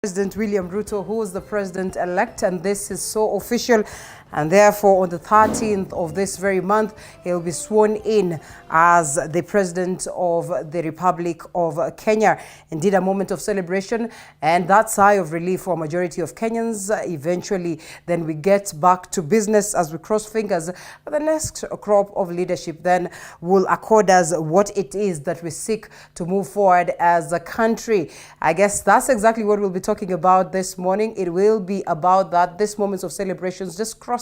President William Ruto, who is the president-elect, and this is so official. And therefore, on the 13th of this very month, he'll be sworn in as the President of the Republic of Kenya. Indeed, a moment of celebration and that sigh of relief for a majority of Kenyans. Eventually, then we get back to business as we cross fingers. The next crop of leadership then will accord us what it is that we seek to move forward as a country. I guess that's exactly what we'll be talking about this morning. It will be about that, this moments of celebrations, just crossing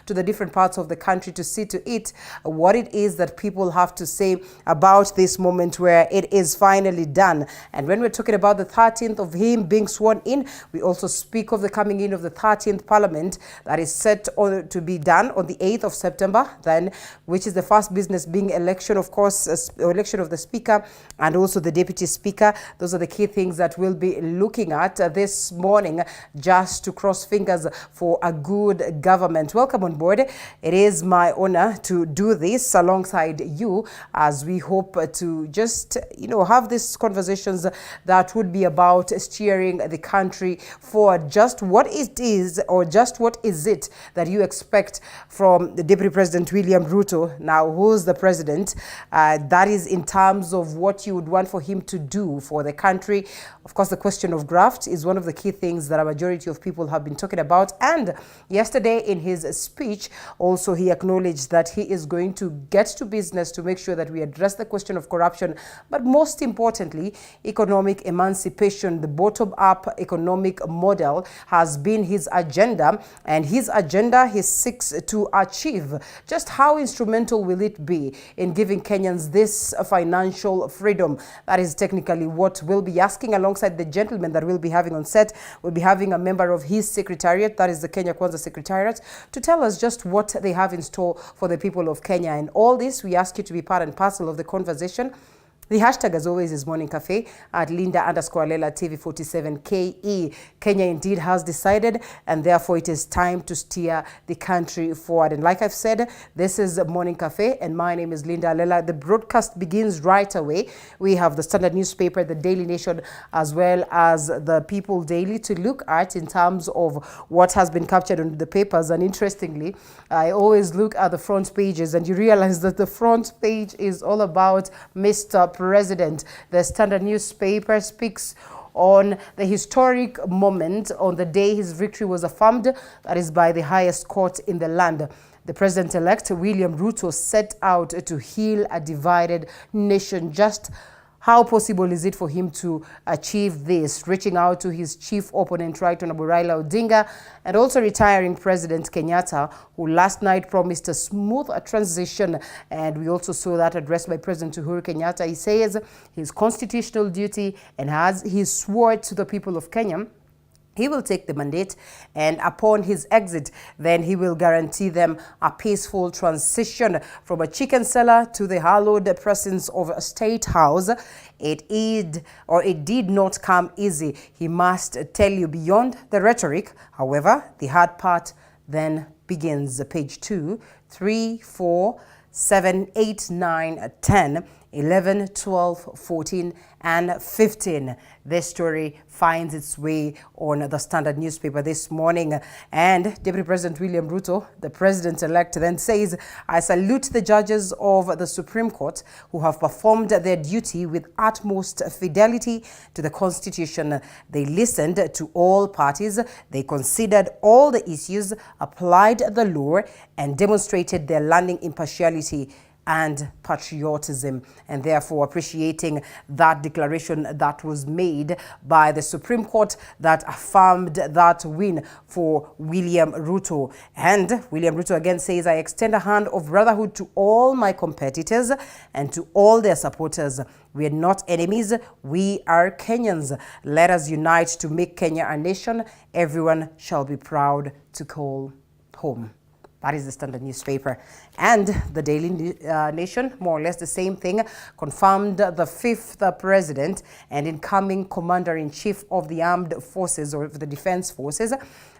to the different parts of the country to see to it what it is that people have to say about this moment where it is finally done. And when we're talking about the 13th of him being sworn in, we also speak of the coming in of the 13th Parliament that is set to be done on the 8th of September, then, which is the first business being election, of course, election of the Speaker and also the Deputy Speaker. Those are the key things that we'll be looking at this morning, just to cross fingers for a good government. Welcome on board. It is my honor to do this alongside you as we hope to just, have these conversations that would be about steering the country for just what it is, or just what is it that you expect from the Deputy President William Ruto. Now, who's the president? That is in terms of what you would want for him to do for the country. Of course, the question of graft is one of the key things that a majority of people have been talking about. And yesterday in his speech, also he acknowledged that he is going to get to business to make sure that we address the question of corruption, but most importantly, economic emancipation. The bottom-up economic model has been his agenda, and his agenda he seeks to achieve. Just how instrumental will it be in giving Kenyans this financial freedom? That is technically what we'll be asking alongside the gentleman that we'll be having on set. We'll be having a member of his secretariat, that is the Kenya Kwanza Secretariat, to tell us just what they have in store for the people of Kenya. And all this, we ask you to be part and parcel of the conversation. The hashtag, as always, is Morning Cafe at Linda_Lela TV47KE. Kenya indeed has decided, and therefore it is time to steer the country forward. And like I've said, this is Morning Cafe, and my name is Linda Lela. The broadcast begins right away. We have the Standard newspaper, the Daily Nation, as well as the People Daily to look at in terms of what has been captured on the papers. And interestingly, I always look at the front pages, and you realize that the front page is all about Mr. President. The Standard newspaper speaks on the historic moment on the day his victory was affirmed, that is by the highest court in the land. The president-elect, William Ruto, set out to heal a divided nation. Just how possible is it for him to achieve this? Reaching out to his chief opponent, Right Honorable Raila Odinga, and also retiring President Kenyatta, who last night promised a smooth transition. And we also saw that addressed by President Uhuru Kenyatta. He says his constitutional duty, and as he swore to the people of Kenya, he will take the mandate, and upon his exit, then he will guarantee them a peaceful transition from a chicken seller to the hallowed presence of a state house. It did not come easy. He must tell you beyond the rhetoric. However, the hard part then begins. Page 2, 3, 4, 7, 8, 9, 10, 11, 12, 14, and 15. This story finds its way on the Standard newspaper this morning. And Deputy President William Ruto, the president-elect, then says, "I salute the judges of the Supreme Court who have performed their duty with utmost fidelity to the Constitution. They listened to all parties, they considered all the issues, applied the law, and demonstrated their learning, impartiality, and patriotism." And therefore appreciating that declaration that was made by the Supreme Court that affirmed that win for William Ruto. And William Ruto again says, "I extend a hand of brotherhood to all my competitors and to all their supporters. We are not enemies, we are Kenyans. Let us unite to make Kenya a nation everyone shall be proud to call home." That is the Standard newspaper. And the Daily Nation, more or less the same thing, confirmed the fifth president and incoming commander-in-chief of the armed forces, or the defense forces.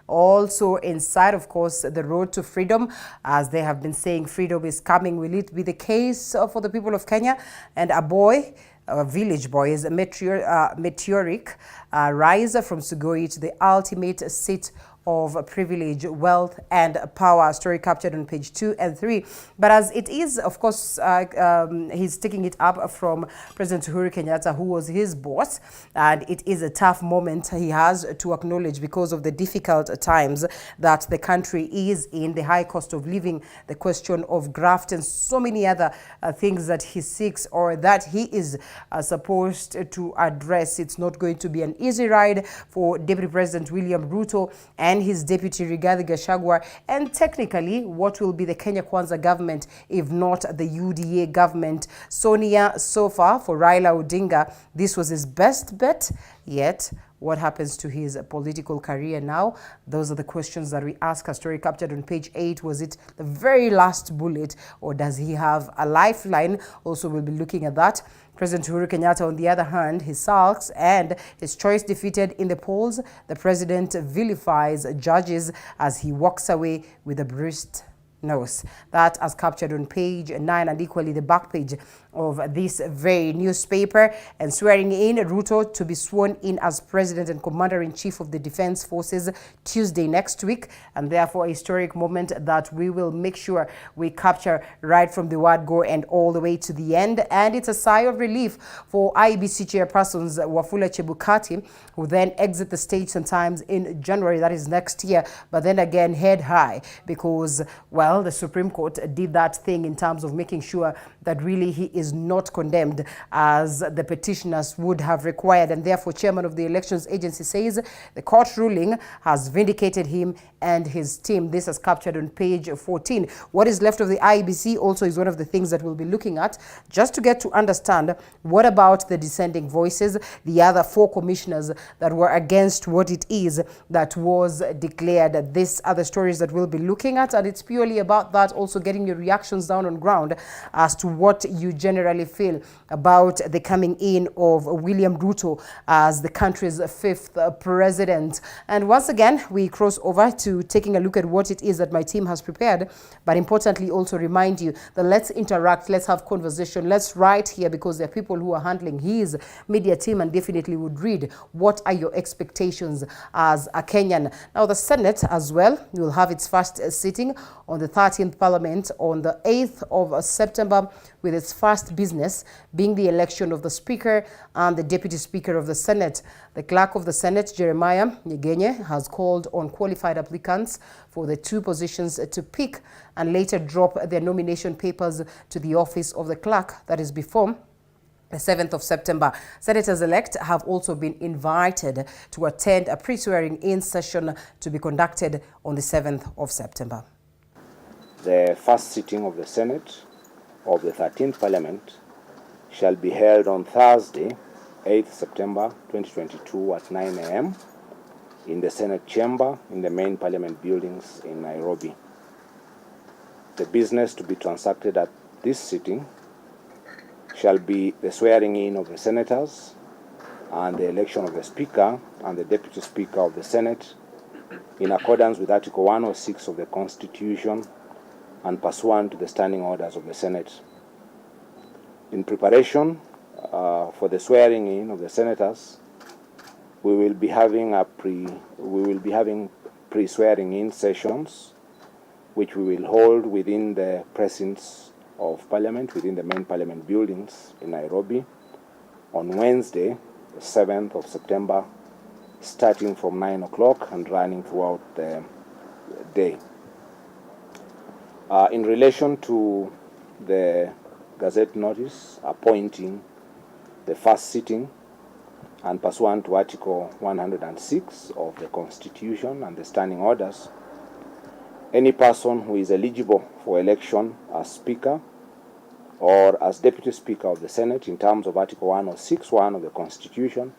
Also inside, of course, the road to freedom, as they have been saying, freedom is coming. Will it be the case for the people of Kenya? And a boy village boys' meteoric rise from Sugoi to the ultimate seat of privilege, wealth, and power. Story captured on page 2 and 3. But as it is, of course, he's taking it up from President Uhuru Kenyatta, who was his boss, and it is a tough moment he has to acknowledge because of the difficult times that the country is in, the high cost of living, the question of graft, and so many other things that he seeks or that he is supposed to address. It's not going to be an easy ride for Deputy President William Ruto and his deputy Rigathi Gachagua, and technically what will be the Kenya Kwanza government if not the UDA government. Sonia, so far for Raila Odinga, this was his best bet, yet what happens to his political career now? Those are the questions that we ask. A story captured on page 8. Was it the very last bullet, or does he have a lifeline? Also, we'll be looking at that. President Uhuru Kenyatta, on the other hand, he sulks and his choice defeated in the polls. The president vilifies judges as he walks away with a bruised nose. That as captured on page 9 and equally the back page of this very newspaper. And swearing in Ruto to be sworn in as President and Commander-in-Chief of the Defense Forces Tuesday next week, and therefore a historic moment that we will make sure we capture right from the word go and all the way to the end. And it's a sigh of relief for IEBC chairpersons Wafula Chebukati, who then exit the stage sometimes in January, that is next year, but then again head high because, well, the Supreme Court did that thing in terms of making sure that really he is not condemned as the petitioners would have required, and therefore chairman of the elections agency says the court ruling has vindicated him and his team. This is captured on page 14. What is left of the IEBC also is one of the things that we'll be looking at, just to get to understand what about the dissenting voices, the other 4 commissioners that were against what it is that was declared. These are the stories that we'll be looking at, and it's purely about that, also getting your reactions down on ground as to what you generally feel about the coming in of William Ruto as the country's 5th president. And once again, we cross over to taking a look at what it is that my team has prepared, but importantly also remind you that let's interact, let's have conversation, let's write here, because there are people who are handling his media team and definitely would read what are your expectations as a Kenyan. Now the Senate as well will have its first sitting on the 13th Parliament on the 8th of September, with its first business being the election of the Speaker and the Deputy Speaker of the Senate. The Clerk of the Senate, Jeremiah Nyegenye, has called on qualified applicants for the 2 positions to pick and later drop their nomination papers to the office of the Clerk, that is before the 7th of September. Senators-elect have also been invited to attend a pre-swearing-in session to be conducted on the 7th of September. The first sitting of the Senate of the 13th Parliament shall be held on Thursday, 8th September 2022 at 9 a.m. in the Senate chamber in the main Parliament buildings in Nairobi. The business to be transacted at this sitting shall be the swearing in of the senators and the election of the Speaker and the Deputy Speaker of the Senate in accordance with Article 106 of the Constitution and pursuant to the standing orders of the Senate. In preparation for the swearing in of the senators, we will be having pre-swearing in sessions, which we will hold within the precincts of Parliament, within the main Parliament buildings in Nairobi, on Wednesday, the 7th of September, starting from 9 o'clock and running throughout the day. In relation to the Gazette notice appointing the first sitting and pursuant to Article 106 of the Constitution and the standing orders, any person who is eligible for election as Speaker or as Deputy Speaker of the Senate in terms of Article 106(1) of the Constitution,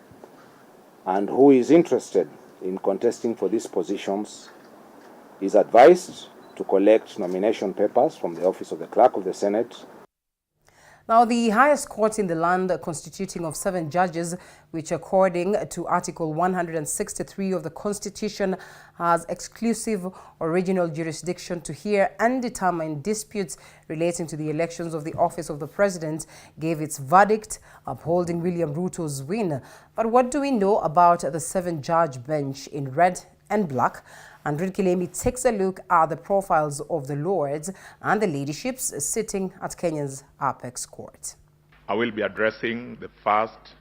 and who is interested in contesting for these positions is advised to collect nomination papers from the office of the Clerk of the Senate. Now, the highest court in the land, constituting of 7 judges, which according to Article 163 of the Constitution has exclusive original jurisdiction to hear and determine disputes relating to the elections of the office of the President, gave its verdict upholding William Ruto's win. But what do we know about the 7-judge bench in red and black? Andrin Kilemi takes a look at the profiles of the lords and the leaderships sitting at Kenya's apex court. I will be addressing the first,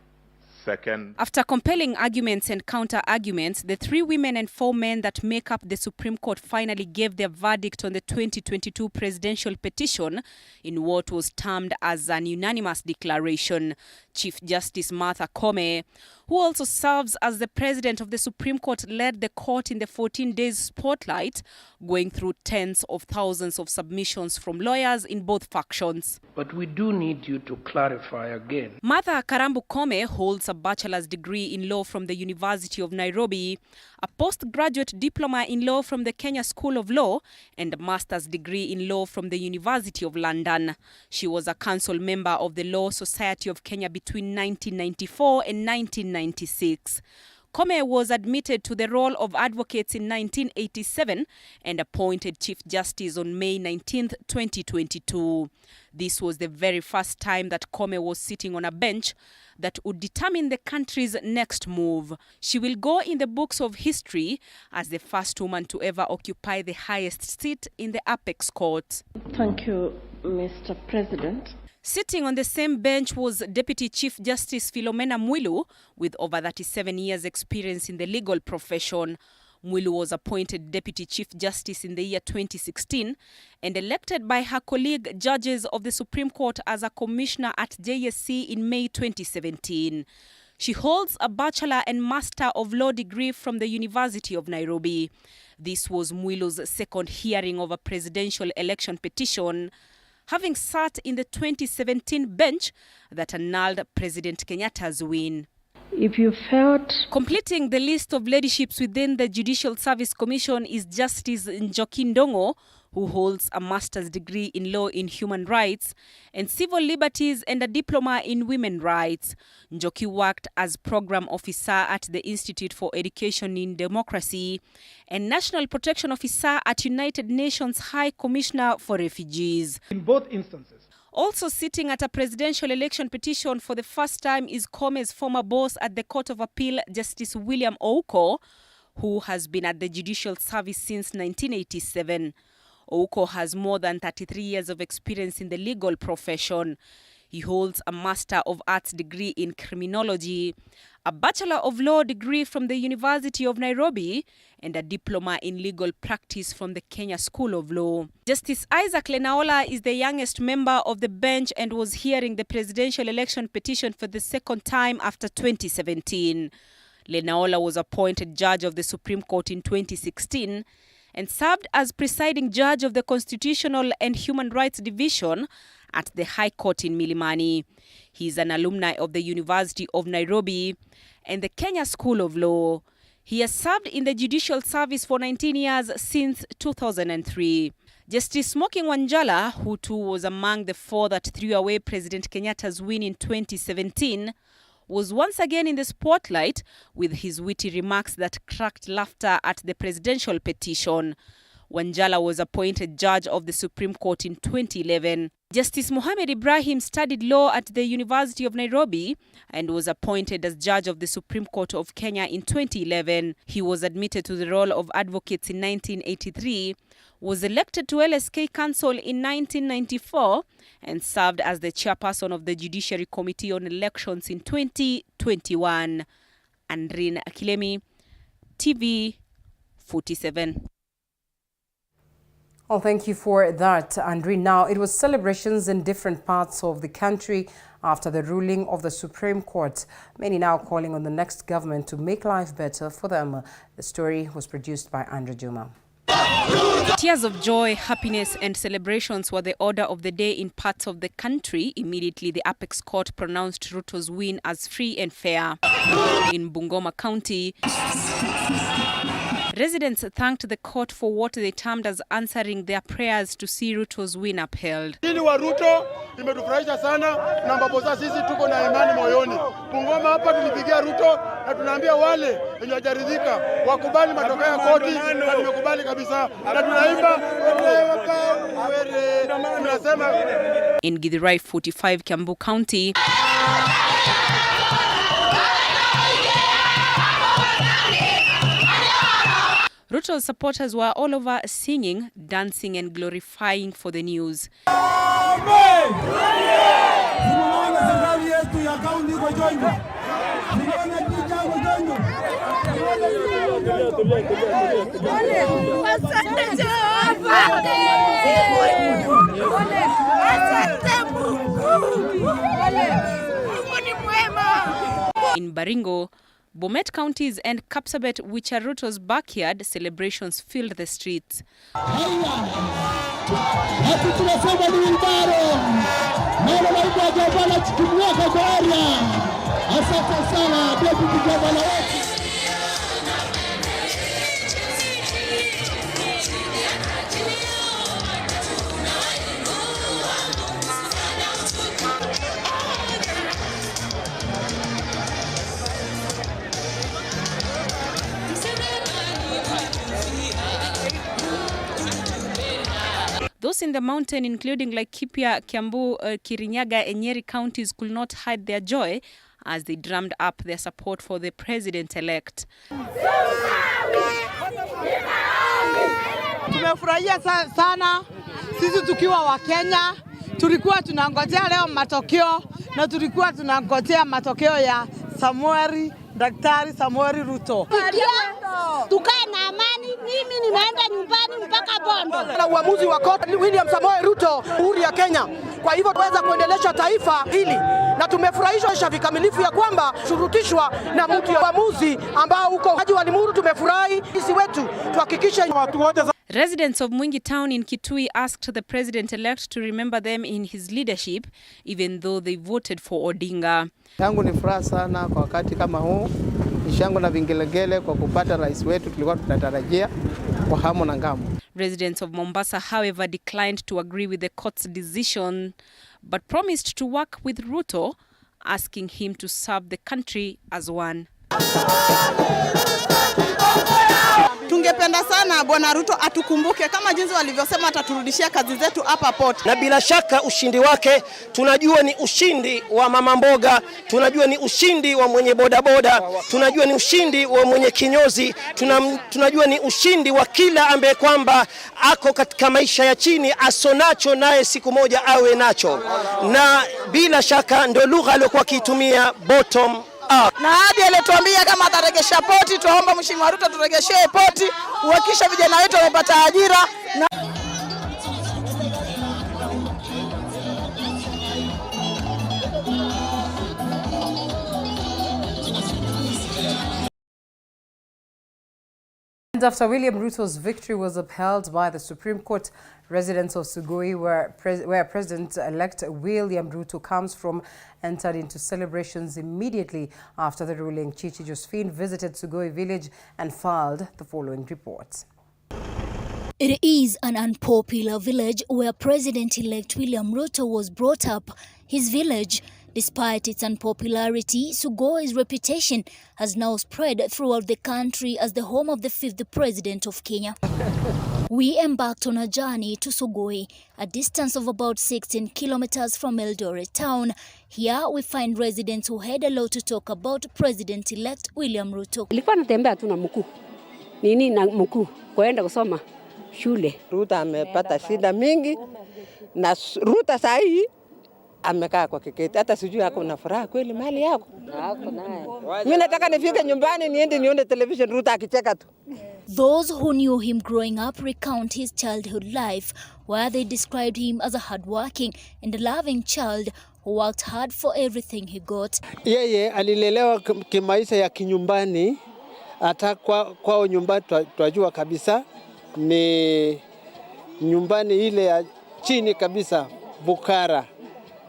second. After compelling arguments and counter-arguments, the 3 women and 4 men that make up the Supreme Court finally gave their verdict on the 2022 presidential petition in what was termed as an unanimous declaration. Chief Justice Martha Koome, who also serves as the president of the Supreme Court, led the court in the 14 days spotlight, going through tens of thousands of submissions from lawyers in both factions. But we do need you to clarify again. Martha Karambu Koome holds a bachelor's degree in law from the University of Nairobi, a postgraduate diploma in law from the Kenya School of Law, and a master's degree in law from the University of London. She was a council member of the Law Society of Kenya between 1994 and 1996. Koome was admitted to the role of advocate in 1987 and appointed Chief Justice on May 19, 2022. This was the very first time that Koome was sitting on a bench that would determine the country's next move. She will go in the books of history as the first woman to ever occupy the highest seat in the apex court. Thank you, Mr. President. Sitting on the same bench was Deputy Chief Justice Philomena Mwilu, with over 37 years' experience in the legal profession. Mwilu was appointed Deputy Chief Justice in the year 2016 and elected by her colleague judges of the Supreme Court as a commissioner at JSC in May 2017. She holds a Bachelor and Master of Law degree from the University of Nairobi. This was Mwilu's second hearing of a presidential election petition, having sat in the 2017 bench that annulled President Kenyatta's win. If you felt... Completing the list of leaderships within the Judicial Service Commission is Justice Njoki Ndong'o, who holds a master's degree in law in human rights and civil liberties and a diploma in women's rights. Njoki worked as program officer at the Institute for Education in Democracy and national protection officer at United Nations High Commissioner for Refugees. In both instances. Also sitting at a presidential election petition for the first time is Koome's former boss at the Court of Appeal, Justice William Ouko, who has been at the judicial service since 1987. Ouko has more than 33 years of experience in the legal profession. He holds a Master of Arts degree in criminology, a Bachelor of Law degree from the University of Nairobi, and a diploma in legal practice from the Kenya School of Law. Justice Isaac Lenaola is the youngest member of the bench and was hearing the presidential election petition for the second time after 2017. Lenaola was appointed judge of the Supreme Court in 2016 and served as presiding judge of the Constitutional and Human Rights Division at the High Court in Milimani. He is an alumni of the University of Nairobi and the Kenya School of Law. He has served in the judicial service for 19 years since 2003. Justice Smoking Wanjala, who too was among the 4 that threw away President Kenyatta's win in 2017, was once again in the spotlight with his witty remarks that cracked laughter at the presidential petition. Wanjala was appointed judge of the Supreme Court in 2011. Justice Mohamed Ibrahim studied law at the University of Nairobi and was appointed as judge of the Supreme Court of Kenya in 2011. He was admitted to the role of advocate in 1983, was elected to LSK Council in 1994, and served as the chairperson of the Judiciary Committee on Elections in 2021. Andrin Kilemi, TV 47. Well, thank you for that, Andri. Now, it was celebrations in different parts of the country after the ruling of the Supreme Court. Many now calling on the next government to make life better for them. The story was produced by Andrew Juma. Tears of joy, happiness and celebrations were the order of the day in parts of the country. Immediately, the apex court pronounced Ruto's win as free and fair. In Bungoma County, Residents thanked the court for what they termed as answering their prayers to see Ruto's win upheld. Hili wa Ruto imetufurahisha sana na ambapo sasa sisi tuko na imani moyoni. Bungoma hapa tulipigia Ruto na tunaambia wale wenye hawajaridhika wakubali matokeo ya koti, na tumekubali kabisa na tunaimba tunasema. In Githurai 45, Kiambu County, Ruto's supporters were all over singing, dancing and glorifying for the news. In Baringo, Bomet counties and Kapsabet, which are Ruto's backyard, celebrations filled the streets. Those in the mountain, including Laikipia, Kiambu, Kirinyaga and Nyeri counties, could not hide their joy as they drummed up their support for the president-elect. Tumefurahia sana sisi tukiwa wa Kenya. Tulikuwa tunangojea leo matokeo na tulikuwa tunangojea matokeo ya Daktari Samuel Ruto. Tukae na amani, mimi nimeenda nyumbani mpaka Bondo. Na uamuzi wa koti William Samuel Ruto uhuru ya Kenya. Kwa hivyo tuweza kuendelesha taifa hili na tumefurahishwa vikamilifu ya kwamba shurutishwa na mtu ya uamuzi ambao uko haji wa Limuru. Tumefurahi sisi wetu tuhakikishe watu wote. Residents of Mwingi town in Kitui asked the president-elect to remember them in his leadership, even though they voted for Odinga. Yangu ni furaha sana kwa wakati kama huu. Nishangu na vingelegele kwa kupata rais wetu tulikuwa tunatarajia kwa hamu na ngamu. Residents of Mombasa, however, declined to agree with the court's decision, but promised to work with Ruto, asking him to serve the country as one. Tungependa sana Bwana Ruto atukumbuke kama jinsi walivyosema ataturudishia kazi zetu hapa port. Na bila shaka ushindi wake tunajua ni ushindi wa mama mboga, tunajua ni ushindi wa mwenye bodaboda, tunajua ni ushindi wa mwenye kinyozi, tunajua ni ushindi wa kila ambaye kwamba ako katika maisha ya chini, asonacho naye siku moja awe nacho. Na bila shaka ndio lugha aliyokuwa akitumia bottom up. Na hadi alituambia kama ataregesha poti, tuomba Mheshimiwa Ruto turegeshee poti, uhakikisha vijana wetu wamepata ajira. And after William Ruto's victory was upheld by the Supreme Court, residents of Sugoi, where President-elect William Ruto comes from, entered into celebrations immediately after the ruling. Chichi Josephine visited Sugoi village and filed the following report. It is an unpopular village where President-elect William Ruto was brought up. His village, despite its unpopularity, Sugoi's reputation has now spread throughout the country as the home of the 5th President of Kenya. We embarked on a journey to Sugoi, a distance of about 16 kilometers from Eldoret town. Here we find residents who had a lot to talk about President-elect William Ruto. Nilikuwa natembea tu na mkuu. Nini na mkuu kwenda kusoma shule. Ruto amepata shida mingi na Ruto sahi amekaa kwa kiketi, hata sijui yako na furaha kweli mali yako. Hako naye. Mimi nataka nifike nyumbani niende nione television Ruto akicheka tu. Those who knew him growing up recount his childhood life, where they described him as a hardworking and a loving child who worked hard for everything he got. Yeye alilelewa kimaisha ya kinyumbani, hata kwao nyumbani twajua kabisa ni nyumbani ile ya chini kabisa, bukara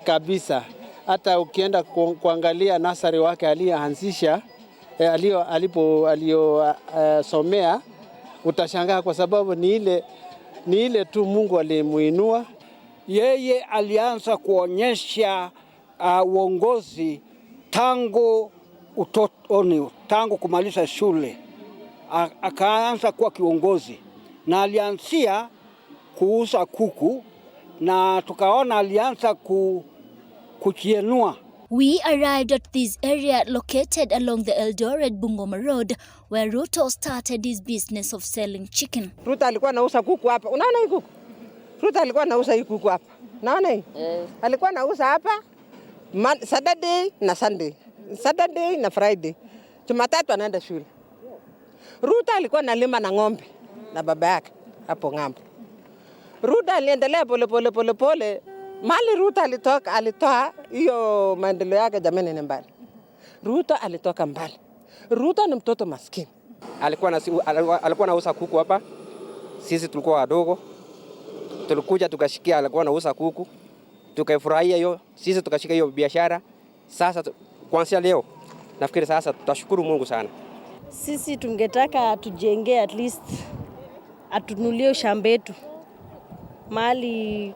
kabisa. Hata ukienda kuangalia nasari wake aliyoanzisha, aliyosomea, utashangaa kwa sababu ni ile tu Mungu alimuinua. Yeye alianza kuonyesha uongozi tangu utotoni, tangu kumaliza shule. Akaanza kuwa kiongozi na alianzia kuuza kuku na tukaona alianza kuchienua. We arrived at this area located along the Eldoret-Bungoma Road where Ruto started his business of selling chicken. Ruto alikuwa anauza kuku hapa. Unaona hii kuku? Ruto alikuwa anauza hii kuku hapa. Unaona hii? Alikuwa anauza hapa Saturday na Sunday. Saturday na Friday. Jumatatu anaenda shule. Ruto alikuwa analima na ng'ombe na baba yake hapo ng'ambo. Ruto aliendelea pole. Mali Ruto alitoa hiyo maendeleo yake jamani ni mbali. Ruto alitoka mbali. Ruto ni mtoto maskini. Alikuwa anauza kuku hapa. Sisi tulikuwa wadogo. Tulikuja tukashikia alikuwa anauza kuku. Tukaifurahia hiyo. Sisi tukashika hiyo biashara. Sasa kuanzia leo nafikiri sasa tutashukuru Mungu sana. Sisi tungetaka tujenge at least atunulie shamba yetu. Mali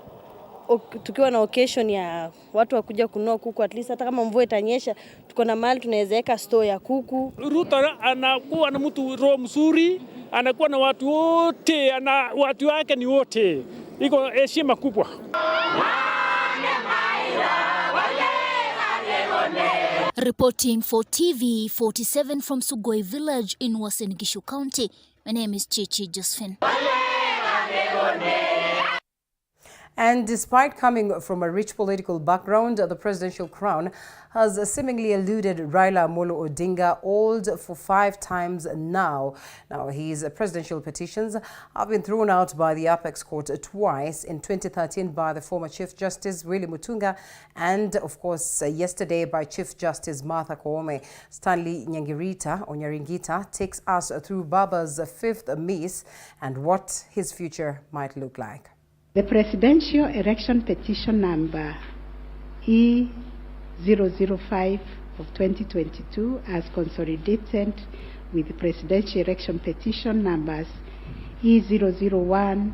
tukiwa na occasion ya watu wakuja kununua kuku, at least hata kama mvua itanyesha tuko na mali tunaweza weka store ya kuku. Ruto anakuwa na mtu roho mzuri, anakuwa na watu wote, watu wake ni wote. Iko heshima kubwa. Reporting for TV 47 from Sugoi village in Uasin Gishu County, my name is Chichi Josephine. And despite coming from a rich political background, the presidential crown has seemingly eluded Raila Odinga, old for 5 times now. Now, his presidential petitions have been thrown out by the Apex Court twice, in 2013 by the former Chief Justice Willie Mutunga, and of course yesterday by Chief Justice Martha Koome. Stanley Onyaringita takes us through Baba's 5th miss and what his future might look like. The presidential election petition number E005 of 2022 as consolidated with the presidential election petition numbers E001,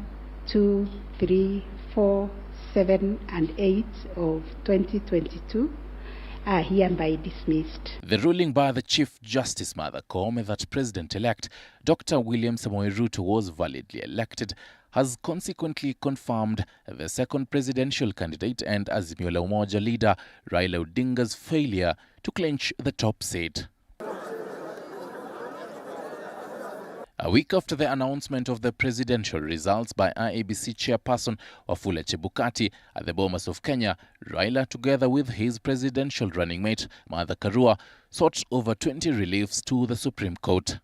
2, 3, 4, 7 and 8 of 2022 are hereby dismissed. The ruling by the Chief Justice Martha Koome that President-elect Dr. William Samoei Ruto was validly elected has consequently confirmed the second presidential candidate and Azimio la Umoja leader Raila Odinga's failure to clinch the top seat. A week after the announcement of the presidential results by IEBC chairperson Wafula Chebukati at the Bomas of Kenya, Raila, together with his presidential running mate Martha Karua, sought over 20 reliefs to the Supreme Court.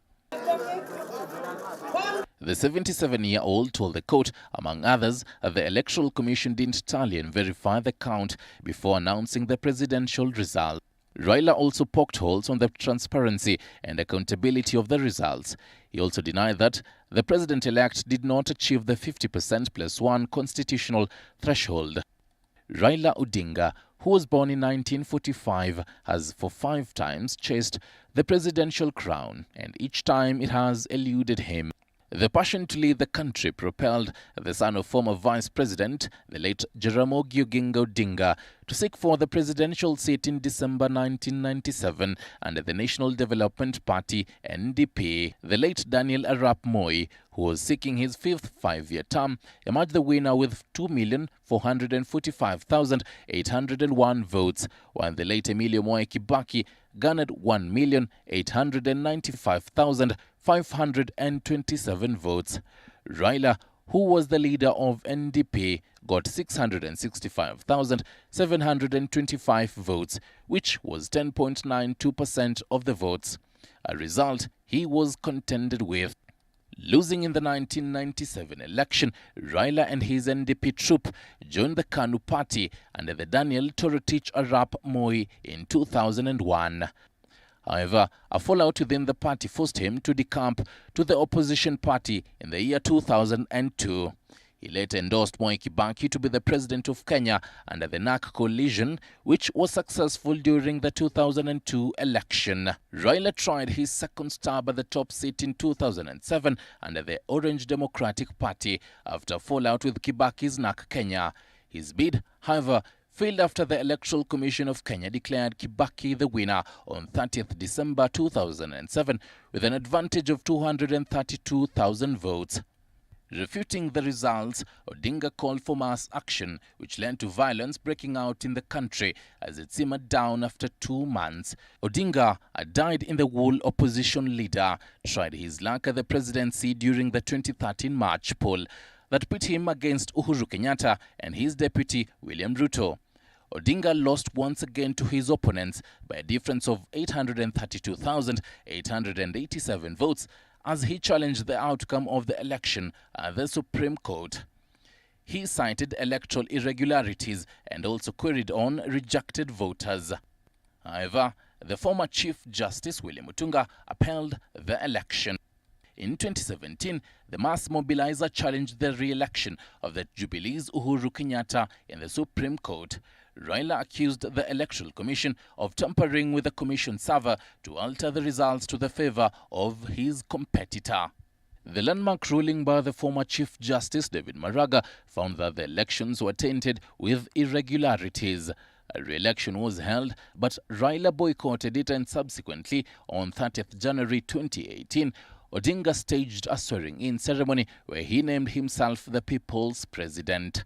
The 77-year-old told the court, among others, that the Electoral Commission didn't tally and verify the count before announcing the presidential result. Raila also poked holes on the transparency and accountability of the results. He also denied that the president-elect did not achieve the 50% plus 1 constitutional threshold. Raila Odinga, who was born in 1945, has for 5 times chased the presidential crown, and each time it has eluded him. The passion to lead the country propelled the son of former Vice President, the late Jaramogi Oginga Odinga, to seek for the presidential seat in December 1997 under the National Development Party (NDP). The late Daniel Arap Moi, who was seeking his 5th 5-year term, emerged the winner with 2,445,801 votes, while the late Emilio Moi Kibaki garnered 1,895,527 votes. Raila, who was the leader of NDP, got 665,725 votes, which was 10.92% of the votes, a result he was contended with. Losing in the 1997 election, Raila and his NDP troop joined the KANU party under the Daniel Toroitich Arap Moi in 2001. However, a fallout within the party forced him to decamp to the opposition party in the year 2002. He later endorsed Moi Kibaki to be the president of Kenya under the NARC coalition, which was successful during the 2002 election. Raila tried his second stab at the top seat in 2007 under the Orange Democratic Party after fallout with Kibaki's NARC Kenya. His bid, however, failed after the Electoral Commission of Kenya declared Kibaki the winner on 30th December 2007 with an advantage of 232,000 votes. Refuting the results, Odinga called for mass action, which led to violence breaking out in the country as it simmered down after 2 months. Odinga, a dyed-in-the-wool opposition leader, tried his luck at the presidency during the 2013 March poll that put him against Uhuru Kenyatta and his deputy William Ruto. Odinga lost once again to his opponents by a difference of 832,887 votes as he challenged the outcome of the election at the Supreme Court. He cited electoral irregularities and also queried on rejected voters. However, the former Chief Justice William Mutunga upheld the election. In 2017, the mass mobilizer challenged the re-election of the Jubilee's Uhuru Kenyatta in the Supreme Court. Raila accused the Electoral Commission of tampering with the commission server to alter the results to the favor of his competitor. The landmark ruling by the former Chief Justice David Maraga found that the elections were tainted with irregularities. A re-election was held, but Raila boycotted it, and subsequently, on 30th January 2018, Odinga staged a swearing-in ceremony where he named himself the People's President.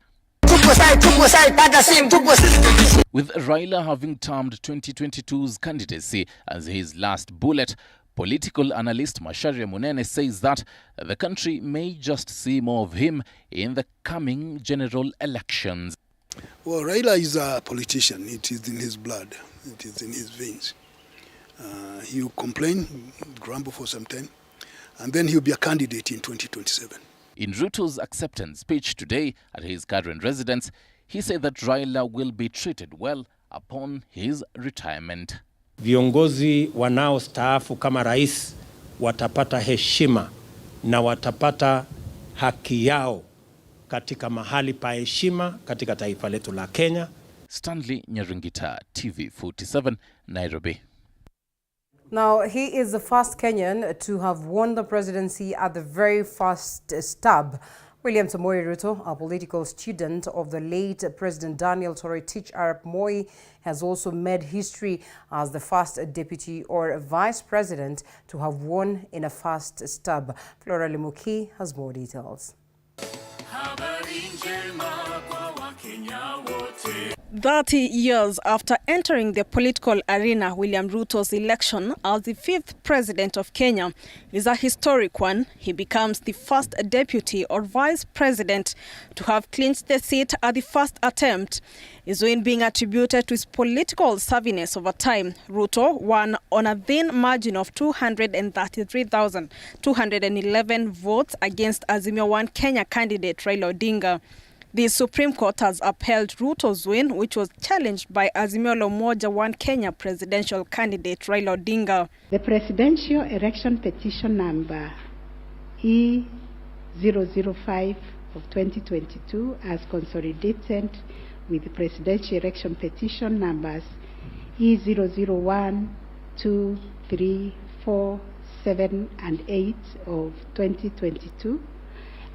With Raila having termed 2022's candidacy as his last bullet, political analyst Macharia Munene says that the country may just see more of him in the coming general elections. Well, Raila is a politician. It is in his blood. It is in his veins. He'll complain, grumble for some time, and then he'll be a candidate in 2027. In Ruto's acceptance speech today at his current residence, he said that Raila will be treated well upon his retirement. Viongozi wanaostaafu kama rais watapata heshima na watapata haki yao katika mahali pa heshima katika taifa letu la Kenya. Stanley Nyarungita, TV47, Nairobi. Now, he is the first Kenyan to have won the presidency at the very first stab. William Samoei Ruto, a political student of the late President Daniel Toroitich Arap Moi, has also made history as the first deputy or vice president to have won in a first stab. Flora Limuki has more details. 30 years after entering the political arena, William Ruto's election as the 5th president of Kenya is a historic one. He becomes the first deputy or vice president to have clinched the seat at the first attempt. His win being attributed to his political savviness over time. Ruto won on a thin margin of 233,211 votes against Azimio One Kenya candidate Raila Odinga. The Supreme Court has upheld Ruto's win, which was challenged by Azimio la Umoja One Kenya presidential candidate Raila Odinga. The presidential election petition number E005 of 2022 as consolidated with the presidential election petition numbers E001, 2, 3, 4, 7, and 8 of 2022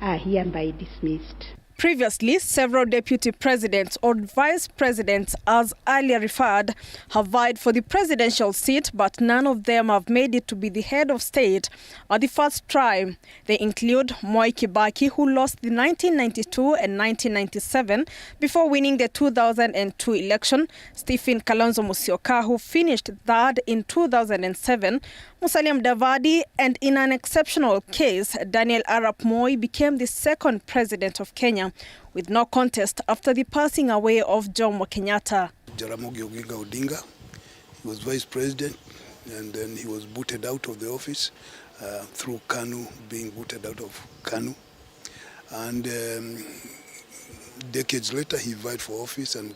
are hereby dismissed. Previously, several deputy presidents or vice presidents, as earlier referred, have vied for the presidential seat, but none of them have made it to be the head of state at the first try. They include Moi Kibaki, who lost the 1992 and 1997 before winning the 2002 election, Stephen Kalonzo Musyoka, who finished third in 2007, Musalia Mudavadi, and in an exceptional case, Daniel Arap Moi became the second president of Kenya, with no contest after the passing away of Jomo Kenyatta. Jaramogi Odinga, he was vice president, and then he was booted out of the office through KANU, being booted out of KANU. And decades later, he vied for office and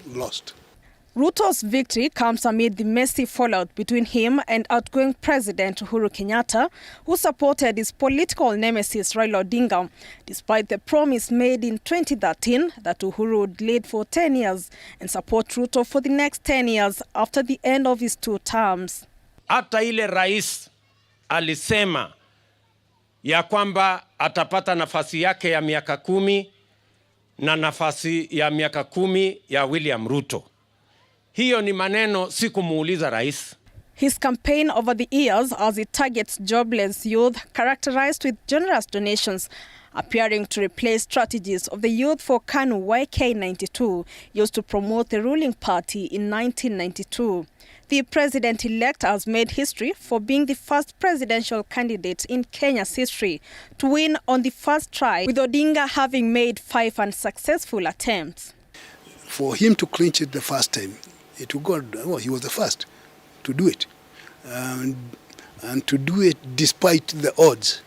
lost. Ruto's victory comes amid the messy fallout between him and outgoing President Uhuru Kenyatta, who supported his political nemesis Raila Odinga, despite the promise made in 2013 that Uhuru would lead for 10 years and support Ruto for the next 10 years after the end of his 2 terms. Hata ile rais alisema ya kwamba atapata nafasi yake ya miaka 10 na nafasi ya miaka 10 ya William Ruto. Hiyo ni maneno sikumuuliza rais. His campaign over the years as it targets jobless youth characterized with generous donations, appearing to replace strategies of the Youth for KANU YK92 used to promote the ruling party in 1992. The president-elect has made history for being the first presidential candidate in Kenya's history to win on the first try, with Odinga having made 5 unsuccessful attempts. For him to clinch it the first time, he was the first to do it, and to do it despite the odds.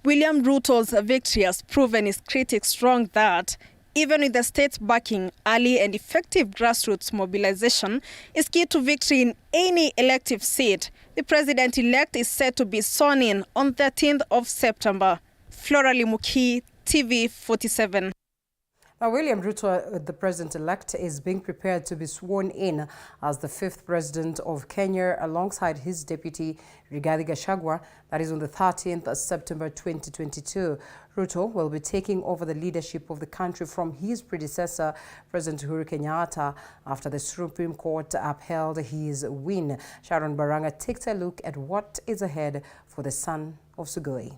William Ruto's victory has proven his critics wrong that, even with the state's backing, early and effective grassroots mobilization is key to victory in any elective seat. The president-elect is set to be sworn in on 13th of September. Flora Limuki, TV 47. Now, William Ruto, the president-elect, is being prepared to be sworn in as the 5th president of Kenya alongside his deputy, Rigathi Gachagua. That is on the 13th of September 2022. Ruto will be taking over the leadership of the country from his predecessor, President Uhuru Kenyatta, after the Supreme Court upheld his win. Sharon Baranga takes a look at what is ahead for the son of Sugoi.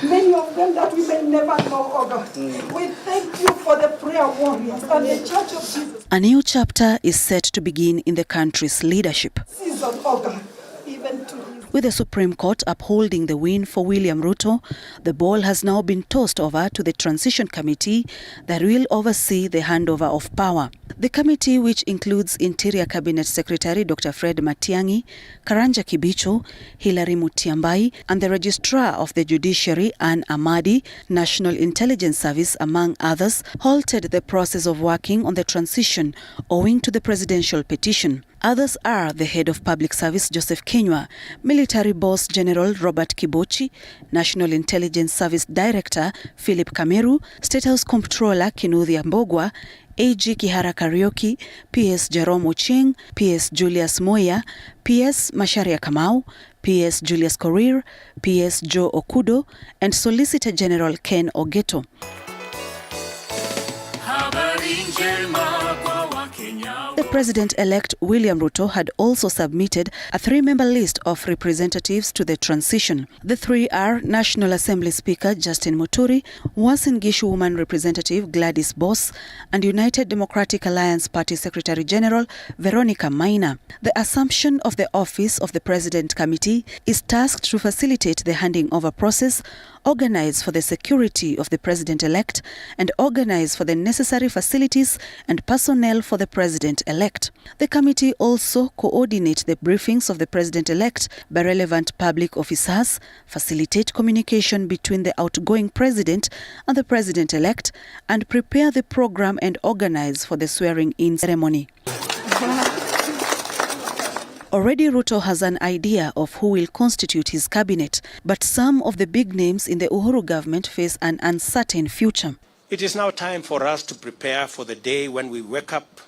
Many of them that we may never know, oh God. We thank you for the prayer warriors and the Church of Jesus. A new chapter is set to begin in the country's leadership. Season, oh God, even to With the Supreme Court upholding the win for William Ruto, the ball has now been tossed over to the Transition Committee that will oversee the handover of power. The committee, which includes Interior Cabinet Secretary Dr. Fred Matiang'i, Karanja Kibicho, Hilary Mutiambai, and the Registrar of the Judiciary, Anne Amadi, National Intelligence Service, among others, halted the process of working on the transition owing to the presidential petition. Others are the Head of Public Service, Joseph Kinyua, Military Boss General Robert Kibochi, National Intelligence Service Director Philip Kameru, State House Comptroller Kinuthia Mbogwa, AG Kihara Karaoke, PS Jerome Ochieng, PS Julius Moya, PS Macharia Kamau, PS Julius Korir, PS Joe Okudo, and Solicitor General Ken Ogeto. The President-elect William Ruto had also submitted a 3-member list of representatives to the transition. The 3 are National Assembly Speaker Justin Muturi, Uasin Gishu Woman Representative Gladys Boss, and United Democratic Alliance Party Secretary General Veronica Maina. The assumption of the office of the President Committee is tasked to facilitate the handing over process, organize for the security of the President-elect, and organize for the necessary facilities and personnel for the President-elect. The committee also coordinate the briefings of the President-elect by relevant public officers, facilitate communication between the outgoing President and the President-elect, and prepare the program and organize for the swearing-in ceremony. Already Ruto has an idea of who will constitute his cabinet, but some of the big names in the Uhuru government face an uncertain future. It is now time for us to prepare for the day when we wake up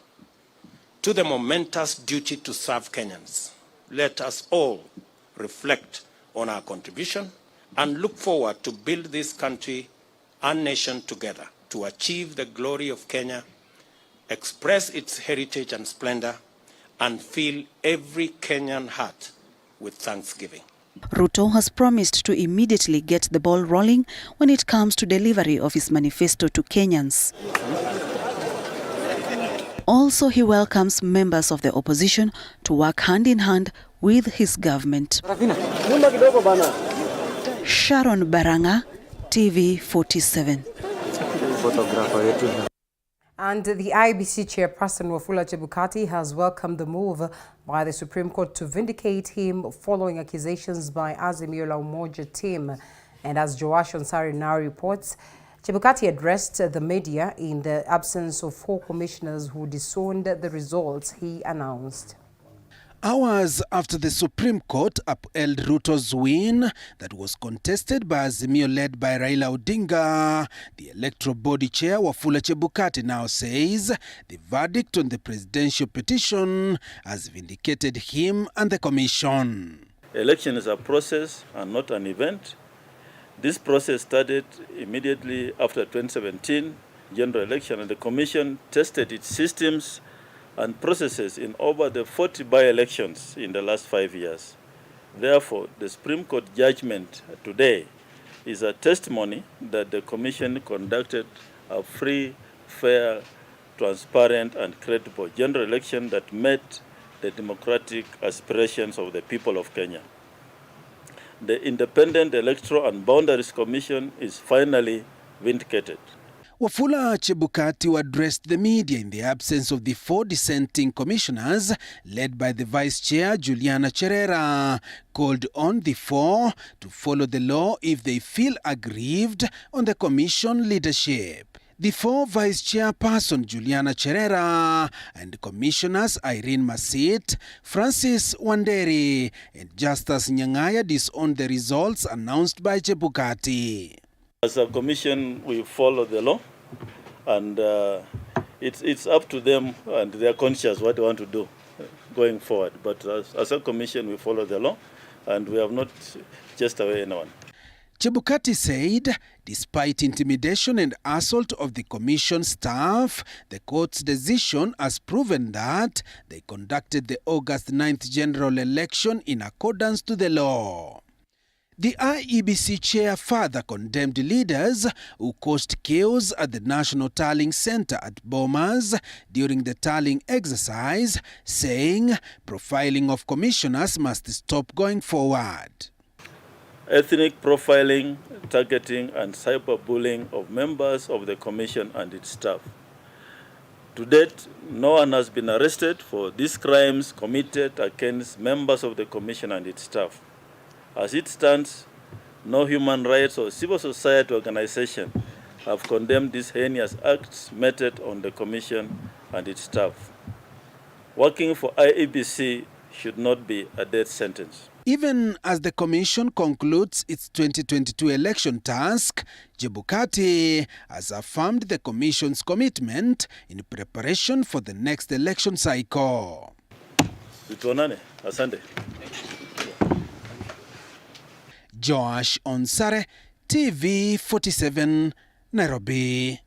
to the momentous duty to serve Kenyans. Let us all reflect on our contribution and look forward to build this country and nation together to achieve the glory of Kenya, express its heritage and splendor, and fill every Kenyan heart with thanksgiving. Ruto has promised to immediately get the ball rolling when it comes to delivery of his manifesto to Kenyans. Also, he welcomes members of the opposition to work hand in hand with his government. Sharon Baranga, TV 47. And the IEBC chairperson Wafula Chebukati has welcomed the move by the Supreme Court to vindicate him following accusations by Azimio La Umoja team. And as Joash Ansari now reports, Chebukati addressed the media in the absence of 4 commissioners who disowned the results he announced. Hours after the Supreme Court upheld Ruto's win that was contested by Azimio led by Raila Odinga, the Electoral Body Chair Wafula Chebukati now says the verdict on the presidential petition has vindicated him and the Commission. Election is a process and not an event. This process started immediately after 2017 general election, and the Commission tested its systems and processes in over the 40 by-elections in the last 5 years. Therefore, the Supreme Court judgment today is a testimony that the Commission conducted a free, fair, transparent and credible general election that met the democratic aspirations of the people of Kenya. The Independent Electoral and Boundaries Commission is finally vindicated. Wafula Chebukati, who addressed the media in the absence of the 4 dissenting commissioners led by the Vice Chair Juliana Cherera, called on the 4 to follow the law if they feel aggrieved on the Commission leadership. The 4 Vice Chairperson Juliana Cherera and Commissioners Irene Masit, Francis Wanderi and Justus Nyang'aya disowned the results announced by Chebukati. As a commission, we follow the law, and it's up to them and their conscience what they want to do going forward. But as a commission, we follow the law, and we have not chased away anyone. Chebukati said, despite intimidation and assault of the commission staff, the court's decision has proven that they conducted the August 9th general election in accordance to the law. The IEBC chair further condemned leaders who caused chaos at the National Tallying Center at Bomas during the tallying exercise, saying profiling of commissioners must stop going forward. Ethnic profiling, targeting and cyberbullying of members of the commission and its staff. To date, no one has been arrested for these crimes committed against members of the commission and its staff. As it stands, no human rights or civil society organization have condemned these heinous acts meted on the Commission and its staff. Working for IEBC should not be a death sentence. Even as the Commission concludes its 2022 election task, Chebukati has affirmed the Commission's commitment in preparation for the next election cycle. Asante. Josh Onsare, TV 47, Nairobi.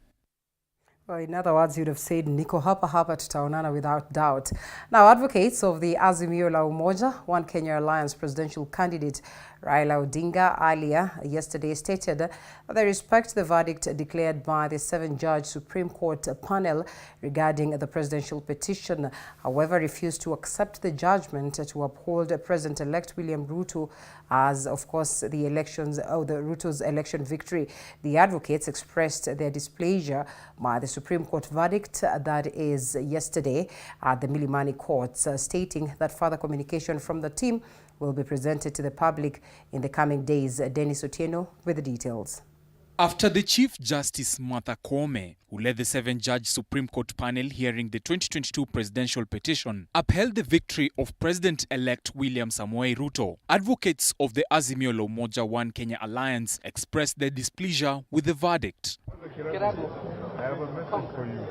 Well, in other words, you'd have said, Niko hapa hapa tutaonana without doubt. Now, advocates of the Azimio la Umoja, One Kenya Alliance presidential candidate Raila Odinga earlier yesterday stated that they respect the verdict declared by the 7-judge Supreme Court panel regarding the presidential petition, however refused to accept the judgment to uphold President-elect William Ruto as, of course, the Ruto's election victory. The advocates expressed their displeasure by the Supreme Court verdict that is yesterday at the Milimani courts, stating that further communication from the team will be presented to the public in the coming days. Dennis Otieno with the details. After the Chief Justice Martha Koome, who led the 7-judge Supreme Court panel hearing the 2022 presidential petition, upheld the victory of President-elect William Samoei Ruto, advocates of the Azimio la Umoja One Kenya Alliance expressed their displeasure with the verdict. I have a message for you.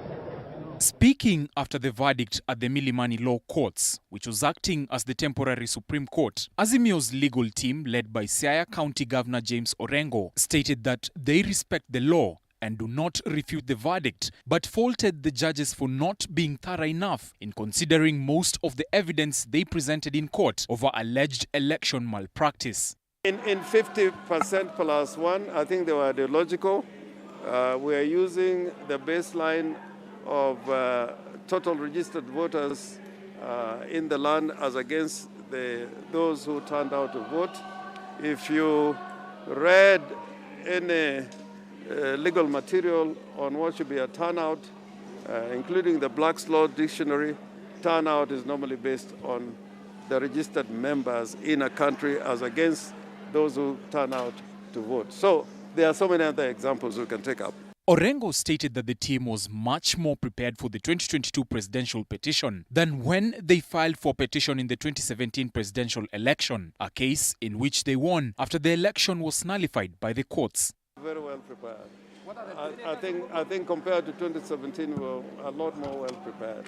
Speaking after the verdict at the Milimani Law Courts, which was acting as the temporary Supreme Court, Azimio's legal team, led by Siaya County Governor James Orengo, stated that they respect the law and do not refute the verdict, but faulted the judges for not being thorough enough in considering most of the evidence they presented in court over alleged election malpractice. In 50% plus 1, I think they were ideological. We are using the baseline of total registered voters in the land as against those who turned out to vote. If you read any legal material on what should be a turnout, including the Black's Law Dictionary, turnout is normally based on the registered members in a country as against those who turn out to vote. So There are so many other examples we can take up. Orengo stated that the team was much more prepared for the 2022 presidential petition than when they filed for petition in the 2017 presidential election, a case in which they won after the election was nullified by the courts. Very well prepared. I think compared to 2017, we're a lot more well prepared.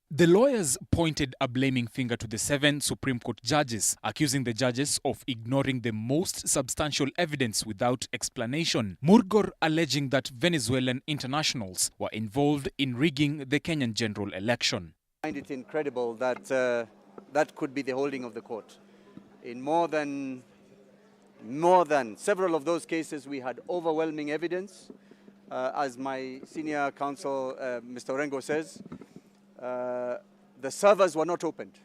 The lawyers pointed a blaming finger to the 7 Supreme Court judges, accusing the judges of ignoring the most substantial evidence without explanation. Murgor alleging that Venezuelan internationals were involved in rigging the Kenyan general election. I find it incredible that that could be the holding of the court. In more than several of those cases, we had overwhelming evidence. As my senior counsel, Mr. Orengo says, the servers were not opened.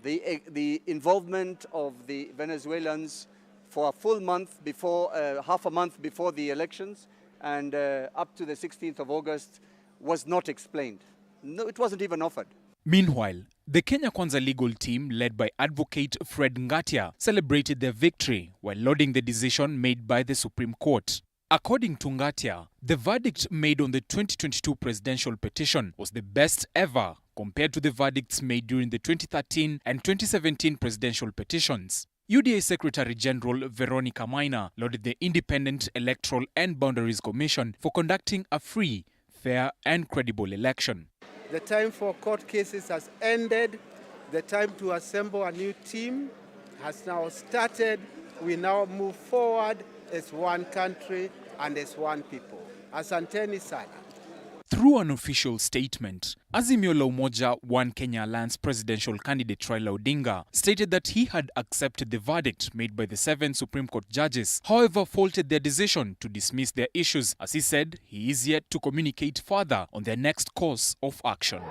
The involvement of the Venezuelans for a full month before, half a month before the elections and up to the 16th of August was not explained. No, it wasn't even offered. Meanwhile, the Kenya Kwanza legal team, led by advocate Fred Ngatia, celebrated their victory while lauding the decision made by the Supreme Court. According to Ngatia, the verdict made on the 2022 presidential petition was the best ever compared to the verdicts made during the 2013 and 2017 presidential petitions. UDA Secretary General Veronica Maina lauded the Independent Electoral and Boundaries Commission for conducting a free, fair and credible election. The time for court cases has ended. The time to assemble a new team has now started. We now move forward as one country and as one people. Asanteni sana. Through an official statement, Azimio la Umoja One Kenya Alliance presidential candidate Raila Odinga stated that he had accepted the verdict made by the 7 Supreme Court judges, however faulted their decision to dismiss their issues, as he said he is yet to communicate further on their next course of action.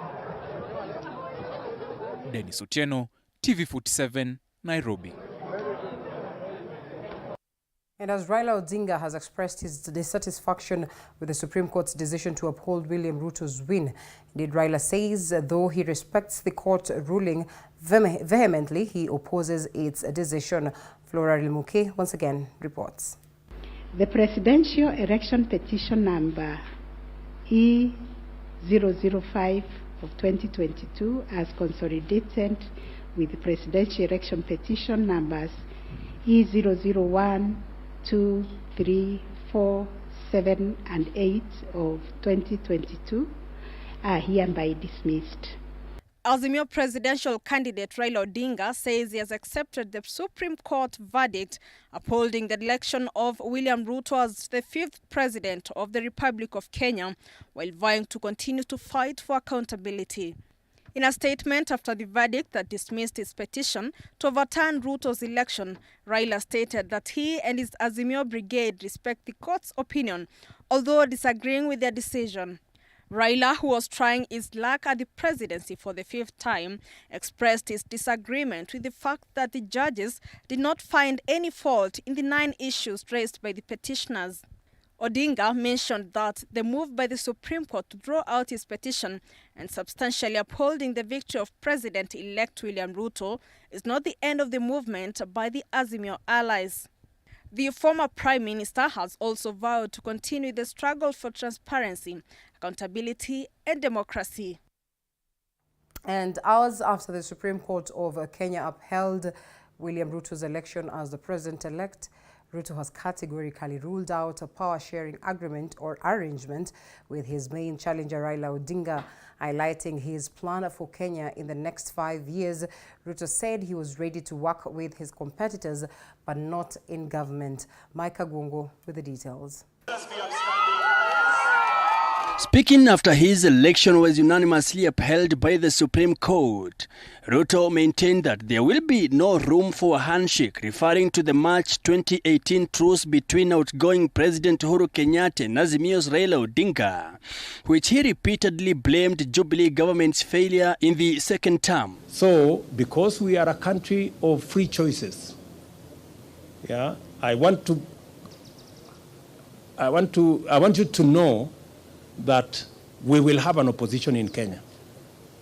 Dennis Otieno, TV47, Nairobi. And as Raila Odinga has expressed his dissatisfaction with the Supreme Court's decision to uphold William Ruto's win, indeed Raila says though he respects the court ruling vehemently, he opposes its decision. Flora Limuke once again reports. The presidential election petition number E005 of 2022 as consolidated with the presidential election petition numbers E001, 2, 3, 4, 7, and 8 of 2022 are hereby dismissed. Azimio presidential candidate Raila Odinga says he has accepted the Supreme Court verdict upholding the election of William Ruto as the 5th president of the Republic of Kenya, while vowing to continue to fight for accountability. In a statement after the verdict that dismissed his petition to overturn Ruto's election, Raila stated that he and his Azimio brigade respect the court's opinion, although disagreeing with their decision. Raila, who was trying his luck at the presidency for the 5th time, expressed his disagreement with the fact that the judges did not find any fault in the 9 issues raised by the petitioners. Odinga mentioned that the move by the Supreme Court to draw out his petition and substantially upholding the victory of President-elect William Ruto is not the end of the movement by the Azimio allies. The former Prime Minister has also vowed to continue the struggle for transparency, accountability and democracy. And hours after the Supreme Court of Kenya upheld William Ruto's election as the president-elect, Ruto has categorically ruled out a power-sharing agreement or arrangement with his main challenger Raila Odinga, highlighting his plan for Kenya in the next 5 years. Ruto said he was ready to work with his competitors, but not in government. Micah Gungo with the details. Speaking after his election was unanimously upheld by the Supreme Court, Ruto maintained that there will be no room for a handshake, referring to the March 2018 truce between outgoing President Uhuru Kenyatta and Azimio's Raila Odinga, which he repeatedly blamed Jubilee government's failure in the second term. So, because we are a country of free choices, I want you to know that we will have an opposition in Kenya.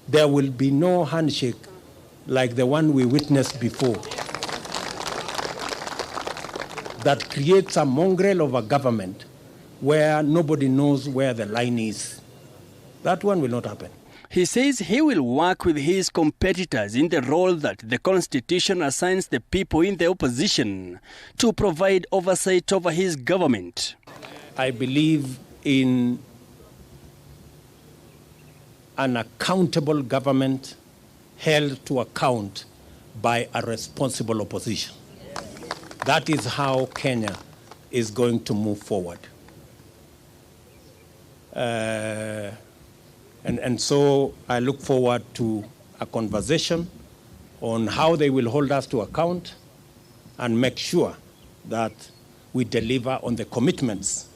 There will be no handshake like the one we witnessed before. that creates a mongrel of a government where nobody knows where the line is. That one will not happen. He says he will work with his competitors in the role that the Constitution assigns the people in the opposition to provide oversight over his government. I believe in an accountable government held to account by a responsible opposition. That is how Kenya is going to move forward. And so I look forward to a conversation on how they will hold us to account and make sure that we deliver on the commitments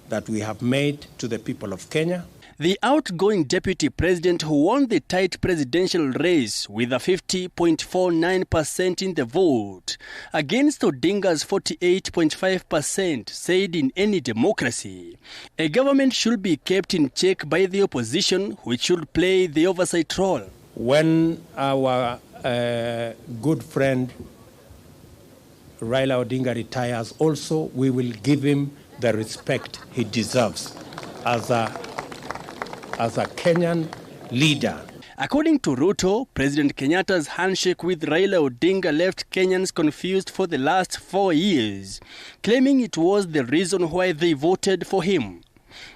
that we have made to the people of Kenya. The outgoing deputy president, who won the tight presidential race with a 50.49% in the vote against Odinga's 48.5%, said in any democracy, a government should be kept in check by the opposition, which should play the oversight role. When our good friend Raila Odinga retires also, we will give him the respect he deserves as a Kenyan leader. According to Ruto, President Kenyatta's handshake with Raila Odinga left Kenyans confused for the last 4 years, claiming it was the reason why they voted for him.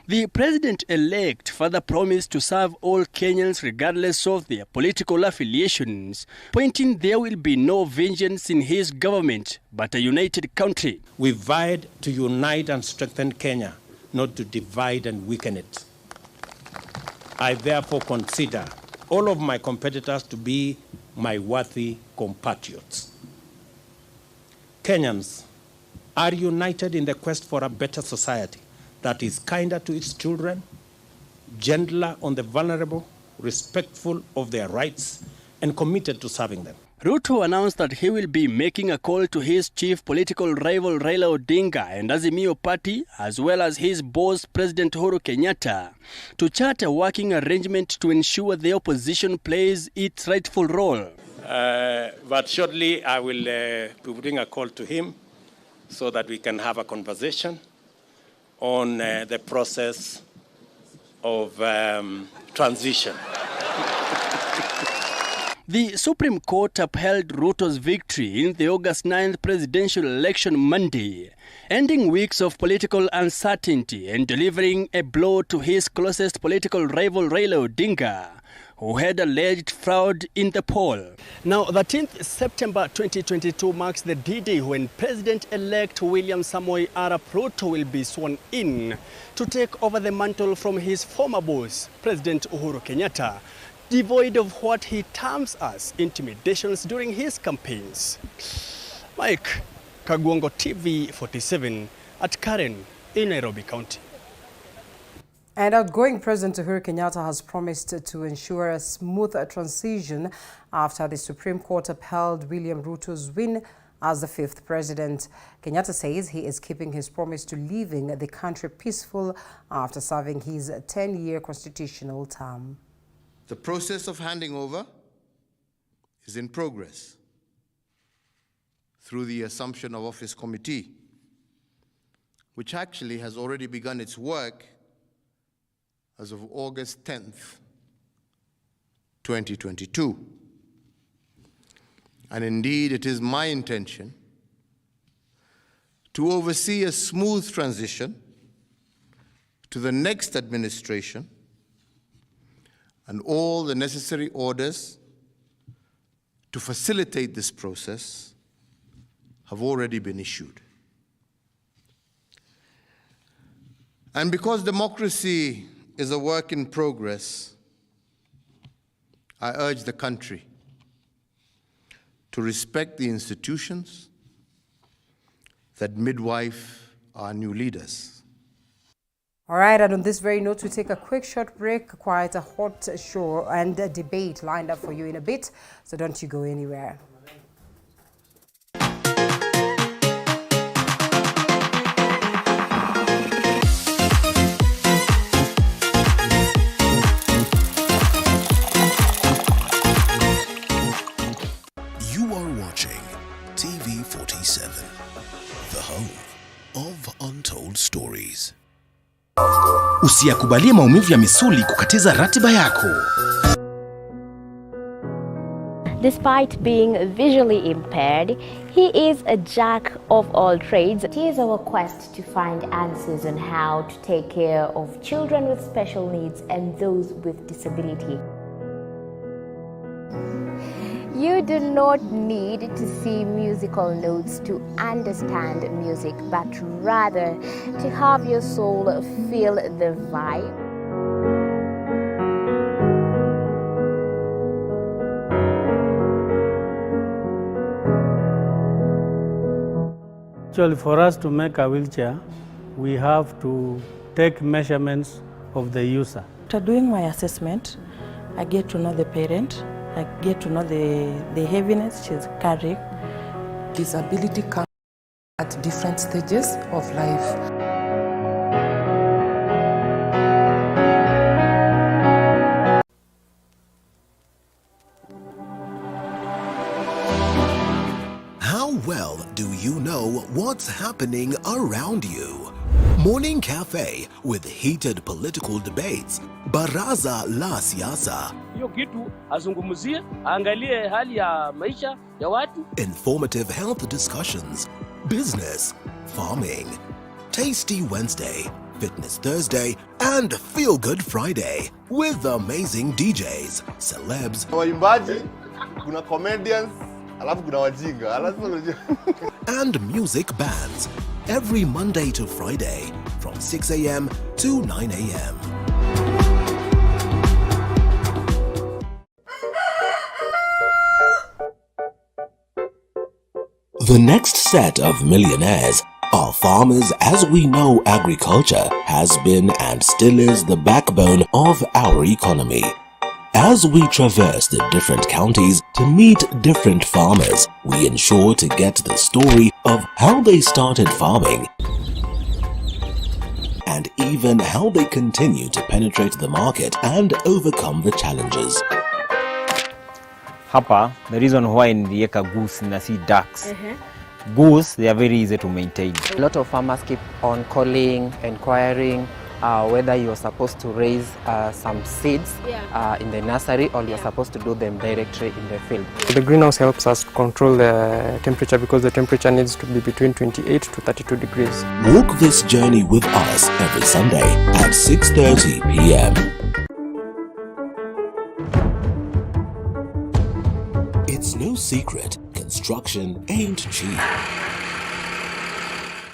The president-elect further promised to serve all Kenyans regardless of their political affiliations, pointing there will be no vengeance in his government, but a united country. We vowed to unite and strengthen Kenya, not to divide and weaken it. I therefore consider all of my competitors to be my worthy compatriots. Kenyans are united in the quest for a better society that is kinder to its children, gentler on the vulnerable, respectful of their rights, and committed to serving them. Ruto announced that he will be making a call to his chief political rival Raila Odinga and Azimio Party, as well as his boss President Uhuru Kenyatta, to chart a working arrangement to ensure the opposition plays its rightful role. But shortly I will be putting a call to him so that we can have a conversation on the process of transition. The Supreme Court upheld Ruto's victory in the August 9th presidential election Monday, ending weeks of political uncertainty and delivering a blow to his closest political rival Raila Odinga, who had alleged fraud in the poll. Now, 13th September 2022 marks the D-Day when President-elect William Samoei Arap Ruto will be sworn in to take over the mantle from his former boss, President Uhuru Kenyatta, devoid of what he terms as intimidations during his campaigns. Mike, GOtv 47 at Karen in Nairobi County. And outgoing President Uhuru Kenyatta has promised to ensure a smooth transition after the Supreme Court upheld William Ruto's win as the 5th president. Kenyatta says he is keeping his promise to leaving the country peaceful after serving his 10-year constitutional term. The process of handing over is in progress through the Assumption of Office Committee, which actually has already begun its work as of August 10th, 2022. And indeed, it is my intention to oversee a smooth transition to the next administration, and all the necessary orders to facilitate this process have already been issued. And because democracy is a work in progress, I urge the country to respect the institutions that midwife our new leaders. All right, and on this very note, we take a quick short break. Quite a hot show and a debate lined up for you in a bit, so don't you go anywhere. You are watching TV 47, the home untold stories. Usiyakubalie maumivu ya misuli kukatiza ratiba yako. Despite being visually impaired, he is a jack of all trades. It is our quest to find answers on how to take care of children with special needs and those with disability. You do not need to see musical notes to understand music, but rather to have your soul feel the vibe. Actually, for us to make a wheelchair, we have to take measurements of the user. After doing my assessment, I get to know the parent, I get to know the heaviness she's carrying. Disability comes at different stages of life. How well do you know what's happening around you? Morning Cafe with heated political debates. Baraza la Siasa. Hiyo kitu azungumzie, angalie hali ya maisha ya watu. Informative health discussions. Business, farming. Tasty Wednesday, Fitness Thursday, and Feel Good Friday with amazing DJs, celebs, waimbaji, kuna comedians, alafu kuna wajinga, and music bands every Monday to Friday from 6 a.m. to 9 a.m. The next set of millionaires are farmers. As we know, agriculture has been and still is the backbone of our economy. As we traverse the different counties to meet different farmers, we ensure to get the story of how they started farming and even how they continue to penetrate the market and overcome the challenges. Hapa, the reason why nilieka goose na si ducks. Goose, they are very easy to maintain. A lot of farmers keep on calling, inquiring whether you're supposed to raise some seeds in the nursery or you're supposed to do them directly in the field. The greenhouse helps us control the temperature because the temperature needs to be between 28 to 32 degrees. Walk this journey with us every Sunday at 6:30 p.m. It's no secret, construction ain't cheap.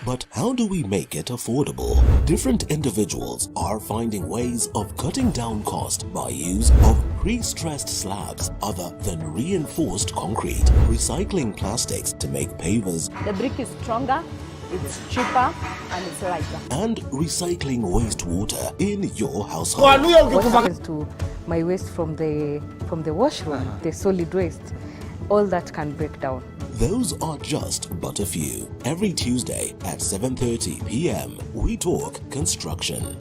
But how do we make it affordable? Different individuals are finding ways of cutting down cost by use of pre-stressed slabs other than reinforced concrete, recycling plastics to make pavers. The brick is stronger, it's cheaper, and it's lighter. And recycling wastewater in your household. What happens to my waste from the washroom, the solid waste? All that can break down. Those are just but a few. Every Tuesday at 7:30 p.m. we talk construction.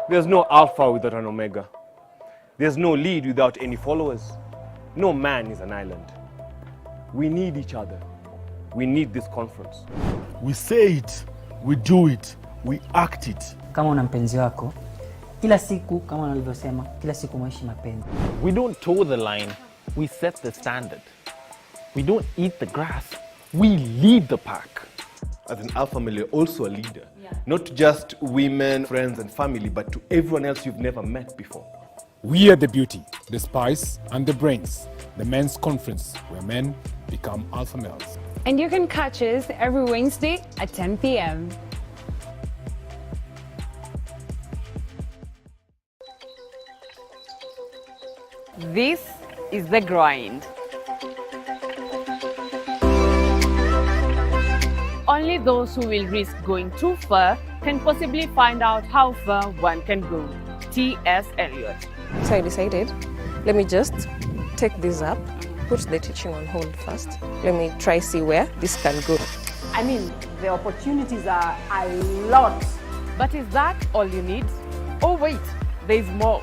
There's no alpha without an omega. There's no lead without any followers. No man is an island. We need each other. We need this conference. We say it, we do it, we act it. Kama una mpenzi wako, kila siku kama nilivyosema, kila siku mwishi mapenzi. We don't toe the line, we set the standard. We don't eat the grass, we lead the pack. As an alpha male, you're also a leader. Not just women, friends and family, but to everyone else you've never met before. We are the beauty, the spice and the brains. The men's conference where men become alpha males. And you can catch us every Wednesday at 10 p.m. This is The Grind. Only those who will risk going too far can possibly find out how far one can go. T.S. Eliot. So I decided, let me just take this up, put the teaching on hold first. Let me try see where this can go. I mean, the opportunities are a lot. But is that all you need? Oh wait, there's more.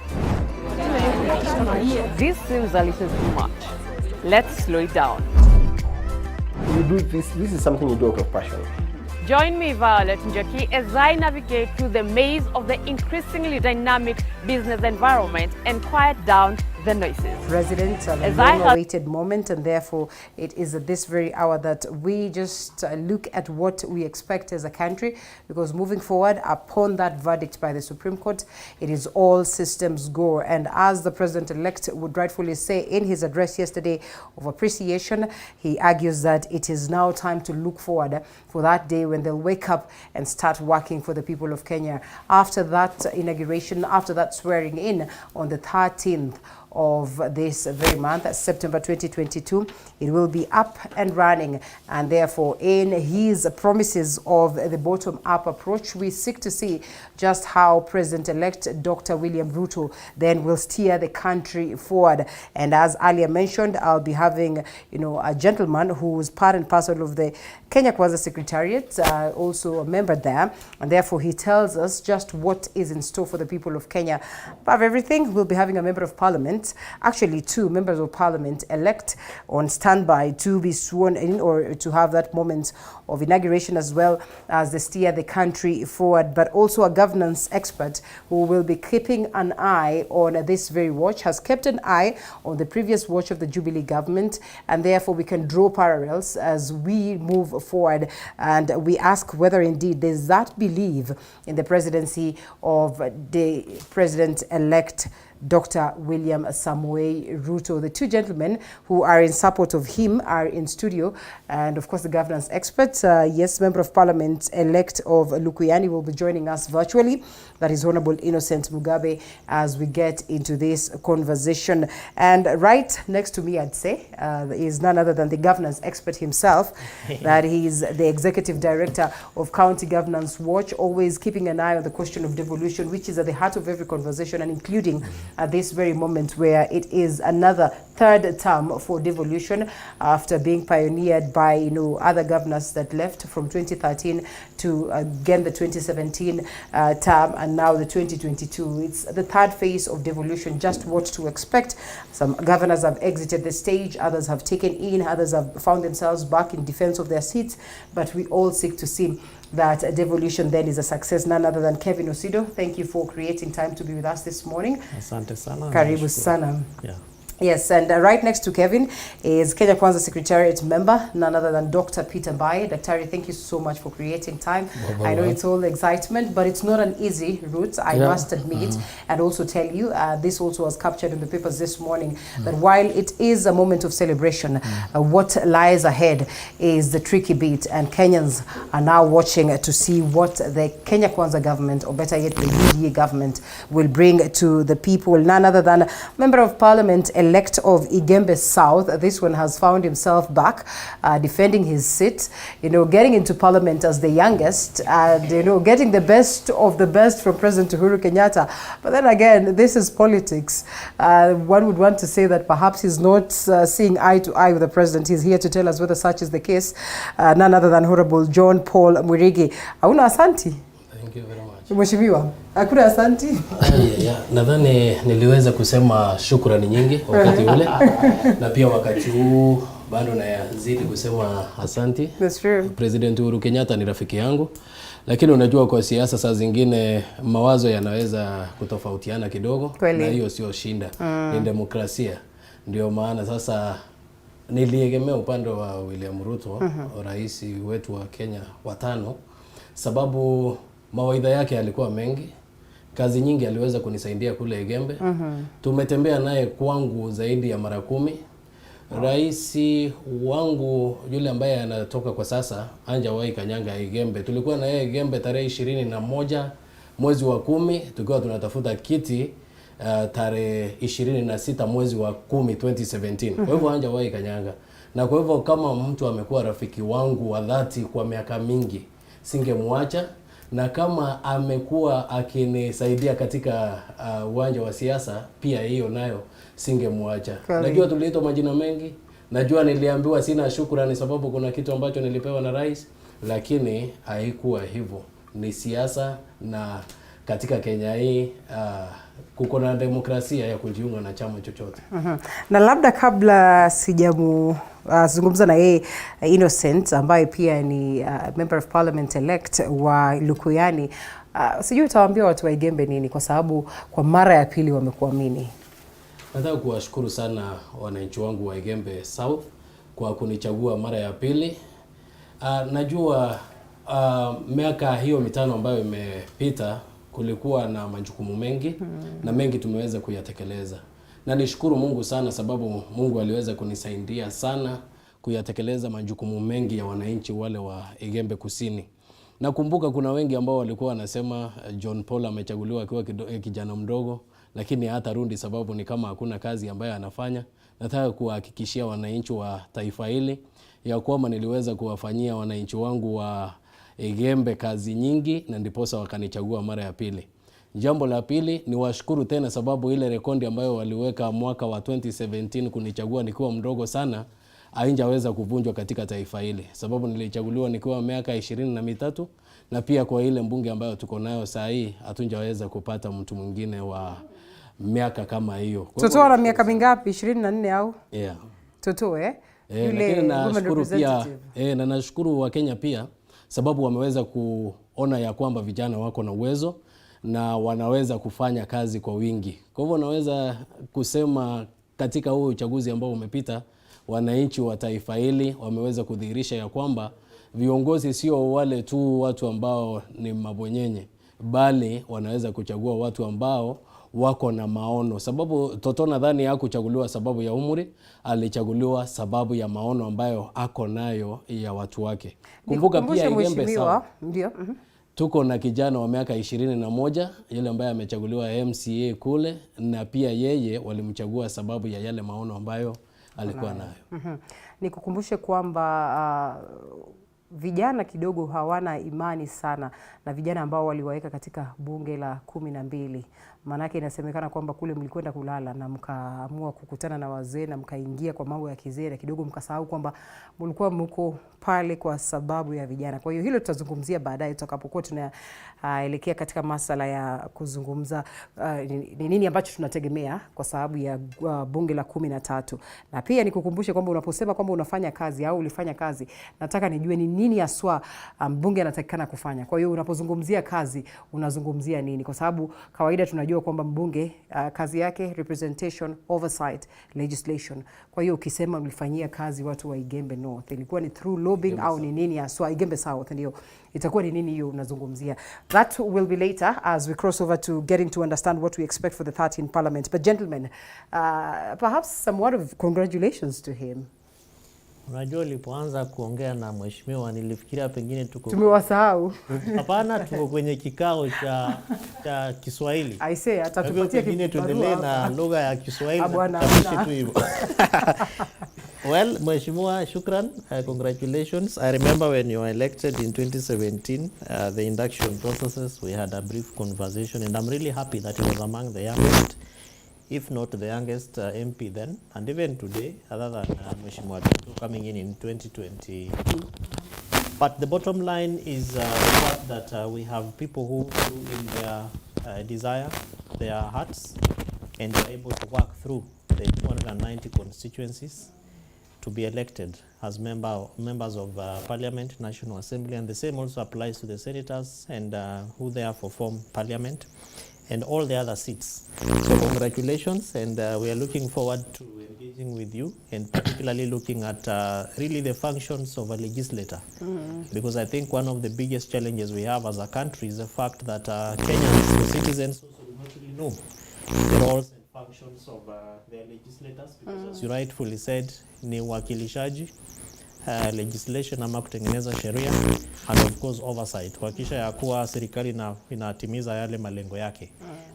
This seems a little too much. Let's slow it down. You do this is something you do out of passion. Join me, Violet Njoki, as I navigate through the maze of the increasingly dynamic business environment and quiet down the noises. President, a long-awaited moment, and therefore it is at this very hour that we just look at what we expect as a country, because moving forward upon that verdict by the Supreme Court, it is all systems go. And as the President-elect would rightfully say in his address yesterday of appreciation, he argues that it is now time to look forward for that day when they'll wake up and start working for the people of Kenya. After that inauguration, after that swearing in on the 13th of this very month, September 2022, it will be up and running. And therefore, in his promises of the bottom-up approach, we seek to see just how President-elect Dr. William Ruto then will steer the country forward. And as earlier mentioned, I'll be having, a gentleman who is part and parcel of the Kenya Kwanza Secretariat, also a member there, and therefore he tells us just what is in store for the people of Kenya. Above everything, we'll be having a member of parliament, actually 2 members of parliament elect on standby to be sworn in or to have that moment of inauguration, as well as they steer the country forward, but also a governance expert who will be keeping an eye on this very watch, has kept an eye on the previous watch of the Jubilee government, and therefore we can draw parallels as we move forward. And we ask whether indeed there's that belief in the presidency of the President-elect Dr. William Samoei Ruto. The 2 gentlemen who are in support of him are in studio, and of course the governance expert, yes, Member of Parliament-elect of Lukuyani, will be joining us virtually. That is Honorable Innocent Mugabe, as we get into this conversation. And right next to me, I'd say, is none other than the governance expert himself. That he's the Executive Director of County Governance Watch, always keeping an eye on the question of devolution, which is at the heart of every conversation, and including at this very moment where it is another 3rd term for devolution after being pioneered by other governors that left from 2013 to again the 2017 term, and now the 2022. It's the 3rd phase of devolution, just what to expect. Some governors have exited the stage, others have taken in, others have found themselves back in defense of their seats, but we all seek to see that devolution then is a success. None other than Kevin Osido. Thank you for creating time to be with us this morning. Asante sana. Karibu sana. Yeah. Yes, and right next to Kevin is Kenya Kwanza Secretariat member, none other than Dr. Peter Mbai. Dr. thank you so much for creating time. I know it's all excitement, but it's not an easy route, I must admit, and also tell you, this also was captured in the papers this morning, that while it is a moment of celebration, what lies ahead is the tricky bit, and Kenyans are now watching to see what the Kenya Kwanza government, or better yet the UDA government, will bring to the people. None other than Member of Parliament elect of Igembe South. This one has found himself back defending his seat, getting into parliament as the youngest, and getting the best of the best from President Uhuru Kenyatta. But then again, this is politics. One would want to say that perhaps he's not seeing eye to eye with the president. He's here to tell us whether such is the case. None other than Honorable John Paul Mwirigi. Auna asanti. Thank you very much. Mheshimiwa, hakuna asanti. Nadhani niliweza kusema shukrani nyingi wakati ule na pia wakati huu bado nazidi kusema asanti. That's true. President Uhuru Kenyatta ni rafiki yangu, lakini unajua kwa siasa saa zingine mawazo yanaweza kutofautiana kidogo. Kweli. Na hiyo sio shinda. Ni demokrasia. Ndio maana sasa niliegemea upande wa William Ruto, rais wetu wa Kenya wa 5, sababu mawaidha yake yalikuwa mengi. Kazi nyingi aliweza kunisaidia kule Igembe. Tumetembea naye kwangu zaidi ya mara 10. Rais wangu yule ambaye anatoka kwa sasa, Anjawahi Kanyanga Igembe. Tulikuwa na yeye Igembe tarehe 21 mwezi wa 10, tukiwa tunatafuta kiti tarehe 26 mwezi wa 10 2017. Kwa hivyo Anjawahi Kanyanga. Na kwa hivyo kama mtu amekuwa rafiki wangu wa dhati kwa miaka mingi, singemwacha. Na kama amekuwa akinisaidia katika uwanja wa siasa, pia hiyo nayo singemwacha. Najua tuliitwa majina mengi, najua niliambiwa sina shukrani sababu kuna kitu ambacho nilipewa na rais, lakini haikuwa hivyo. Ni siasa, na katika Kenya hii kuko na demokrasia ya kujiunga na chama chochote. Na labda kabla zungumza na yeye Innocent ambaye pia ni member of parliament elect wa Lukuyani, sijui utawaambia watu wa Igembe nini kwa sababu kwa mara ya pili wamekuamini. Nataka kuwashukuru sana wananchi wangu wa Igembe South kwa kunichagua mara ya pili. Najua miaka hiyo mitano ambayo imepita kulikuwa na majukumu mengi na mengi tumeweza kuyatekeleza. Na nishukuru Mungu sana sababu Mungu aliweza kunisaidia sana kuyatekeleza majukumu mengi ya wananchi wale wa Igembe Kusini. Nakumbuka kuna wengi ambao walikuwa wanasema John Paul amechaguliwa akiwa kijana mdogo lakini hata rundi sababu ni kama hakuna kazi ambayo anafanya. Nataka kuhakikishia wananchi wa taifa hili ya kwamba niliweza kuwafanyia wananchi wangu wa Igembe kazi nyingi na ndiposa wakanichagua mara ya pili. Jambo la pili ni washukuru tena sababu ile rekodi ambayo waliweka mwaka wa 2017 kunichagua nikiwa mdogo sana haingeweza kuvunjwa katika taifa hili sababu nilichaguliwa nikiwa miaka 23 na pia kwa ile mbunge ambayo tuko nayo saa hii hatungeweza kupata mtu mwingine wa miaka kama hiyo. Toto ana miaka mingapi? 24 au? Yeah. Toto Yule nashukuru pia na nashukuru wa Kenya pia sababu wameweza kuona ya kwamba vijana wako na uwezo na wanaweza kufanya kazi kwa wingi. Kwa hivyo naweza kusema katika huu uchaguzi ambao umepita wananchi wa taifa hili wameweza kudhihirisha ya kwamba viongozi sio wale tu watu ambao ni mabonyenye bali wanaweza kuchagua watu ambao wako na maono. Sababu Toto nadhani hakuchaguliwa sababu ya umri, alichaguliwa sababu ya maono ambayo ako nayo ya watu wake. Kumbuka pia Igembe sawa. Ndio. Tuko na kijana wa miaka 21 yule ambaye amechaguliwa MCA kule na pia yeye walimchagua sababu ya yale maono ambayo alikuwa nayo. Nikukumbushe kwamba vijana kidogo hawana imani sana na vijana ambao waliwaeka katika bunge la 12. Manake inasemekana kwamba kule mlikwenda kulala na mkaamua kukutana na wazee na mkaingia kwa mambo ya kizee na kidogo mkasahau kwamba mlikuwa mko pale kwa sababu ya vijana. Kwa hiyo hilo tutazungumzia baadaye tutakapokuwa tunaelekea katika masala ya kuzungumza ni nini ambacho tunategemea kwa sababu ya bunge la 13. Na pia nikukumbushe kwamba unaposema kwamba unafanya kazi au ulifanya kazi, nataka nijue ni nini haswa mbunge anatakikana kufanya. Kwa hiyo unapozungumzia kazi unazungumzia nini? Kwa sababu kawaida tunajua kwamba mbunge kazi yake representation, oversight, legislation. Kwa hiyo ukisema ulifanyia kazi watu wa Igembe North, ilikuwa ni through lobbying au ni nini haswa? Igembe South ndio itakuwa ni nini hiyo unazungumzia? That will be later as we cross over to getting to understand what we expect for the 13th Parliament. But gentlemen, perhaps some word of congratulations to him. Unajua ulipoanza kuongea na mheshimiwa nilifikiria pengine tumewasahau. Hapana, tuko kwenye kikao cha Kiswahili. I say atatupatia pengine tuendelee na lugha ya Kiswahili. Tu hivyo. Well, mheshimiwa, shukran. Congratulations. I remember when you were elected in 2017, the induction processes, we had a brief conversation and I'm really happy that he was among the youngest, if not the youngest MP then, and even today, other than Mheshimiwa Ruto coming in 2022. But the bottom line is that we have people who in their desire, their hearts, and are able to work through the 290 constituencies to be elected as members of Parliament, National Assembly, and the same also applies to the senators and who therefore form Parliament and all the other seats. So congratulations, and we are looking forward to engaging with you and particularly looking at really the functions of a legislator. Because I think one of the biggest challenges we have as a country is the fact that Kenyans, the citizens, also do not really know the roles and functions of their legislators, because as you rightfully said, ni uwakilishaji, legislation ama kutengeneza sheria, and of course oversight, kuhakikisha ya kuwa serikali inatimiza yale malengo yake.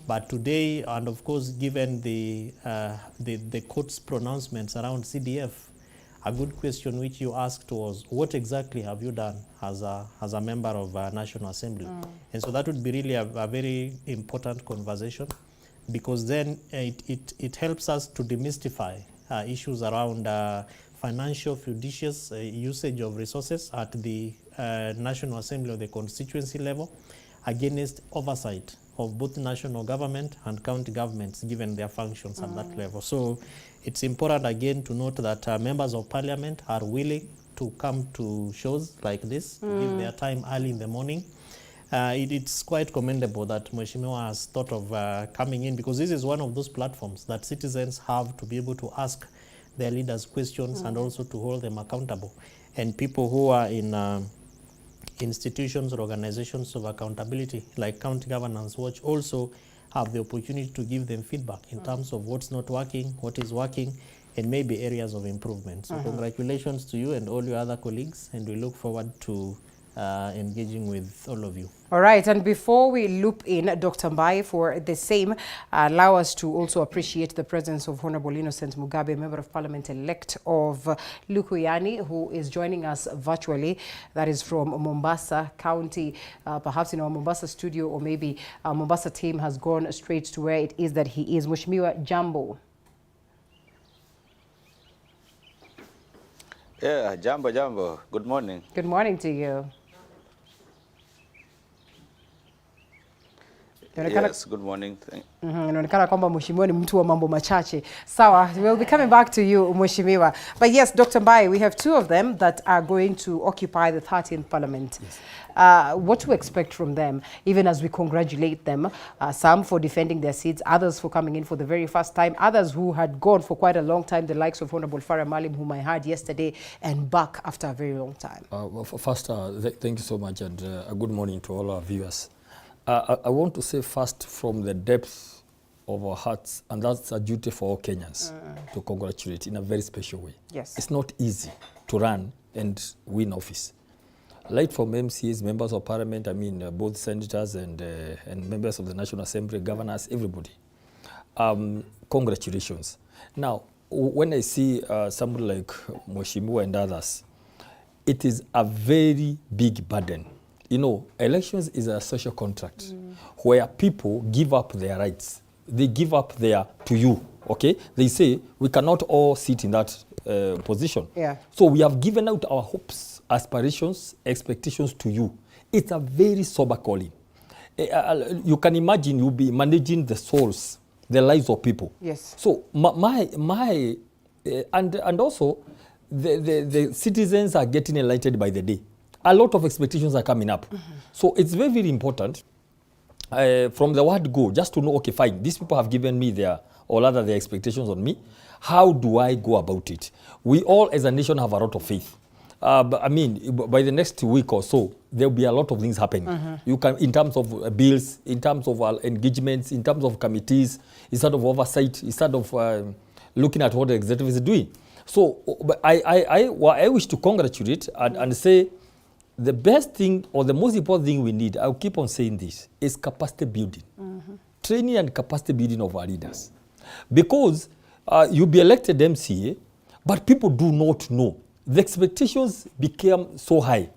But today, and of course given the court's pronouncements around CDF, a good question which you asked was, what exactly have you done as a member of National Assembly? And so that would be really a very important conversation, because then it helps us to demystify issues around financial judicious usage of resources at the National Assembly or the constituency level against oversight of both national government and county governments, given their functions at that level. So it's important again to note that members of parliament are willing to come to shows like this, give their time early in the morning. It's quite commendable that Mheshimiwa has thought of coming in, because this is one of those platforms that citizens have to be able to ask their leaders questions and also to hold them accountable. And people who are in institutions or organizations of accountability, like County Governance Watch, also have the opportunity to give them feedback in terms of what's not working, what is working, and maybe areas of improvement. So congratulations to you and all your other colleagues, and we look forward to engaging with all of you. All right, and before we loop in Dr. Mbai for the same, allow us to also appreciate the presence of Honorable Innocent Mugabe, Member of Parliament-elect of Lukuyani, who is joining us virtually. That is from Mombasa County, perhaps in our Mombasa studio, or maybe our Mombasa team has gone straight to where it is that he is. Mheshimiwa, jambo. Yeah, jambo. Good morning. Good morning to you. Yes, good morning. Inaonekana kwamba mheshimiwa ni mtu wa mambo machache. Sawa, we'll be coming back to you, mheshimiwa. But yes, Dr. Mbai, we have two of them that are going to occupy the 13th Parliament. Yes. What to expect from them, even as we congratulate them, some for defending their seats, others for coming in for the very first time, others who had gone for quite a long time, the likes of Honorable Farah Malim, whom I had yesterday, and back after a very long time. First, thank you so much, and a good morning to all our viewers. I want to say first, from the depth of our hearts, and that's a duty for all Kenyans to congratulate in a very special way. Yes. It's not easy to run and win office. Right from MCAs, members of parliament, I mean both senators and members of the National Assembly, governors, everybody. Congratulations. Now, when I see somebody like Mheshimiwa and others, it is a very big burden. You know, elections is a social contract where people give up their rights. They give up to you, okay? They say, we cannot all sit in that position. Yeah. So we have given out our hopes, aspirations, expectations to you. It's a very sober calling. You can imagine you'll be managing the souls, the lives of people. Yes. So and also the citizens are getting enlightened by the day. A lot of expectations are coming up. So it's very, very important from the word go, just to know, okay, fine, these people have given me their expectations on me. How do I go about it? We all as a nation have a lot of faith. But I mean, by the next week or so, there'll be a lot of things happening. You can, in terms of bills, in terms of engagements, in terms of committees, instead of oversight, instead of looking at what the executive is doing. So but I wish to congratulate and say, the best thing or the most important thing we need, I'll keep on saying this, is capacity building. Training and capacity building of our leaders. Because you'll be elected MCA, but people do not know. The expectations became so high.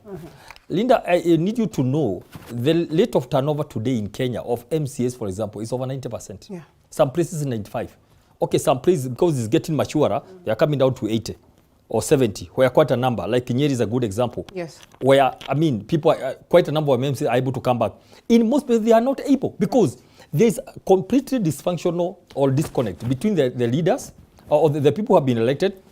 Linda, I need you to know the rate of turnover today in Kenya of MCAs, for example, is over 90%. Yeah. Some places 95. Okay, some places, because it's getting maturer, they are coming down to 80. Or 70, where quite a number, like Nyeri is a good example. Yes. Where, I mean, people, quite a number of MCs are able to come back. In most places, they are not able because there's completely dysfunctional or disconnect between the leaders or the people who have been elected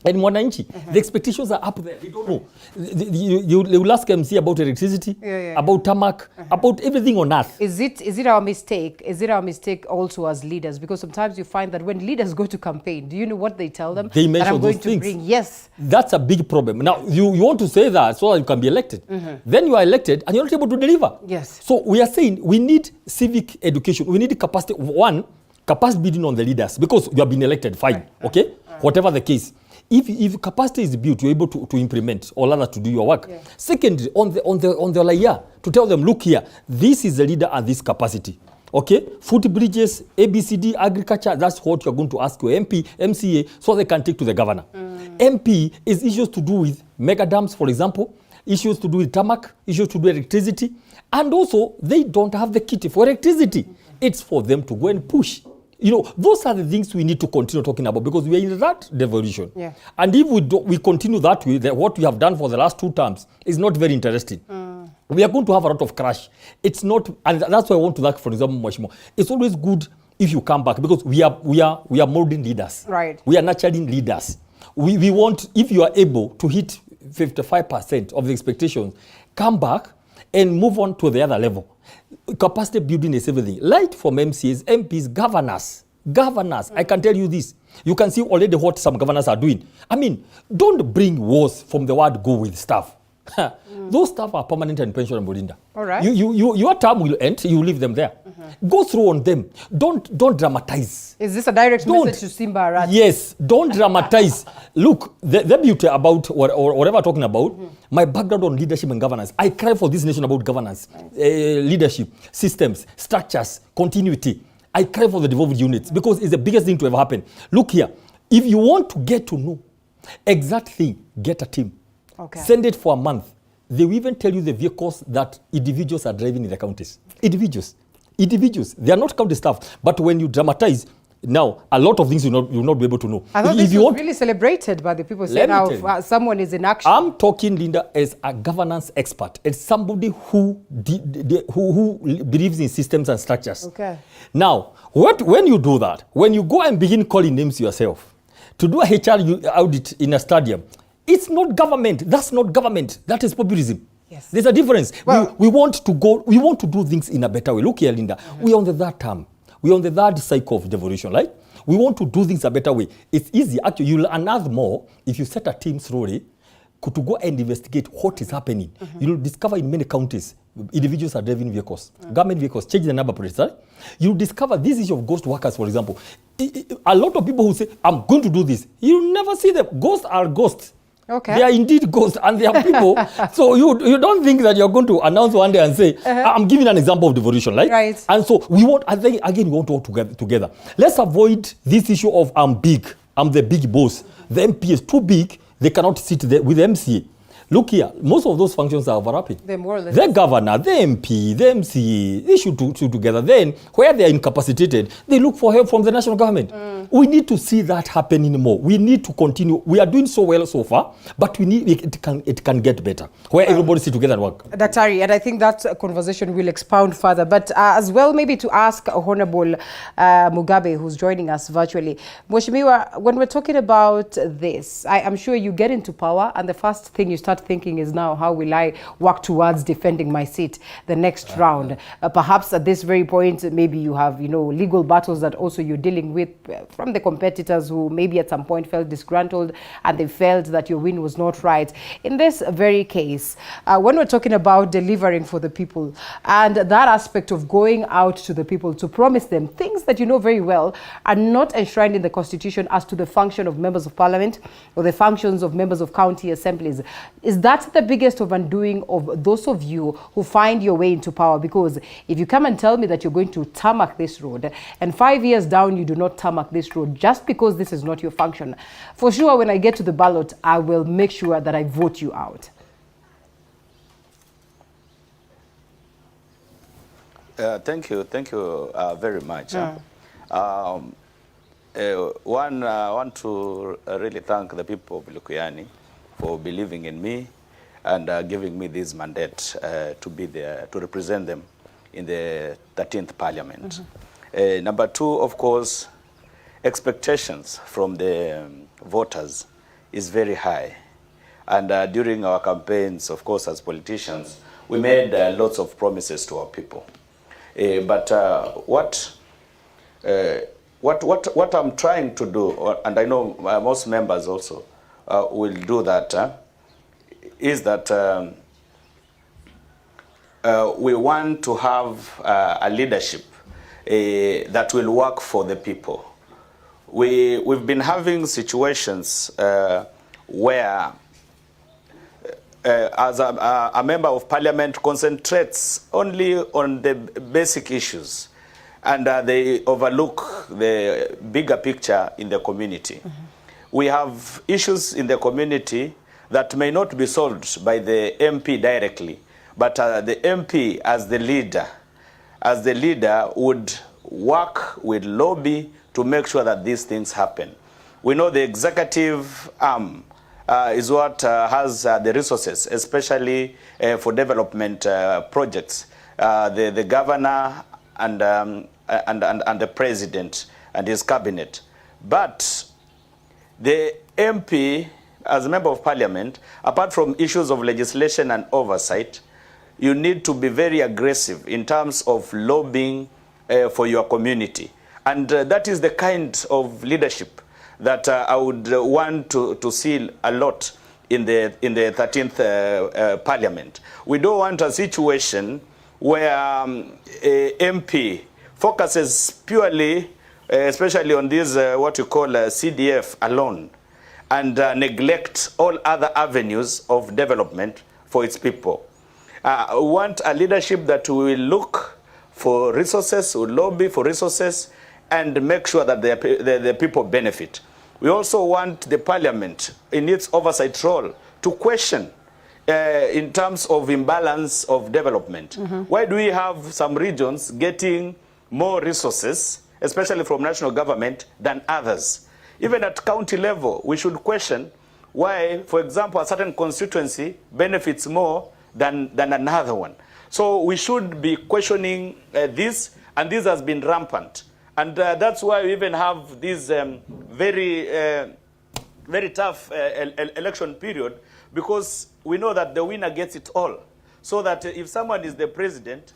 and Mwananchi. The expectations are up there. They don't know. You will ask MC about electricity, about tarmac, about everything on earth. Is it our mistake? Is it our mistake also as leaders? Because sometimes you find that when leaders go to campaign, do you know what they tell them? They mention those things. Yes. That's a big problem. Now, you want to say that so that you can be elected. Then you are elected and you're not able to deliver. Yes. So we are saying we need civic education. We need capacity. One, capacity building on the leaders because you have been elected. Fine. Okay? Whatever the case. If capacity is built, you're able to implement or rather to do your work. Yeah. Secondly, on the layer, to tell them, look here, this is the leader at this capacity. Okay? Foot bridges, ABCD, agriculture, that's what you're going to ask your MP, MCA, so they can take to the governor. MP is issues to do with mega dams, for example, issues to do with tarmac, issues to do with electricity, and also they don't have the kit for electricity. It's for them to go and push. You know, those are the things we need to continue talking about because we are in that devolution. Yeah. And if we continue that way, what we have done for the last 2 terms is not very interesting. we are going to have a lot of crash. It's not, and that's why I want to thank, for example, Mwashimo. It's always good if you come back, because we are molding leaders. Right. We are nurturing leaders. We want, if you are able to hit 55% of the expectations, come back and move on to the other level. Capacity building is everything. Light from MCAs, MPs, governors. I can tell you this. You can see already what some governors are doing. I mean, don't bring wars from the word go with stuff. Those staff are permanent and pension and Bolinda. All right. Your term will end, you leave them there. Go through on them. Don't dramatize. Is this a direct message to Simba Arati? Yes, don't dramatize. Look, the beauty about or whatever I'm talking about, my background on leadership and governance, I cry for this nation about governance, leadership, systems, structures, continuity. I cry for the devolved units because it's the biggest thing to ever happen. Look here, if you want to get to know exact thing, get a team. Okay. Send it for a month. They will even tell you the vehicles that individuals are driving in the counties. Individuals. They are not county staff. But when you dramatize, now a lot of things you'll not be able to know. I thought this was really celebrated by the people saying now someone is in action. I'm talking, Linda, as a governance expert, as somebody who believes in systems and structures. Okay. Now, when you do that, when you go and begin calling names yourself, to do a HR audit in a stadium, it's not government. That's not government. That is populism. Yes. There's a difference. Well, we want to do things in a better way. Look here, Linda. We're on the third term. We're on the third cycle of devolution, right? We want to do things a better way. It's easy. Actually, you'll unearth more if you set a team slowly to go and investigate what is happening. You'll discover in many counties, individuals are driving vehicles, government vehicles, change the number plates, right? You'll discover this issue of ghost workers, for example. A lot of people who say, I'm going to do this, you'll never see them. Ghosts are ghosts. Okay. They are indeed ghosts and they are people. So you don't think that you're going to announce one day and say, I'm giving an example of devolution, right? Right. And so we want, again, we want to work together. Let's avoid this issue of I'm big, I'm the big boss. The MP is too big, they cannot sit there with the MCA. Look here, most of those functions are overlapping. The governor, the MP, the MCA, they should do together. Then, where they are incapacitated, they look for help from the national government. We need to see that happening more. We need to continue. We are doing so well so far, but we need it can get better, where everybody sit together and work. Daktari, and I think that conversation will expound further. But as well, maybe to ask Honorable Mugabe, who's joining us virtually. Mheshimiwa, when we're talking about this, I'm sure you get into power, and the first thing you start thinking is now, how will I work towards defending my seat the next round? Perhaps at this very point, maybe you have, legal battles that also you're dealing with from the competitors who maybe at some point felt disgruntled and they felt that your win was not right. In this very case, when we're talking about delivering for the people and that aspect of going out to the people to promise them things that you know very well are not enshrined in the Constitution as to the function of members of parliament or the functions of members of county assemblies, is that the biggest of undoing of those of you who find your way into power? Because if you come and tell me that you're going to tarmac this road and 5 years down you do not tarmac this road just because this is not your function, for sure when I get to the ballot I will make sure that I vote you out. Thank you very much. I want to really thank the people of Lukuyani for believing in me and giving me this mandate to be there to represent them in the 13th Parliament. Number two, of course, expectations from the voters is very high. And during our campaigns, of course, as politicians, we made lots of promises to our people. But what I'm trying to do, and I know most members also will do that, is that we want to have a leadership that will work for the people. We've been having situations where as a member of parliament concentrates only on the basic issues and they overlook the bigger picture in the community. We have issues in the community that may not be solved by the MP directly, but the MP as the leader would work with lobby to make sure that these things happen. We know the executive arm is what has the resources, especially for development projects. The governor and the president and his cabinet. But the MP, as a member of parliament, apart from issues of legislation and oversight, you need to be very aggressive in terms of lobbying for your community. And that is the kind of leadership that I would want to see a lot in the 13th Parliament. We don't want a situation where a MP focuses purely, especially on this what you call CDF alone, and neglect all other avenues of development for its people. We want a leadership that will look for resources, will lobby for resources, and make sure that the people benefit. We also want the parliament, in its oversight role, to question in terms of imbalance of development. Why do we have some regions getting more resources, especially from national government, than others? Even at county level, we should question why, for example, a certain constituency benefits more than another one. So we should be questioning this, and this has been rampant. And that's why we even have this very tough election period, because we know that the winner gets it all. So that if someone is the president,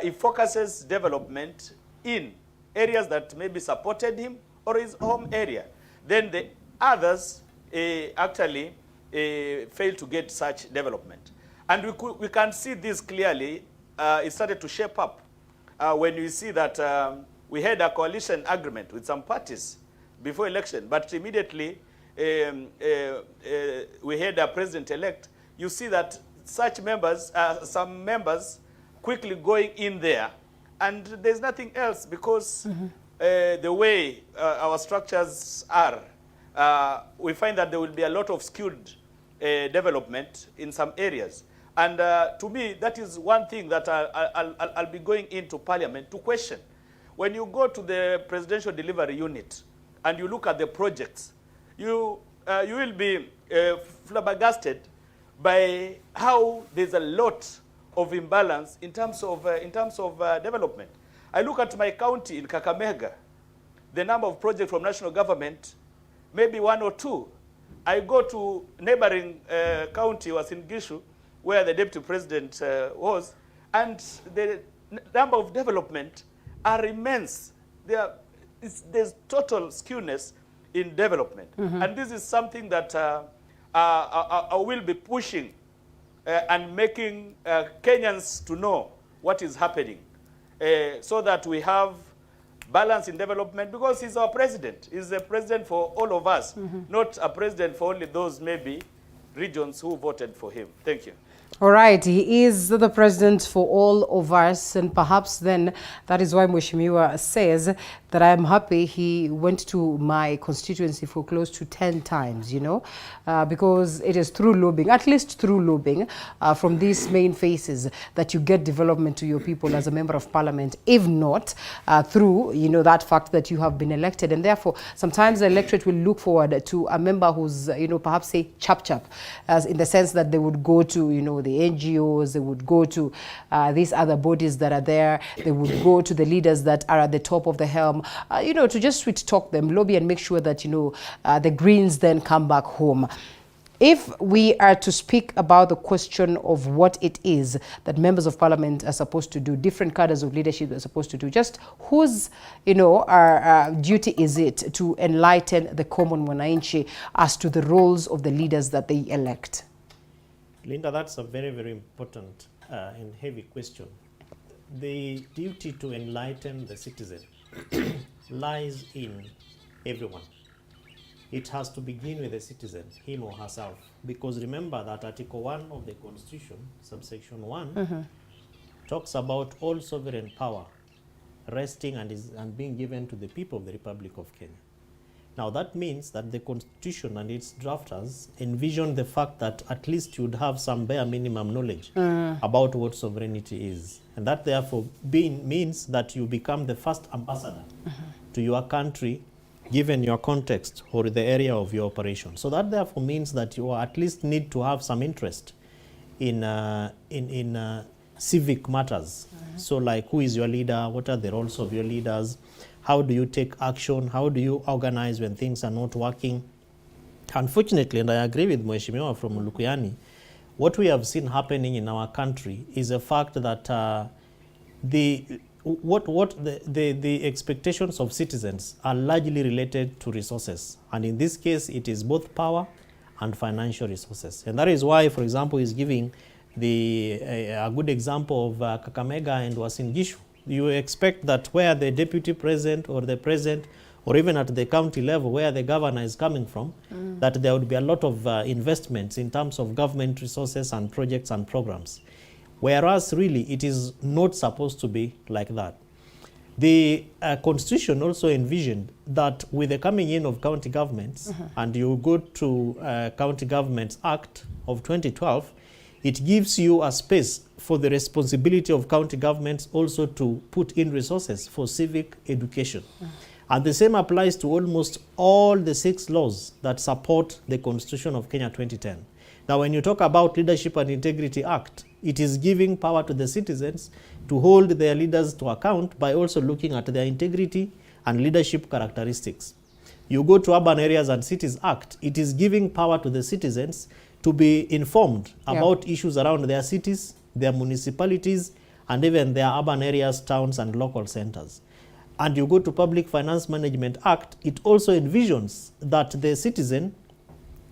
he focuses development in areas that maybe supported him or his home area. Then the others actually fail to get such development. And we can see this clearly. It started to shape up when you see that we had a coalition agreement with some parties before election, but immediately we had a president-elect. You see that such members, some members, quickly going in there, and there's nothing else, because the way our structures are, we find that there will be a lot of skewed development in some areas. And to me, that is one thing that I'll be going into parliament to question. When you go to the presidential delivery unit and you look at the projects, you will be flabbergasted by how there's a lot of imbalance in terms of development. I look at my county in Kakamega, the number of projects from national government, maybe 1 or 2. I go to neighboring county, was in Gishu, where the deputy president was, and the number of development are immense. There's total skewness in development. And this is something that I will be pushing and making Kenyans to know what is happening, so that we have balance in development, because he's our president. He's a president for all of us, not a president for only those maybe regions who voted for him. Thank you. All right, he is the president for all of us, and perhaps then that is why Mheshimiwa says that I'm happy he went to my constituency for close to 10 times, you know, because it is through lobbying, at least through lobbying from these main faces, that you get development to your people as a member of parliament, if not through, you know, that fact that you have been elected. And therefore, sometimes the electorate will look forward to a member who's, you know, perhaps say chap-chap, as in the sense that they would go to, you know, the NGOs, they would go to these other bodies that are there, they would go to the leaders that are at the top of the helm, you know, to just sweet talk them, lobby, and make sure that, you know, the Greens then come back home. If we are to speak about the question of what it is that members of parliament are supposed to do, different cadres of leadership are supposed to do, just whose, you know, duty is it to enlighten the common mwananchi as to the roles of the leaders that they elect? Linda, that's a very, very important and heavy question. The duty to enlighten the citizen lies in everyone. It has to begin with the citizen, him or herself. Because remember that Article 1 of the Constitution, subsection 1, talks about all sovereign power resting and being given to the people of the Republic of Kenya. Now that means that the Constitution and its drafters envision the fact that at least you'd have some bare minimum knowledge about what sovereignty is. And that therefore means that you become the first ambassador to your country given your context or the area of your operation. So that therefore means that you at least need to have some interest in civic matters. So like, who is your leader? What are the roles of your leaders? How do you take action? How do you organize when things are not working? Unfortunately, and I agree with Mheshimiwa from Lukuyani, what we have seen happening in our country is a fact that the expectations of citizens are largely related to resources. And in this case, it is both power and financial resources. And that is why, for example, he's giving a good example of Kakamega and Uasin Gishu. You expect that where the deputy president or the president, or even at the county level where the governor is coming from, that there would be a lot of investments in terms of government resources and projects and programs. Whereas really it is not supposed to be like that. The constitution also envisioned that with the coming in of county governments, and you go to County Governments Act of 2012, it gives you a space for the responsibility of county governments also to put in resources for civic education. And the same applies to almost all the 6 laws that support the Constitution of Kenya 2010. Now, when you talk about Leadership and Integrity Act, it is giving power to the citizens to hold their leaders to account by also looking at their integrity and leadership characteristics. You go to Urban Areas and Cities Act, it is giving power to the citizens to be informed about issues around their cities, their municipalities, and even their urban areas, towns, and local centers. And you go to Public Finance Management Act, it also envisions that the citizen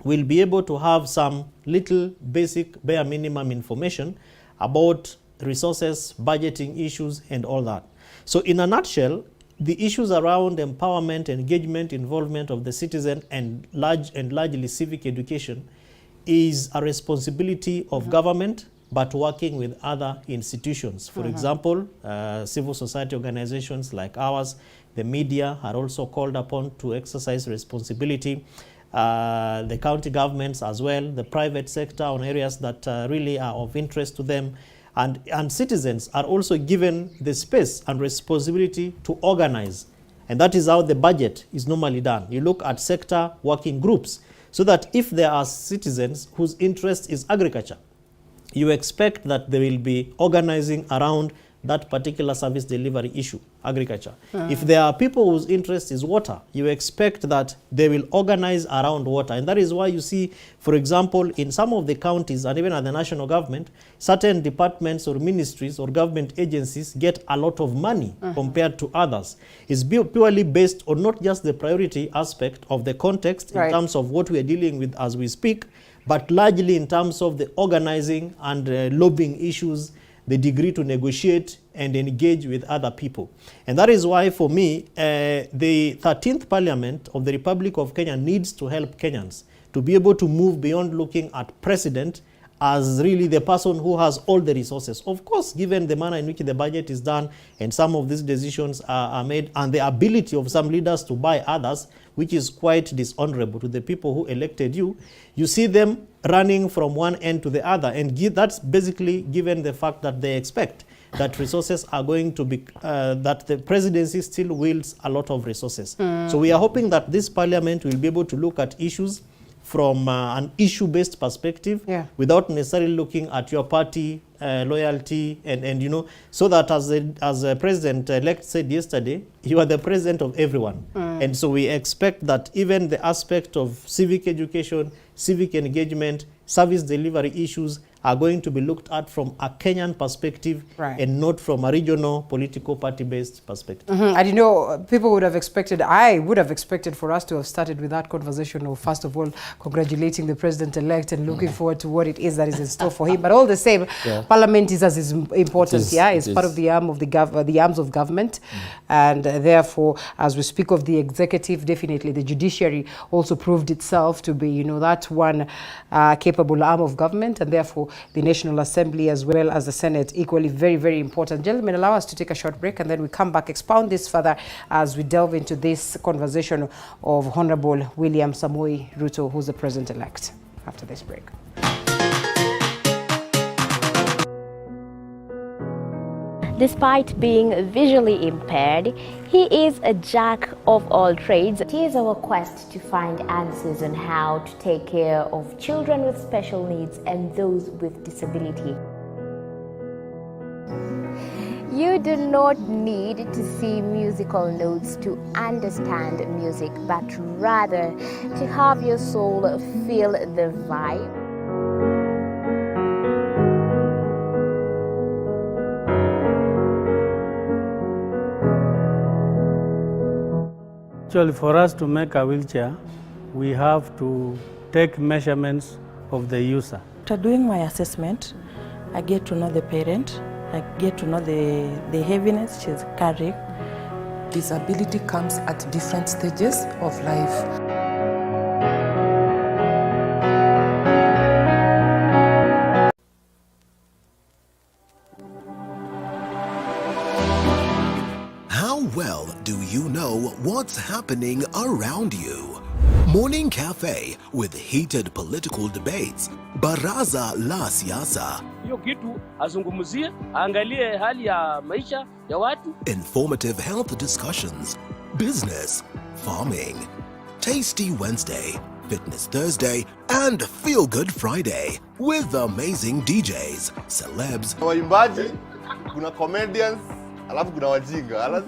will be able to have some little basic bare minimum information about resources, budgeting issues, and all that. So in a nutshell, the issues around empowerment, engagement, involvement of the citizen, and largely civic education is a responsibility of government, but working with other institutions. For example, civil society organizations like ours, the media are also called upon to exercise responsibility. The county governments as well, the private sector on areas that really are of interest to them. And citizens are also given the space and responsibility to organize. And that is how the budget is normally done. You look at sector working groups, so that if there are citizens whose interest is agriculture, you expect that they will be organizing around that particular service delivery issue, agriculture. If there are people whose interest is water, you expect that they will organize around water. And that is why you see, for example, in some of the counties and even at the national government, certain departments or ministries or government agencies get a lot of money compared to others. It's purely based on not just the priority aspect of the context in terms of what we are dealing with as we speak, but largely in terms of the organizing and lobbying issues, the degree to negotiate and engage with other people. And that is why, for me, the 13th Parliament of the Republic of Kenya needs to help Kenyans to be able to move beyond looking at president as really the person who has all the resources. Of course, given the manner in which the budget is done and some of these decisions are made, and the ability of some leaders to buy others, which is quite dishonorable to the people who elected you, you see them running from one end to the other. And that's basically given the fact that they expect that resources are going to be, that the presidency still wields a lot of resources. So we are hoping that this parliament will be able to look at issues from an issue-based perspective without necessarily looking at your party loyalty and you know, so that as the president-elect said yesterday, you are the president of everyone. And so we expect that even the aspect of civic education, civic engagement, service delivery issues are going to be looked at from a Kenyan perspective and not from a regional political party-based perspective. And you know, people would have expected, I would have expected for us to have started with that conversation of, first of all, congratulating the president-elect and looking forward to what it is that is in store for him. But all the same, Parliament is as important. It's part of the arm of the arms of government. And therefore, as we speak of the executive, definitely the judiciary also proved itself to be, you know, that one capable arm of government, and therefore the National Assembly as well as the Senate equally very, very important. Gentlemen, allow us to take a short break and then we come back, expound this further as we delve into this conversation of Honorable William Samoei Ruto, who's the president-elect, after this break. Despite being visually impaired, he is a jack of all trades. It is our quest to find answers on how to take care of children with special needs and those with disability. You do not need to see musical notes to understand music, but rather to have your soul feel the vibe. Actually, for us to make a wheelchair, we have to take measurements of the user. After doing my assessment, I get to know the parent, I get to know the heaviness she's carrying. Disability comes at different stages of life. How well do you know what's happening around you? Morning Cafe with heated political debates. Baraza la Siasa. Hiyo kitu azungumzie, angalie hali ya maisha ya watu. Informative health discussions. Business, farming. Tasty Wednesday, Fitness Thursday, and Feel Good Friday with amazing DJs, celebs, waimbaji, kuna comedians, alafu kuna wajinga,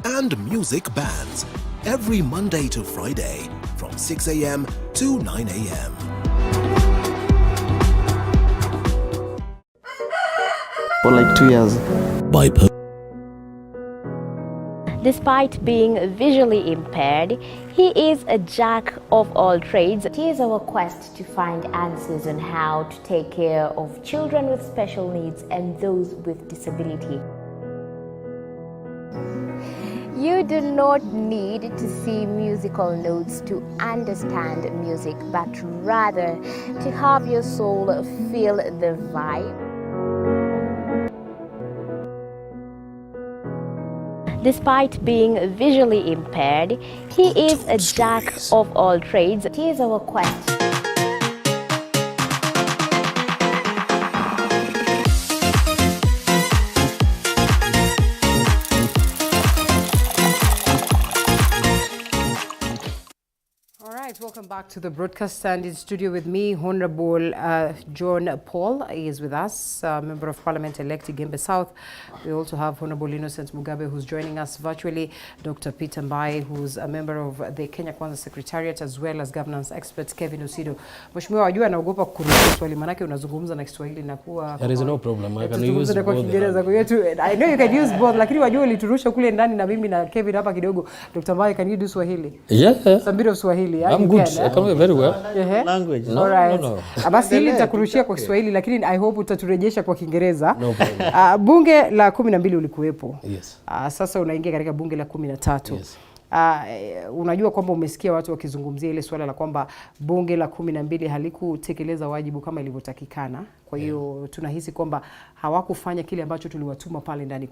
and music bands every Monday to Friday from 6 a.m. to 9 a.m. For like 2 years. Despite being visually impaired, he is a jack of all trades. It is our quest to find answers on how to take care of children with special needs and those with disability. You do not need to see musical notes to understand music, but rather to have your soul feel the vibe. Despite being visually impaired, he is a jack of all trades. It is our quest. Welcome back to the broadcast, and in studio with me, Honorable John Paul is with us, Member of Parliament elect Gembe South. We also have Honorable Innocent Mugabe, who's joining us virtually, Dr. Peter Mbai, who's a member of the Kenya Kwanza Secretariat, as well as governance expert Kevin Osido. Mheshimiwa, wajua anaogopa kurudia swali, manake unazungumza na Kiswahili na kuwa There is no problem. I can use both. I know you can use both, lakini wajua uliturusha kule ndani na mimi na Kevin hapa kidogo. Dr. Mbai, can you do Swahili? Yeah. Some bit of Swahili. I'm good. I can do very well. Language. No, alright. no. Basi hili nitakurushia kwa Kiswahili, lakini I hope utaturejesha kwa Kiingereza. No problem. Bunge la 12 ulikuwepo. Yes. Sasa unaingia katika bunge la 13. Yes. Unajua kwamba umesikia watu wakizungumzia ile swala la kwamba bunge la 12 halikutekeleza wajibu kama ilivyotakikana. Kwa hiyo tunahisi kwamba hawakufanya kile ambacho tuliwatuma pale ndani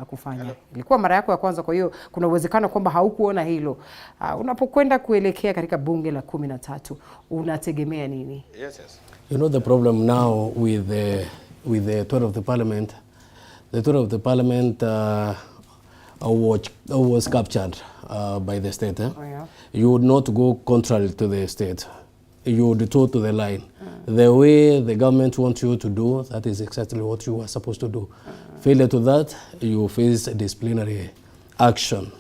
kufanya. Ilikuwa mara yako ya kwanza, kwa hiyo kuna uwezekano kwamba haukuona hilo. Unapokwenda kuelekea katika bunge la 13, unategemea nini? Yes. You know the problem now with the tour of the parliament. The tour of the parliament was captured by the state. Oh, yeah. You would not go contrary to the state. You would toe to the line. The way the government wants you to do, that is exactly what you are supposed to do. Failure to that, you face disciplinary action.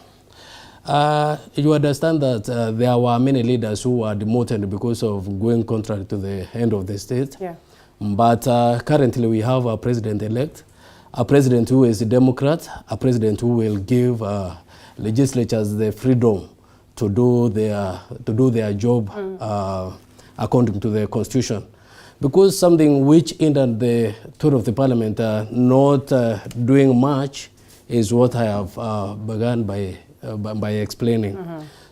You understand that there were many leaders who were demoted because of going contrary to the end of the state. Yeah. But currently we have a president-elect, a president who is a Democrat, a president who will give legislatures the freedom to do their job according to the constitution. Because something which hindered the tour of the parliament not doing much is what I have begun by explaining.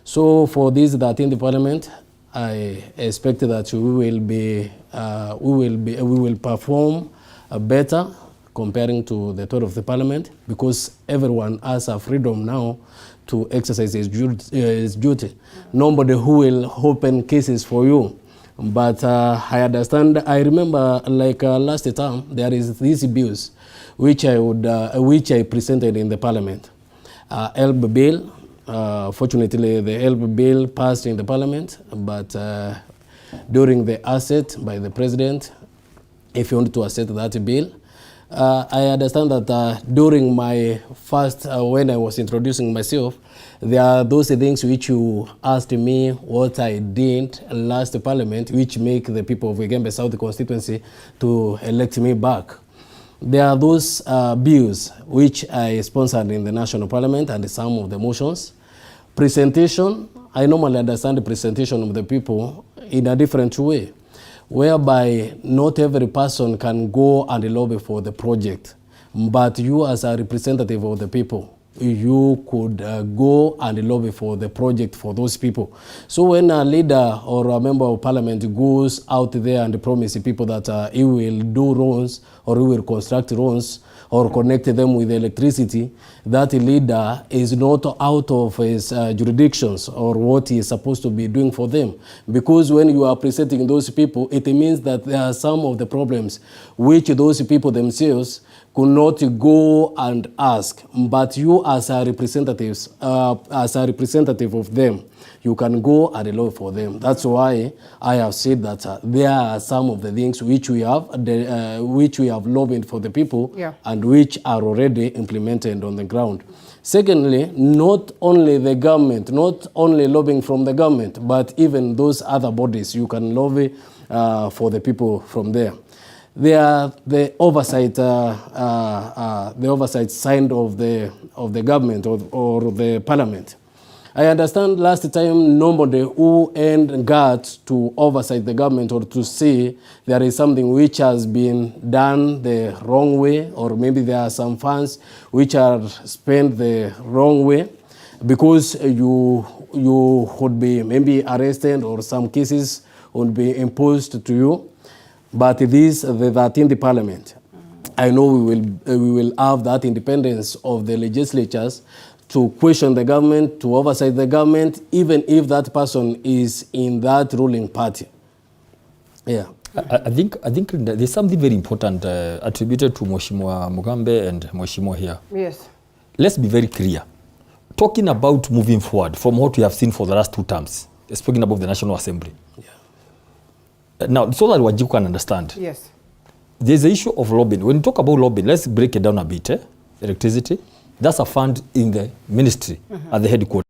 So for this 13th parliament, I expect that we will perform better comparing to the tour of the parliament, because everyone has a freedom now to exercise his duty. Nobody who will open cases for you. But I understand, I remember like last time, there is these bills which I presented in the parliament. Help bill, Fortunately, the help bill passed in the parliament, but during the asset by the president, if you want to accept that bill, I understand that during my first, when I was introducing myself, there are those things which you asked me what I did last parliament, which make the people of Igembe South constituency to elect me back. There are those bills which I sponsored in the national parliament and some of the motions. Presentation, I normally understand the presentation of the people in a different way, whereby not every person can go and lobby for the project, but you as a representative of the people, you could go and lobby for the project for those people. So when a leader or a member of parliament goes out there and promises people that he will do roads or he will construct roads or connect them with electricity, that leader is not out of his jurisdictions or what he is supposed to be doing for them. Because when you are presenting those people, it means that there are some of the problems which those people themselves could not go and ask. But you as a representative of them, you can go and lobby for them. That's why I have said that there are some of the things which we have lobbied for the people, and which are already implemented on the ground. Secondly, not only the government, not only lobbying from the government, but even those other bodies, you can lobby for the people from there. There are the oversight side of the government or the parliament. I understand last time nobody who earned guts to oversight the government or to say there is something which has been done the wrong way, or maybe there are some funds which are spent the wrong way, because you would be maybe arrested or some cases would be imposed to you. But this, the 13th Parliament, I know we will have that independence of the legislatures to question the government, to oversight the government, even if that person is in that ruling party. Yeah. I think there's something very important attributed to Mheshimiwa Mugambe and Mheshimiwa here. Yes. Let's be very clear. Talking about moving forward from what we have seen for the last 2 terms, speaking about the National Assembly. Yeah. Now, so that Wajir can understand. Yes. There's the issue of lobbying. When you talk about lobbying, let's break it down a bit. Electricity, that's a fund in the ministry at the headquarters.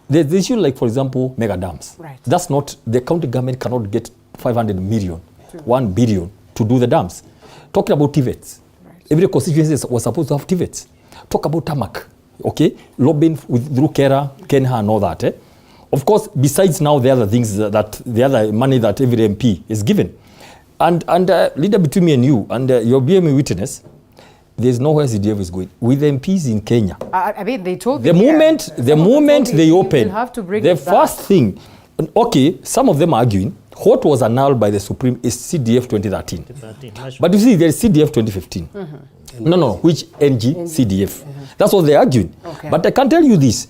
There's the issue like, for example, mega dams. Right. That's not, the county government cannot get 500 million, 1 billion to do the dams. Talking about TVETs. Right. Every constituency was supposed to have TVETs. Talk about tarmac, okay? Lobbying through Kera, Kenha and all that. Of course, besides now the other things that the other money that every MP is given. And leader between me and you, and you'll be a witness, there's nowhere CDF is going. With MPs in Kenya. I mean, they told the moment they open, the first thing, okay, some of them are arguing, what was annulled by the Supreme is CDF 2013. But you see, there's CDF 2015. No, which NG CDF. That's what they're arguing. Okay. But I can tell you this,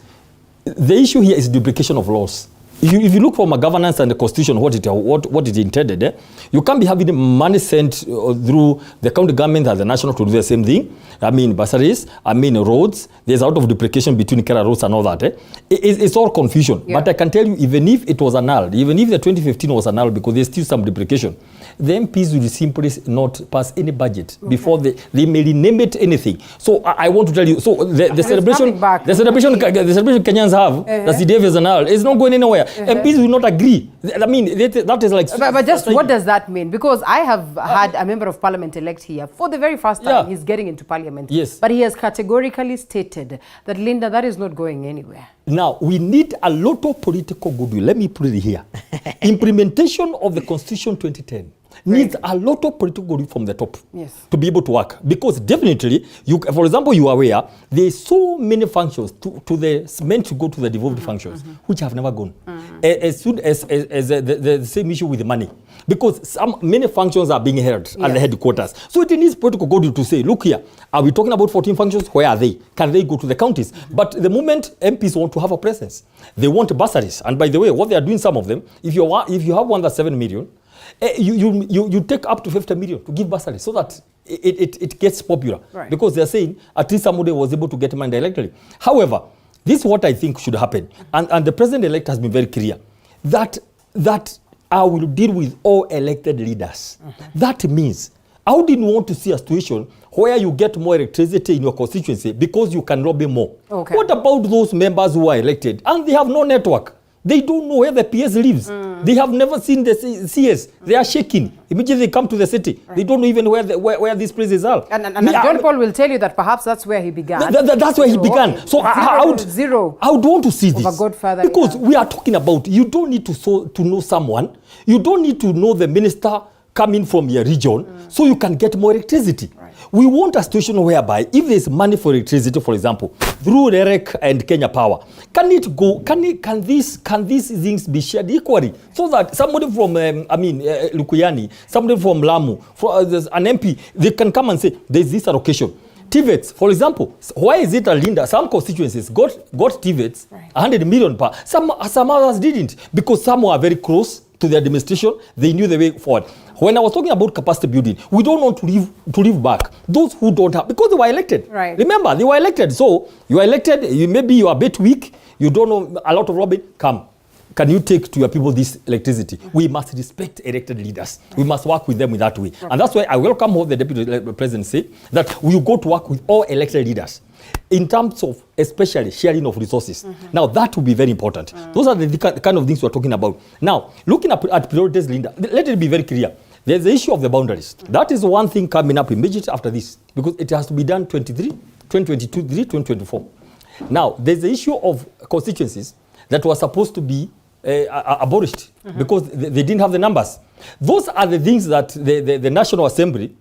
the issue here is duplication of laws. If you look from a governance and the constitution, what it intended, you can't be having money sent through the county government and the national to do the same thing. I mean, bursaries, I mean, roads. There's a lot of duplication between Kera roads and all that. It's all confusion. Yeah. But I can tell you, even if it was annulled, even if the 2015 was annulled, because there's still some duplication, the MPs will simply not pass any budget before they may rename it anything. So I want to tell you, so the celebration Kenyans have, the CDF is annulled, it's not going anywhere. MPs will not agree. I mean, that is like... But just what does that mean? Because I have had a member of parliament elect here for the very first time he's getting into parliament. Yes. But he has categorically stated that, Linda, that is not going anywhere. Now, we need a lot of political goodwill. Let me put it here. Implementation of the Constitution 2010 needs a lot of political goodwill from the top to be able to work. Because definitely, for example, you are aware, there's so many functions meant to go to the devolved functions, which have never gone. As soon as the same issue with the money. Because many functions are being held at the headquarters. So it needs political goodwill to say, look here, are we talking about 14 functions? Where are they? Can they go to the counties? But the moment MPs want to have a presence, they want bursaries. And by the way, what they are doing, some of them, if you have one that's 7 million, you take up to 50 million to give bursaries so that it gets popular. Right. Because they're saying at least somebody was able to get money directly. However, This is what I think should happen. And the president-elect has been very clear that I will deal with all elected leaders. That means I wouldn't want to see a situation where you get more electricity in your constituency because you can lobby more. Okay. What about those members who are elected and they have no network? They don't know where the PS lives. They have never seen the CS. They are shaking. Immediately they come to the city. Right. They don't know even where these places are. And John Paul will tell you that perhaps that's where he began. That's where he began. So I would want to see this. Because we are talking about, you don't need to know someone. You don't need to know the minister coming from your region so you can get more electricity. Right. We want a situation whereby if there's money for electricity, for example, through REREC and Kenya Power, can these things be shared equally so that somebody from Lukuyani, somebody from Lamu, an MP, they can come and say there's this allocation. TVETs, for example, why is it a Linda? Some constituencies got TVETs, 100 million per. Some others didn't, because some were very close to the administration. They knew the way forward. When I was talking about capacity building, we don't want to leave back those who don't have, because they were elected. Right. Remember, they were elected. So you are elected, maybe you are a bit weak, you don't know a lot of lobbying, come. Can you take to your people this electricity? We must respect elected leaders. We must work with them in that way. And that's why I welcome what the Deputy President said, that we will go to work with all elected leaders in terms of especially sharing of resources. Now, that will be very important. Those are the kind of things we're talking about. Now, looking at priorities, Linda, let it be very clear. There's the issue of the boundaries. That is one thing coming up immediately after this, because it has to be done 2022, 2024. Now, there's the issue of constituencies that were supposed to be abolished because they didn't have the numbers. Those are the things that the National Assembly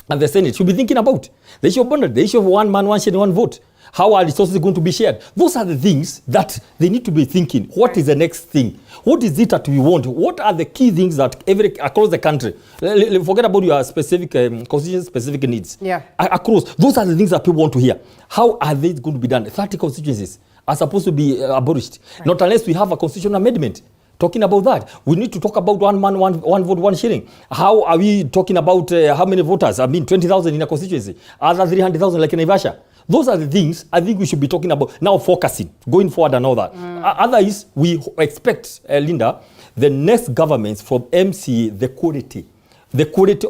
and the Senate should be thinking about. The issue of boundary, the issue of one man, one share, one vote. How are resources going to be shared? Those are the things that they need to be thinking. What is the next thing? What is it that we want? What are the key things that across the country? Forget about your specific constituency-specific needs. Yeah. Across, those are the things that people want to hear. How are they going to be done? 30 constituencies are supposed to be abolished. Right. Not unless we have a constitutional amendment talking about that. We need to talk about one man, one vote, one shilling. How are we talking about how many voters? 20,000 in a constituency. Other 300,000 like in Naivasha. Those are the things I think we should be talking about. Now focusing, going forward and all that. Otherwise, we expect, Linda, the next governments from MCA, the quality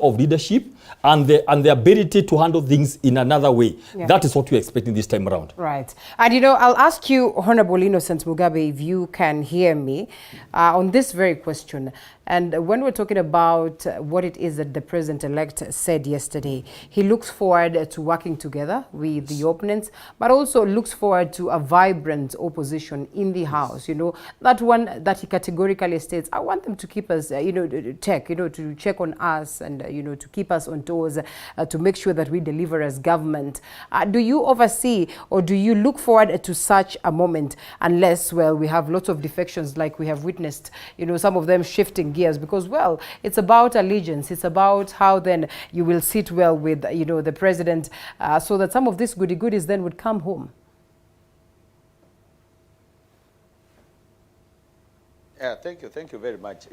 of leadership and the ability to handle things in another way. Yeah. That is what we're expecting this time around. Right. And I'll ask you, Honorable Innocent Mugabe, if you can hear me on this very question. And when we're talking about what it is that the president-elect said yesterday, he looks forward to working together with the opponents, but also looks forward to a vibrant opposition in the House. That one that he categorically states, I want them to keep us, to check on us and, to keep us on toes, to make sure that we deliver as government. Do you oversee or do you look forward to such a moment, unless, well, we have lots of defections like we have witnessed, some of them shifting gears, because, well, it's about allegiance. It's about how then you will sit well with, the president, so that some of these goodies then would come home. Yeah, thank you very much.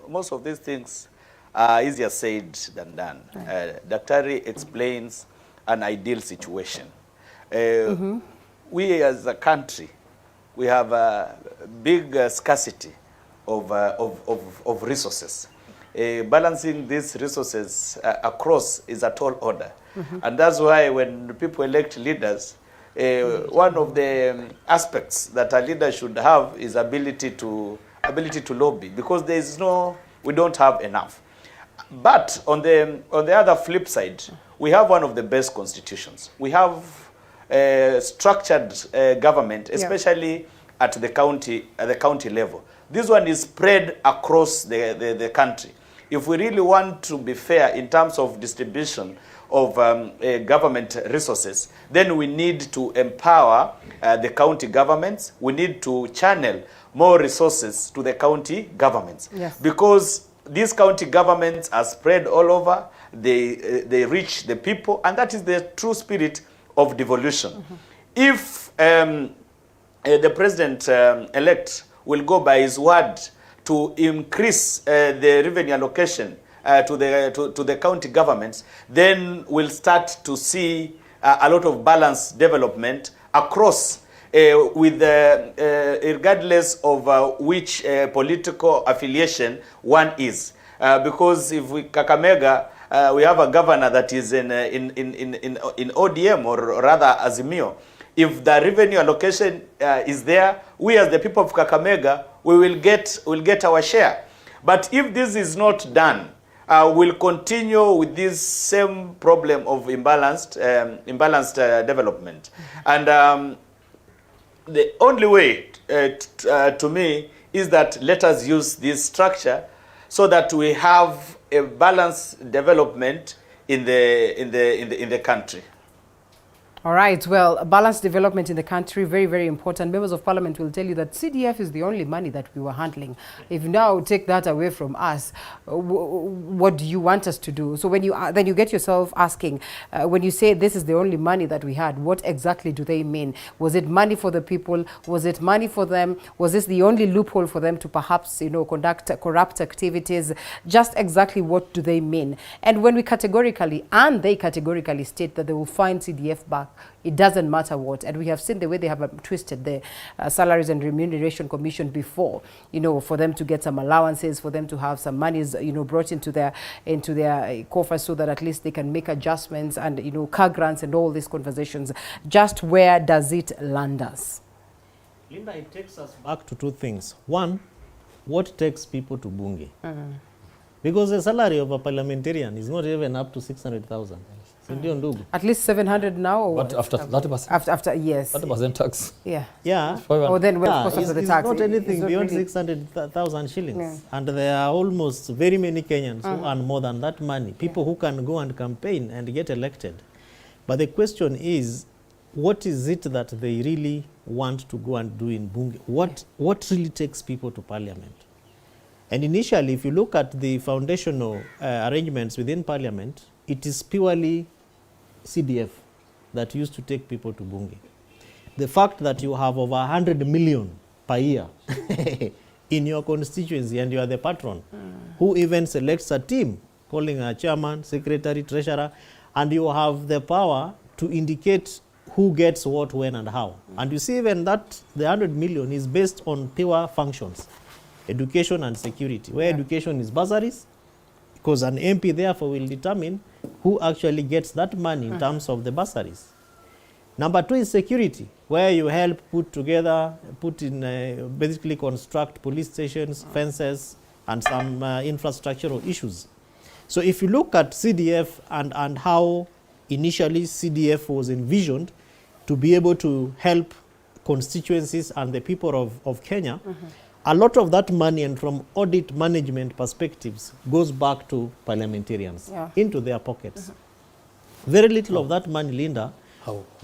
Most of these things are easier said than done. Right. Daktari explains an ideal situation. We as a country, we have a big scarcity of resources. Balancing these resources across is a tall order. And that's why when people elect leaders, one of the aspects that a leader should have is ability to lobby, because we don't have enough. But on the other flip side, we have one of the best constitutions. We have structured government, especially at the county level. This one is spread across the country. If we really want to be fair in terms of distribution of government resources, then we need to empower the county governments. We need to channel more resources to the county governments. Yes. Because these county governments are spread all over. They reach the people, and that is the true spirit of devolution. If the president-elect will go by his word to increase the revenue allocation to the county governments, then we'll start to see a lot of balanced development across regardless of which political affiliation one is. Because if we Kakamega, we have a governor that is in ODM, or rather Azimio. If the revenue allocation is there, we as the people of Kakamega, we will get our share. But if this is not done, we'll continue with this same problem of imbalanced development. And the only way, to me, is that let us use this structure so that we have a balanced development in the country. All right, well, balanced development in the country, very, very important. Members of Parliament will tell you that CDF is the only money that we were handling. If you now take that away from us, what do you want us to do? So when then you get yourself asking, when you say this is the only money that we had, what exactly do they mean? Was it money for the people? Was it money for them? Was this the only loophole for them to perhaps, conduct corrupt activities? Just exactly what do they mean? And when we categorically state that they will find CDF back, it doesn't matter what. And we have seen the way they have twisted the Salaries and Remuneration Commission before, for them to get some allowances, for them to have some monies, brought into their coffers so that at least they can make adjustments and, car grants and all these conversations. Just where does it land us? Linda, it takes us back to two things. One, what takes people to Bunge? Because the salary of a parliamentarian is not even up to 600,000. At least 700 now? Or but after 30%? After, yes. 30% tax. Yeah. Yeah. Oh, then well, of course, it's the tax. Not anything beyond 600,000 shillings. Yeah. And there are almost very many Kenyans who earn more than that money. People who can go and campaign and get elected. But the question is, what is it that they really want to go and do in Bunge? What really takes people to Parliament? And initially, if you look at the foundational arrangements within Parliament, it is purely CDF that used to take people to Bunge. The fact that you have over 100 million per year in your constituency and you are the patron, who even selects a team, calling a chairman, secretary, treasurer, and you have the power to indicate who gets what, when, and how. And you see even that the 100 million is based on pure functions, education and security, where education is bursaries, because an MP therefore will determine who actually gets that money in terms of the bursaries. Number two is security, where you help basically construct police stations, fences, and some infrastructural issues. So if you look at CDF and how initially CDF was envisioned to be able to help constituencies and the people of Kenya, a lot of that money, and from audit management perspectives, goes back to parliamentarians, into their pockets. Very little of that money, Linda,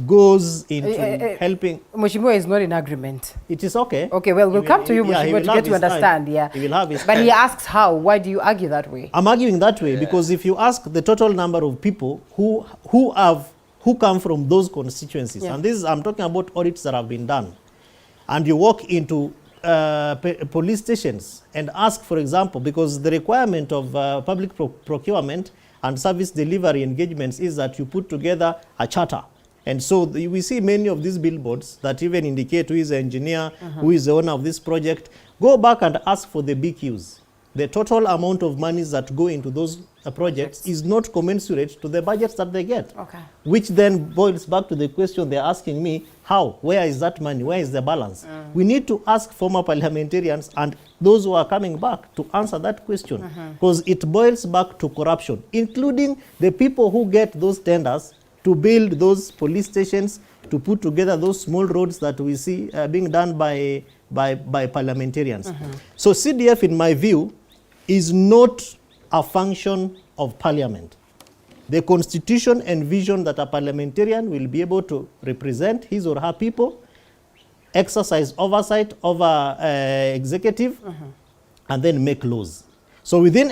goes into helping. Mheshimiwa is not in agreement. It is okay. Okay, well, we'll come to you, Mheshimiwa, to get to understand. Yeah. He will have his But he asks how. Why do you argue that way? I'm arguing that way because if you ask the total number of people who come from those constituencies, and this is, I'm talking about audits that have been done, and you walk into police stations and ask, for example, because the requirement of public procurement and service delivery engagements is that you put together a charter. And so we see many of these billboards that even indicate who is the engineer, who is the owner of this project. Go back and ask for the BQs. The total amount of monies that go into those projects is not commensurate to the budgets that they get. Which then boils back to the question they're asking me, how? Where is that money? Where is the balance? We need to ask former parliamentarians and those who are coming back to answer that question, because it boils back to corruption, including the people who get those tenders to build those police stations, to put together those small roads that we see being done by parliamentarians. So CDF, in my view, is not a function of Parliament. The constitution envisioned that a parliamentarian will be able to represent his or her people, exercise oversight over executive, and then make laws. So within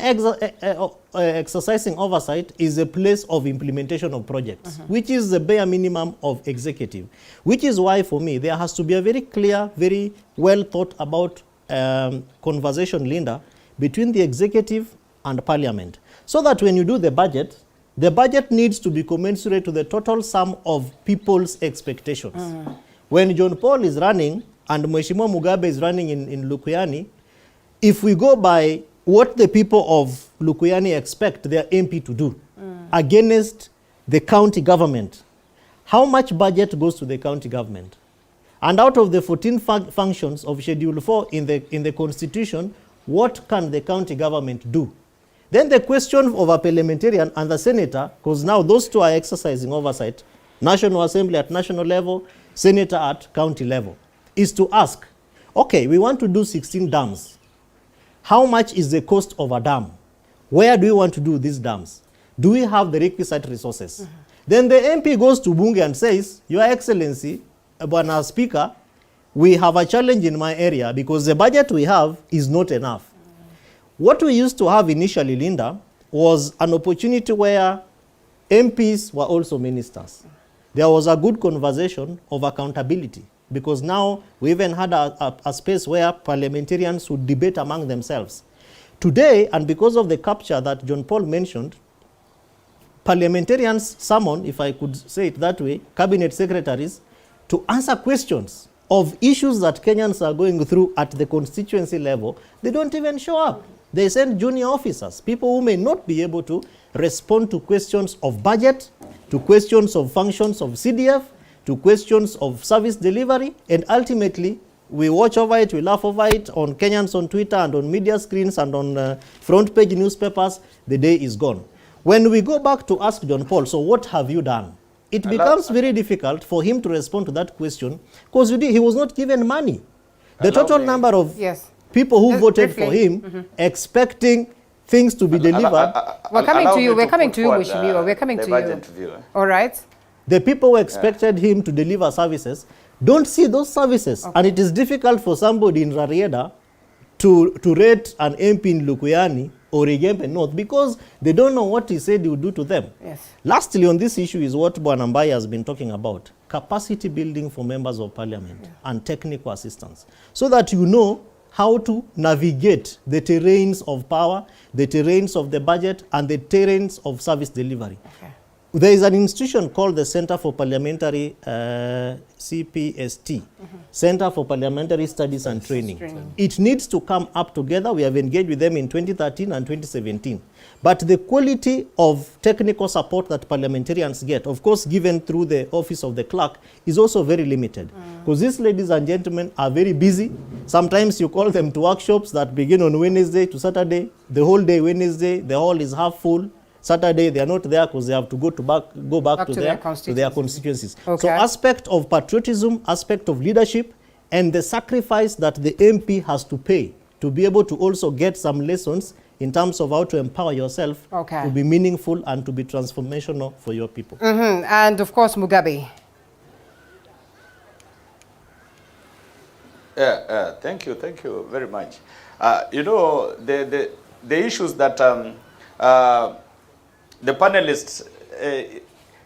exercising oversight is a place of implementation of projects, which is the bare minimum of executive, which is why for me there has to be a very clear, very well thought about conversation, Linda, between the executive and Parliament, so that when you do the budget needs to be commensurate to the total sum of people's expectations. When John Paul is running and Mheshimiwa Mugabe is running in Lukuyani, if we go by what the people of Lukuyani expect their MP to do against the county government, how much budget goes to the county government? And out of the 14 functions of Schedule 4 in the Constitution, what can the county government do? Then the question of a parliamentarian and the senator, because now those two are exercising oversight, National Assembly at national level, senator at county level, is to ask, okay, we want to do 16 dams. How much is the cost of a dam? Where do we want to do these dams? Do we have the requisite resources? Then the MP goes to Bunge and says, Your Excellency, Bwana Speaker, we have a challenge in my area because the budget we have is not enough. What we used to have initially, Linda, was an opportunity where MPs were also ministers. There was a good conversation of accountability because now we even had a space where parliamentarians would debate among themselves. Today, and because of the capture that John Paul mentioned, parliamentarians summon, if I could say it that way, cabinet secretaries to answer questions of issues that Kenyans are going through at the constituency level. They don't even show up. They send junior officers, people who may not be able to respond to questions of budget, to questions of functions of CDF, to questions of service delivery, and ultimately we watch over it, we laugh over it on Kenyans on Twitter and on media screens and on front page newspapers. The day is gone. When we go back to ask John Paul, so what have you done? It becomes very difficult for him to respond to that question because he was not given money. The total number of people who voted for him expecting things to be delivered. We're coming to you, Mheshimiwa. We're coming to you. All right. The people who expected him to deliver services don't see those services. And it is difficult for somebody in Rarieda to rate an MP in Lukuyani or Igembe North because they don't know what he said he would do to them. Yes. Lastly, on this issue is what Bwana Mbai has been talking about, capacity building for members of parliament and technical assistance, so that you know how to navigate the terrains of power, the terrains of the budget, and the terrains of service delivery. Okay. There is an institution called the Center for Parliamentary CPST, Center for Parliamentary Studies and Training. It needs to come up together. We have engaged with them in 2013 and 2017. But the quality of technical support that parliamentarians get, of course, given through the office of the clerk, is also very limited. Because these ladies and gentlemen are very busy. Sometimes you call them to workshops that begin on Wednesday to Saturday. The whole day Wednesday, the hall is half full. Saturday, they are not there because they have to go back to their constituencies. Okay. So aspect of patriotism, aspect of leadership, and the sacrifice that the MP has to pay to be able to also get some lessons in terms of how to empower yourself to be meaningful and to be transformational for your people. And of course, Mugabe. Thank you very much. You know, the issues that the panelists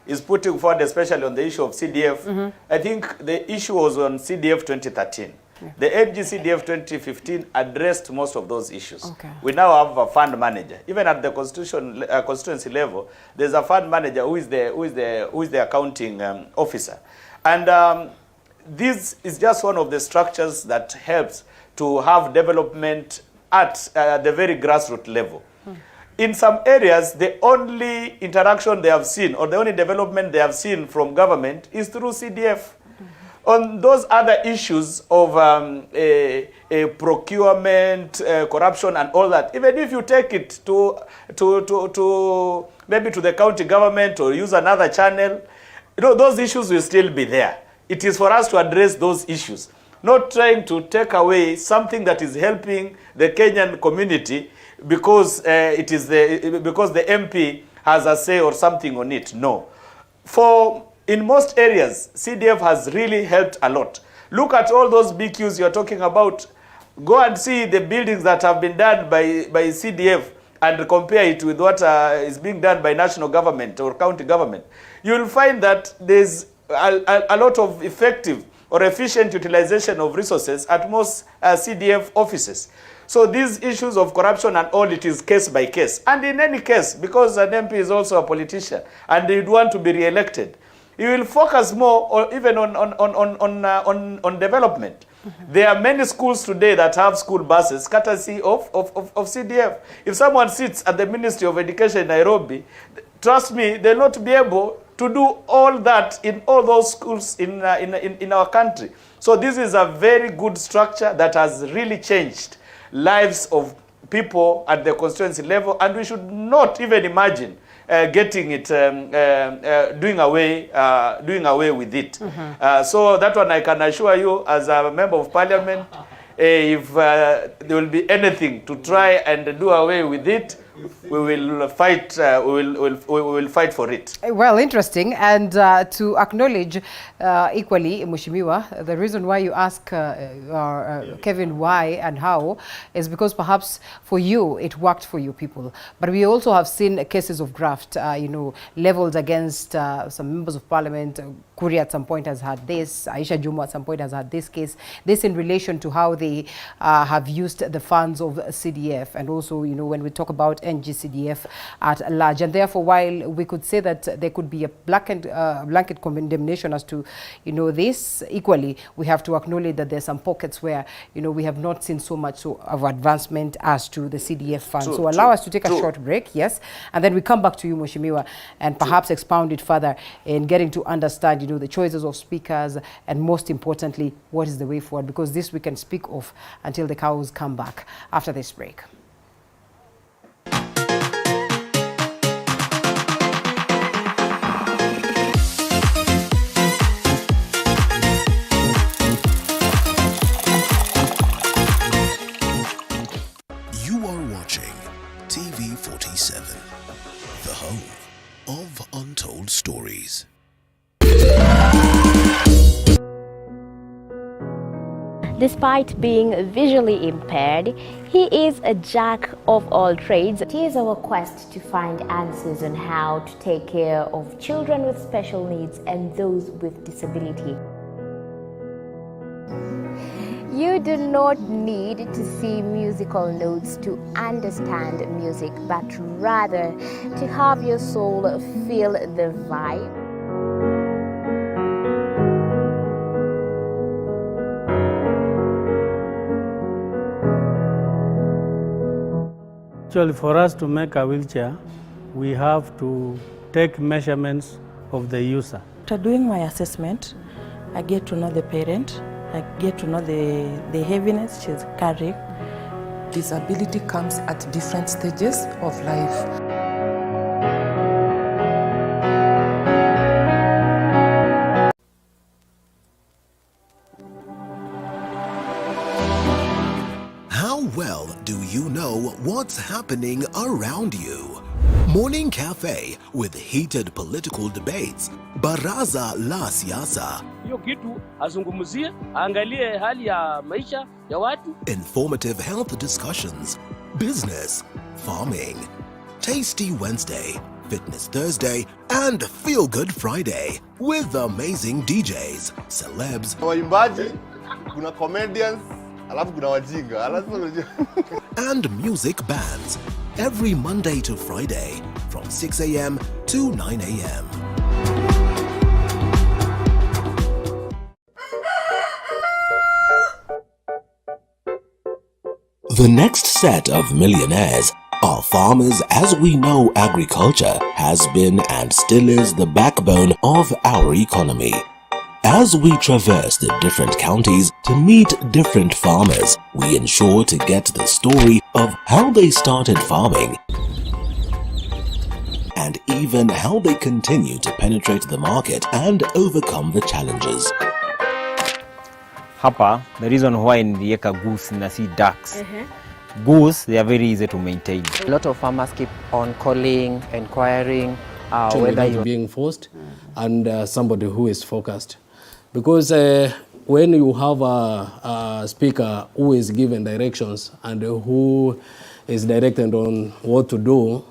is putting forward, especially on the issue of CDF, I think the issue was on CDF 2013. The AG CDF 2015 addressed most of those issues. We now have a fund manager. Even at the constituency level, there's a fund manager who is the accounting officer. And this is just one of the structures that helps to have development at the very grassroots level. In some areas, the only interaction they have seen or the only development they have seen from government is through CDF. On those other issues of procurement, corruption and all that, even if you take it to maybe to the county government or use another channel, you know, those issues will still be there. It is for us to address those issues, not trying to take away something that is helping the Kenyan community because because the MP has a say or something on it. No. In most areas, CDF has really helped a lot. Look at all those BQs you're talking about. Go and see the buildings that have been done by CDF and compare it with what is being done by national government or county government. You'll find that there's a lot of effective or efficient utilization of resources at most CDF offices. So these issues of corruption and all, it is case by case. And in any case, because an MP is also a politician and they'd want to be re-elected, He will focus more or even on development. There are many schools today that have school buses, courtesy of CDF. If someone sits at the Ministry of Education in Nairobi, trust me, they'll not be able to do all that in all those schools in our country. So this is a very good structure that has really changed lives of people at the constituency level, and we should not even imagine getting it, doing away with it. So that one I can assure you, as a member of Parliament, if there will be anything to try and do away with it, we will fight. We will fight for it. Well, interesting, and to acknowledge equally, Mheshimiwa, the reason why you ask Kevin why and how is because perhaps for you it worked for you people, but we also have seen cases of graft, leveled against some members of Parliament. Kuri at some point has had this. Aisha Jumwa at some point has had this case. This in relation to how they have used the funds of CDF, and also when we talk about NGCDF at large. And therefore, while we could say that there could be a blanket condemnation as to this, equally we have to acknowledge that there's some pockets where we have not seen so much of advancement as to the CDF funds. So allow us to take a short break, yes, and then we come back to you, Mheshimiwa, and perhaps expound it further in getting to understand the choices of speakers, and most importantly, what is the way forward, because this we can speak of until the cows come back after this break. You are watching TV 47, the home of untold stories. Despite being visually impaired, he is a jack of all trades. It is our quest to find answers on how to take care of children with special needs and those with disability. You do not need to see musical notes to understand music, but rather to have your soul feel the vibe. Actually, for us to make a wheelchair, we have to take measurements of the user. After doing my assessment, I get to know the parent, I get to know the heaviness she's carrying. Disability comes at different stages of life. How well do you know what's happening around you? Morning Cafe with heated political debates. Baraza la Siasa. Hiyo kitu azungumzie, angalie hali ya maisha ya watu. Informative health discussions. Business. Farming. Tasty Wednesday. Fitness Thursday. And Feel Good Friday. With amazing DJs, celebs. Waimbaji, kuna comedians, alafu kuna wajinga. And music bands. Every Monday to Friday from 6 a.m. to 9 a.m. The next set of millionaires are farmers. As we know, agriculture has been and still is the backbone of our economy. As we traverse the different counties to meet different farmers, we ensure to get the story of how they started farming and even how they continue to penetrate the market and overcome the challenges. Hapa, the reason why nilieka goose na si ducks. Goose, they are very easy to maintain. A lot of farmers keep on calling, inquiring, whether you're being forced and somebody who is focused. Because when you have a speaker who is given directions and who is directed on what to do,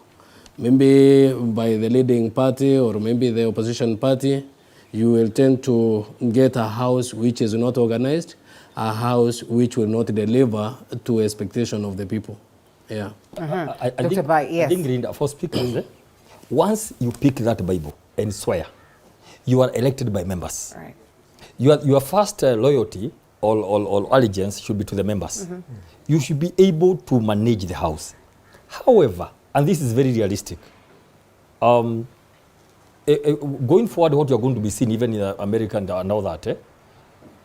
maybe by the leading party or maybe the opposition party, you will tend to get a house which is not organized, a house which will not deliver to expectation of the people. Yeah. I think Linda, for speakers, once you pick that Bible and swear, you are elected by members. Right. Your first loyalty or allegiance should be to the members. You should be able to manage the house. However, and this is very realistic, going forward, what you're going to be seeing even in America and all that,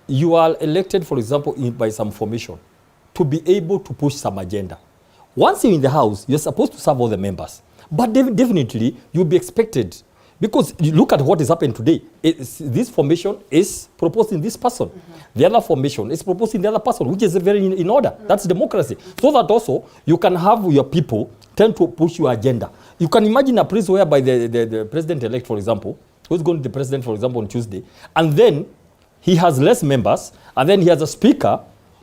you are elected, for example, by some formation to be able to push some agenda. Once you're in the house, you're supposed to serve all the members. But definitely, you'll be expected. Because you look at what is happening today. This formation is proposing this person. The other formation is proposing the other person, which is very in order. That's democracy. So that also, you can have your people tend to push your agenda. You can imagine a place whereby the president-elect, for example, who's going to the president, for example, on Tuesday, and then he has less members, and then he has a speaker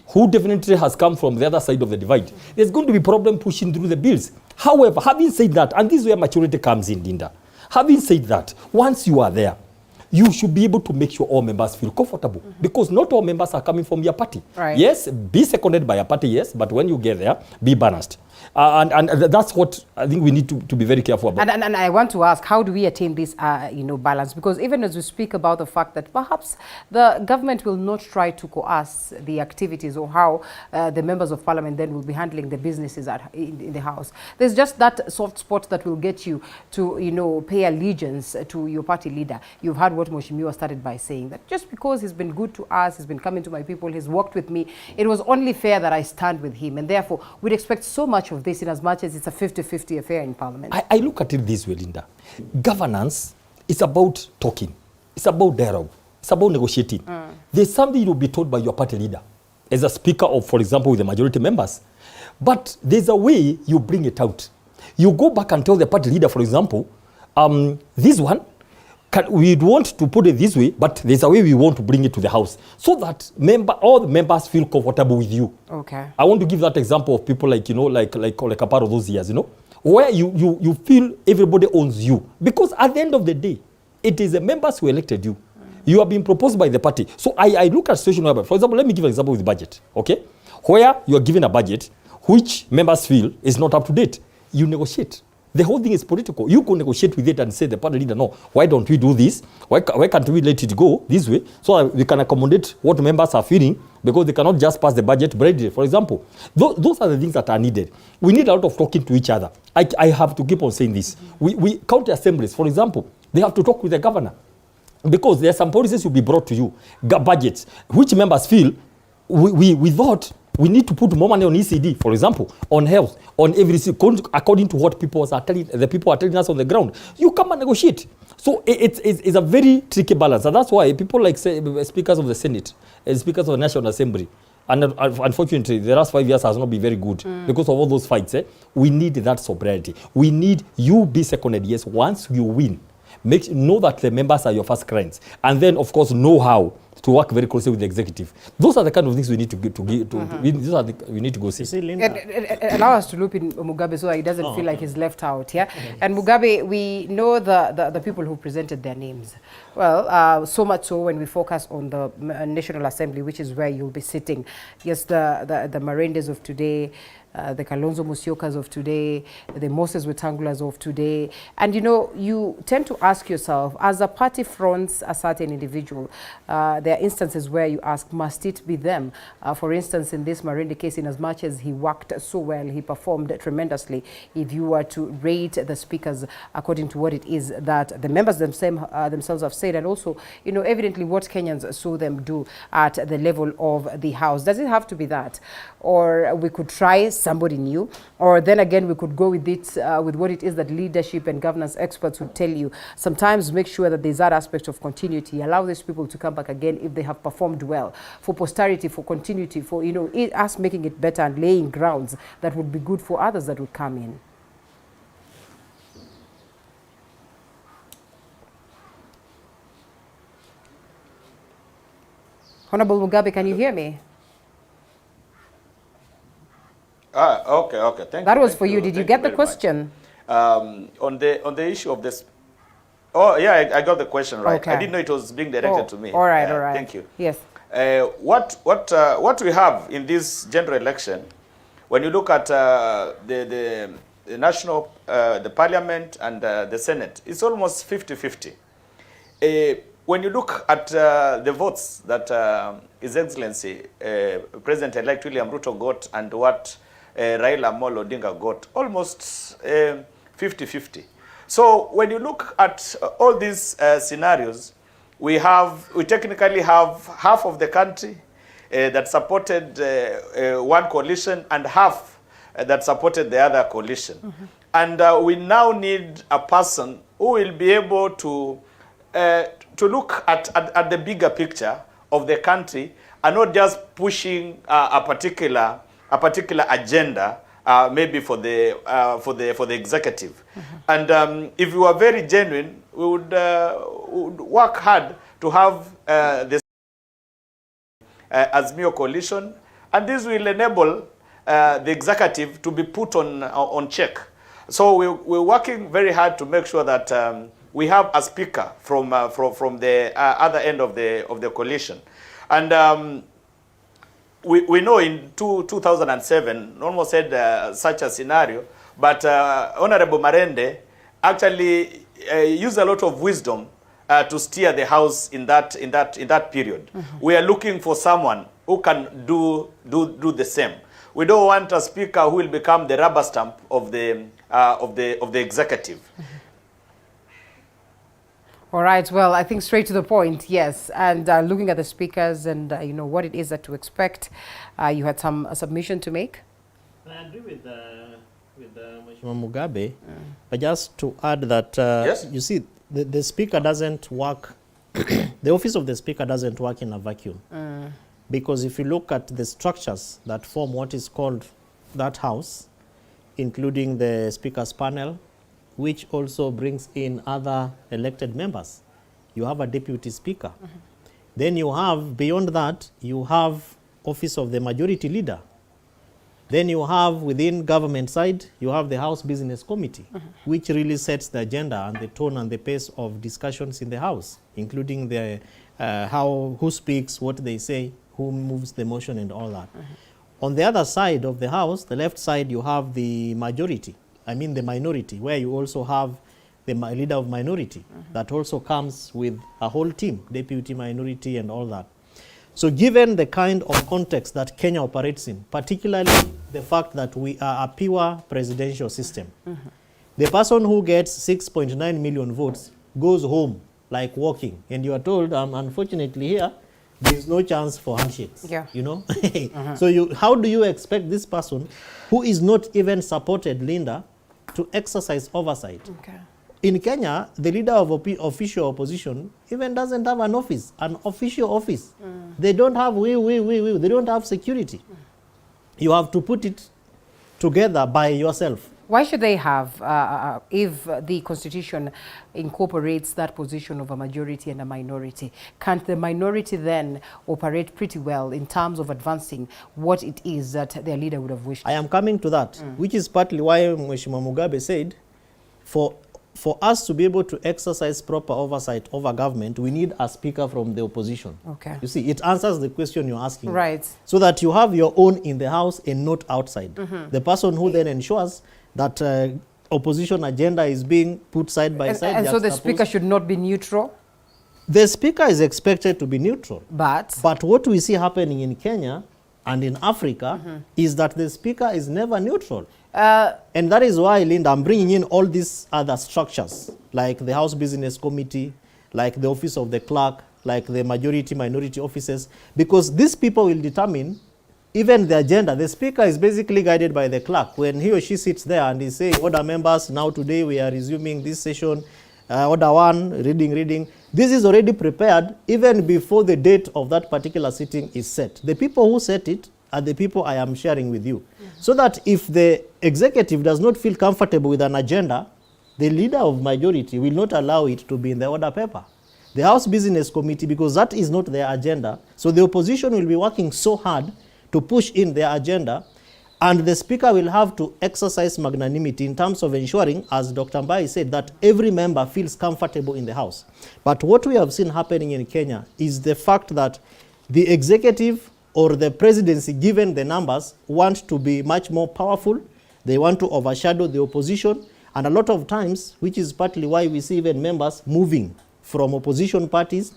who definitely has come from the other side of the divide. There's going to be problem pushing through the bills. However, having said that, and this is where maturity comes in, Linda. Having said that, once you are there, you should be able to make sure all members feel comfortable. Because not all members are coming from your party. Right. Yes, be seconded by a party, yes, but when you get there, be balanced. And that's what I think we need to be very careful about. And I want to ask, how do we attain this balance? Because even as we speak about the fact that perhaps the government will not try to coerce the activities or how the members of parliament then will be handling the businesses in the house. There's just that soft spot that will get you to, pay allegiance to your party leader. You've heard what Mheshimiwa started by saying, that just because he's been good to us, he's been coming to my people, he's worked with me, it was only fair that I stand with him. And therefore, we'd expect so much of this in as much as it's a 50-50 affair in parliament. I look at it this way, Linda. Governance is about talking. It's about dialogue. It's about negotiating. There's something you'll be told by your party leader as a speaker of, for example, with the majority members. But there's a way you bring it out. You go back and tell the party leader, for example, this one, we want to put it this way, but there's a way we want to bring it to the house so that all the members feel comfortable with you. Okay. I want to give that example of people like a part of those years, where you feel everybody owns you. Because at the end of the day, it is the members who elected you. You are being proposed by the party. So I look at a situation where, for example, let me give an example with the budget, okay? Where you are given a budget which members feel is not up to date. You negotiate. The whole thing is political. You go negotiate with it and say the party leader, no, why don't we do this? Why can't we let it go this way so that we can accommodate what members are feeling, because they cannot just pass the budget blindly, for example. Those are the things that are needed. We need a lot of talking to each other. I have to keep on saying this. We county assemblies, for example, they have to talk with the governor, because there are some policies will be brought to you, budgets, which members feel we thought we need to put more money on ECD, for example, on health, on everything, according to what the people are telling us on the ground. You come and negotiate. So it's a very tricky balance. And that's why people like speakers of the Senate, speakers of the National Assembly, and unfortunately, the last 5 years has not been very good because of all those fights. We need that sobriety. We need you be seconded. Yes, once you win, know that the members are your first clients. And then, of course, know how to work very closely with the executive. Those are the kind of things we need we need to go see. Allow us to loop in Mugabe so he doesn't feel like he's left out. Yeah, and Mugabe, we know the people who presented their names. Well, so much so when we focus on the National Assembly, which is where you'll be sitting. Yes, the Marendes of today, the Kalonzo Musyokas of today, the Moses Wetangulas of today. And you tend to ask yourself, as a party fronts a certain individual, there are instances where you ask, must it be them? For instance, in this Marende case, in as much as he worked so well, he performed tremendously. If you were to rate the speakers according to what it is that the members themselves have said, and also, evidently what Kenyans saw them do at the level of the House. Does it have to be that? Or we could try somebody new, or then again we could go with it with what it is that leadership and governance experts would tell you. Sometimes make sure that there's that aspect of continuity. Allow these people to come back again if they have performed well, for posterity, for continuity, for us making it better and laying grounds that would be good for others that would come in. Honorable Mugabe, can you hear me? Okay. Thank you. That was for you. Did you get the question? On the issue of this. Oh yeah, I got the question right. Okay. I didn't know it was being directed to me. All right. Thank you. Yes. What we have in this general election, when you look at the national, the Parliament and the Senate, it's almost 50-50. when you look at the votes that His Excellency President-elect William Ruto got and what Raila Odinga got, almost 50-50. So when you look at all these scenarios, we technically have half of the country that supported one coalition and half that supported the other coalition. And we now need a person who will be able to look at the bigger picture of the country and not just pushing a particular agenda, maybe for the executive. And if we were very genuine, we would work hard to have this Azimio coalition, and this will enable the executive to be put on check. So we're working very hard to make sure that we have a speaker from the other end of the coalition. And we know in 2007, almost had such a scenario, but Honorable Marende actually used a lot of wisdom to steer the House in that period. We are looking for someone who can do the same. We don't want a speaker who will become the rubber stamp of the executive. All right. Well, I think straight to the point, yes. And looking at the speakers and you know what it is that to expect, you had a submission to make. I agree with Mheshimiwa Mugabe, but just to add that yes? You see, the speaker doesn't work. The office of the speaker doesn't work in a vacuum, because if you look at the structures that form what is called that house, including the speaker's panel, which also brings in other elected members. You have a deputy speaker. Then you have, beyond that, you have office of the majority leader. Then you have, within government side, you have the House Business Committee, which really sets the agenda and the tone and the pace of discussions in the House, including the who speaks, what they say, who moves the motion and all that. On the other side of the House, the left side, you have the majority. I mean the minority, where you also have the leader of minority that also comes with a whole team, deputy minority and all that. So given the kind of context that Kenya operates in, particularly the fact that we are a pure presidential system, the person who gets 6.9 million votes goes home like walking, and you are told, unfortunately here, there is no chance for handshakes. You know? So how do you expect this person who is not even supported, Linda, to exercise oversight? In Kenya, the leader of official opposition even doesn't have an office, an official office. They don't have they don't have security. You have to put it together by yourself. Why should they have, if the Constitution incorporates that position of a majority and a minority? Can't the minority then operate pretty well in terms of advancing what it is that their leader would have wished? I am coming to that, which is partly why Mheshimiwa Mugabe said, for us to be able to exercise proper oversight over government, we need a speaker from the opposition. You see, it answers the question you're asking. Right. So that you have your own in the House and not outside. The person who then ensures that opposition agenda is being put side by side. And so the speaker should not be neutral? The speaker is expected to be neutral. But what we see happening in Kenya and in Africa is that the speaker is never neutral. And that is why, Linda, I'm bringing in all these other structures, like the House Business Committee, like the Office of the Clerk, like the majority-minority offices, because these people will determine even the agenda. The speaker is basically guided by the clerk. When he or she sits there and is saying, order members, now today we are resuming this session, order one, reading. This is already prepared even before the date of that particular sitting is set. The people who set it are the people I am sharing with you. So that if the executive does not feel comfortable with an agenda, the leader of majority will not allow it to be in the order paper. The House Business Committee, because that is not their agenda, so the opposition will be working so hard to push in their agenda, and the speaker will have to exercise magnanimity in terms of ensuring, as Dr. Mbai said, that every member feels comfortable in the House. But what we have seen happening in Kenya is the fact that the executive or the presidency, given the numbers, want to be much more powerful. They want to overshadow the opposition, and a lot of times, which is partly why we see even members moving from opposition parties